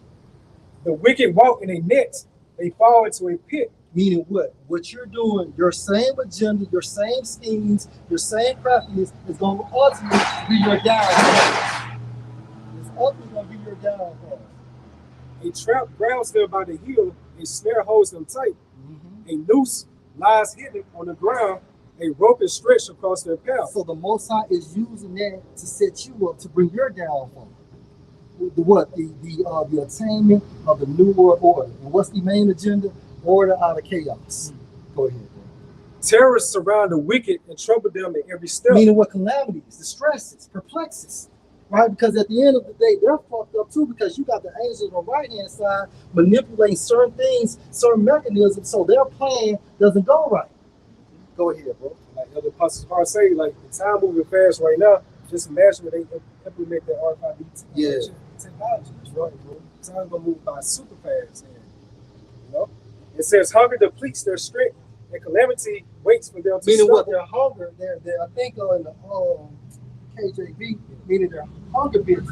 the wicked walk in a net, they fall into a pit. Meaning what? What you're doing, your same agenda, your same schemes, your same craftiness is going to ultimately be your downfall. It's ultimately going to be your downfall. A trap grabs them by the heel, a snare holds them tight. A noose lies hidden on the ground, a rope is stretched across their path. So the Most High is using that to set you up to bring your downfall. The attainment of the New World Order. And what's the main agenda? Order out of chaos. Go ahead, bro. Terrorists surround the wicked and trouble them at every step. Meaning what? Calamities, distresses, perplexes. Right? Because at the end of the day, they're fucked up too, because you got the angels on the right-hand side manipulating certain things, certain mechanisms, so their plan doesn't go right. Go ahead, bro. Like other apostles say, like the time moving fast right now, just imagine when they implement that RFID technology. That's right, bro. Time's gonna move by super fast, and It says hunger depletes their strength, and calamity waits for them to Meaning what? stop. Their hunger. They're I think in the KJV, meaning they're hunger bits.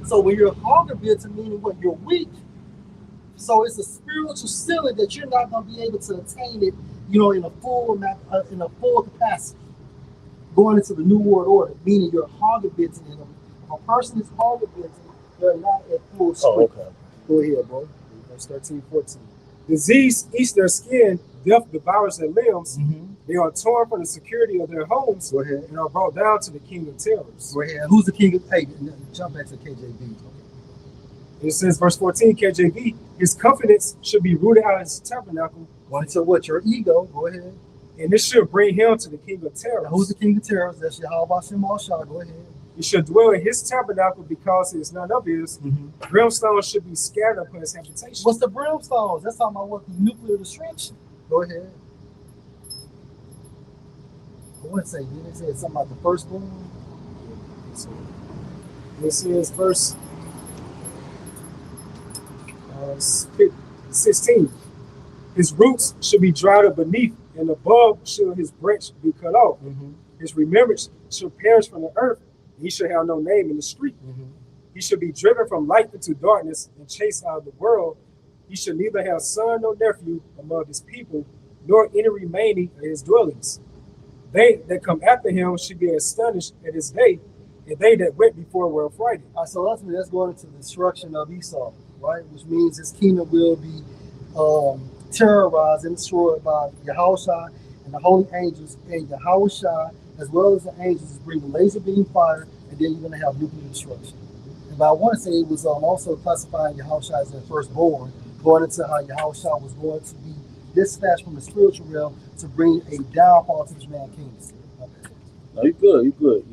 So when you're hunger bits, meaning what? You're weak. So it's a spiritual ceiling that you're not going to be able to attain it, in a full capacity. Going into the New World Order, meaning you're hunger bits. And if a person is hunger bits, they're not at full strength. Oh, okay. Go ahead, bro. Verse 13, 14. Disease eats their skin, death devours their limbs. Mm-hmm. They are torn from the security of their homes. Go ahead. And are brought down to the king of terrors. Go ahead. Who's the king of? Hey, jump back to KJV. It says, verse 14, KJV, his confidence should be rooted out of his tabernacle. Going to what? Your ego. Go ahead. And this should bring him to the king of terrors. Now, who's the king of terrors? That's Yahweh Shema Shah. Go ahead. He should dwell in his tabernacle because it is none of his. Mm-hmm. Brimstone should be scattered upon his habitation. What's the brimstones? That's talking about what? The nuclear destruction. Go ahead. I wouldn't say, did it say something about the firstborn? This is verse 16. His roots should be dried up beneath, and above should his branch be cut off. Mm-hmm. His remembrance should perish from the earth. He should have no name in the street. Mm-hmm. He should be driven from light into darkness and chased out of the world. He should neither have son nor nephew among his people, nor any remaining of his dwellings. They that come after him should be astonished at his day, and they that went before were affrighted. All right, so ultimately, that's going into the destruction of Esau, right? Which means his kingdom will be terrorized and destroyed by Yahushua and the holy angels, and Yahushua, as well as the angels, is bringing laser beam fire, and then you're going to have nuclear destruction. But I want to say it was also classifying Yahushua as their firstborn, going into how Yahushua was going to be dispatched from the spiritual realm to bring a downfall to this man's kingdom. Okay. No, you good. You good.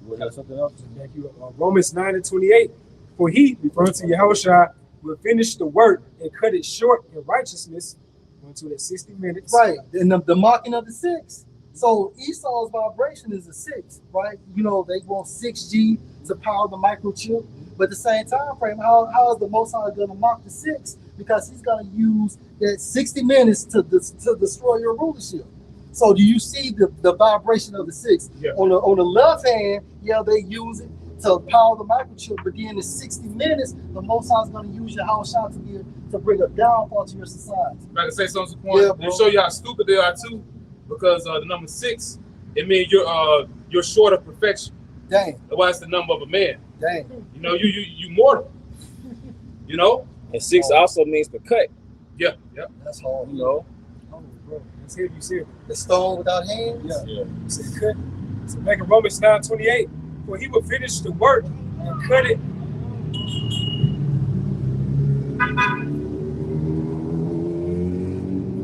Was that something else? Thank you. Romans 9:28. For he, referring to Yahushua, will finish the work and cut it short in righteousness. Going to that 60 minutes. Right. And the marking of the 6. So Esau's vibration is a 6, right? They want 6G to power the microchip. But at the same time frame, how is the Most High going to mark the 6? Because he's going to use that 60 minutes to destroy your rulership. So do you see the vibration of the 6? Yeah. On the left hand, they use it to power the microchip, but then in 60 minutes, the Most High is going to use your house shot to bring a downfall to your society. I can say something, Quan, to show you how stupid they are too, because the number 6, it means you're short of perfection. Dang. That's why it's the number of a man. Dang. You mortal. And 6 also means to cut. Yeah. That's hard. Oh, bro. That's heavy. You see it. The stone without hands? Yeah. You see it cut. So back in Romans 9:28, for he will finish the work and cut it.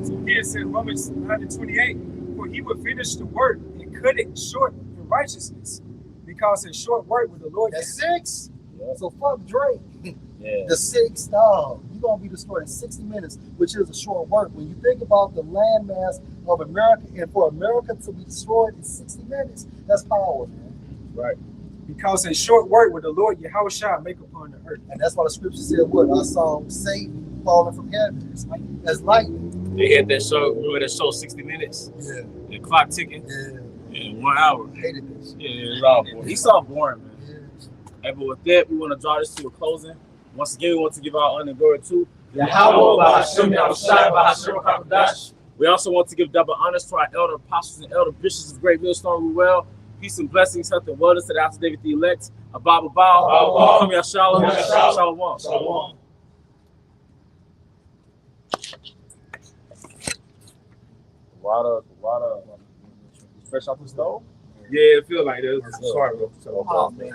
So here it said Romans 9:28, for he will finish the work and cut it short in righteousness, because in short work with the Lord. That's 6. Yeah. So fuck Drake. Yeah. The 6, dog. You're going to be destroyed in 60 minutes, which is a short work. When you think about the landmass of America, and for America to be destroyed in 60 minutes, that's power, man. Right. Because in short work with the Lord Yahushua make upon the earth. And that's why the scripture said, what? I saw Satan falling from heaven. As lightning. They had that show. Remember that show 60 Minutes? Yeah. The clock ticking. Yeah. In 1 hour. Hated this. Yeah, it's all boring. He saw boring, man. Yeah. Hey, but with that, we want to draw this to a closing. Once again, we want to give our honor and glory to Yahweh, Ba'ashem, Yahushai, Ba'ashem, Kakadash. We also want to give double honors to our elder apostles and elder bishops of Great Millstone Ruel. Peace and blessings, health and wellness to the House of David the elect. Abba Bao. Come Shalom. Shalom. Shalom. Water. Fresh off the stove? Yeah, it feels like it. Sorry, bro. Oh, man.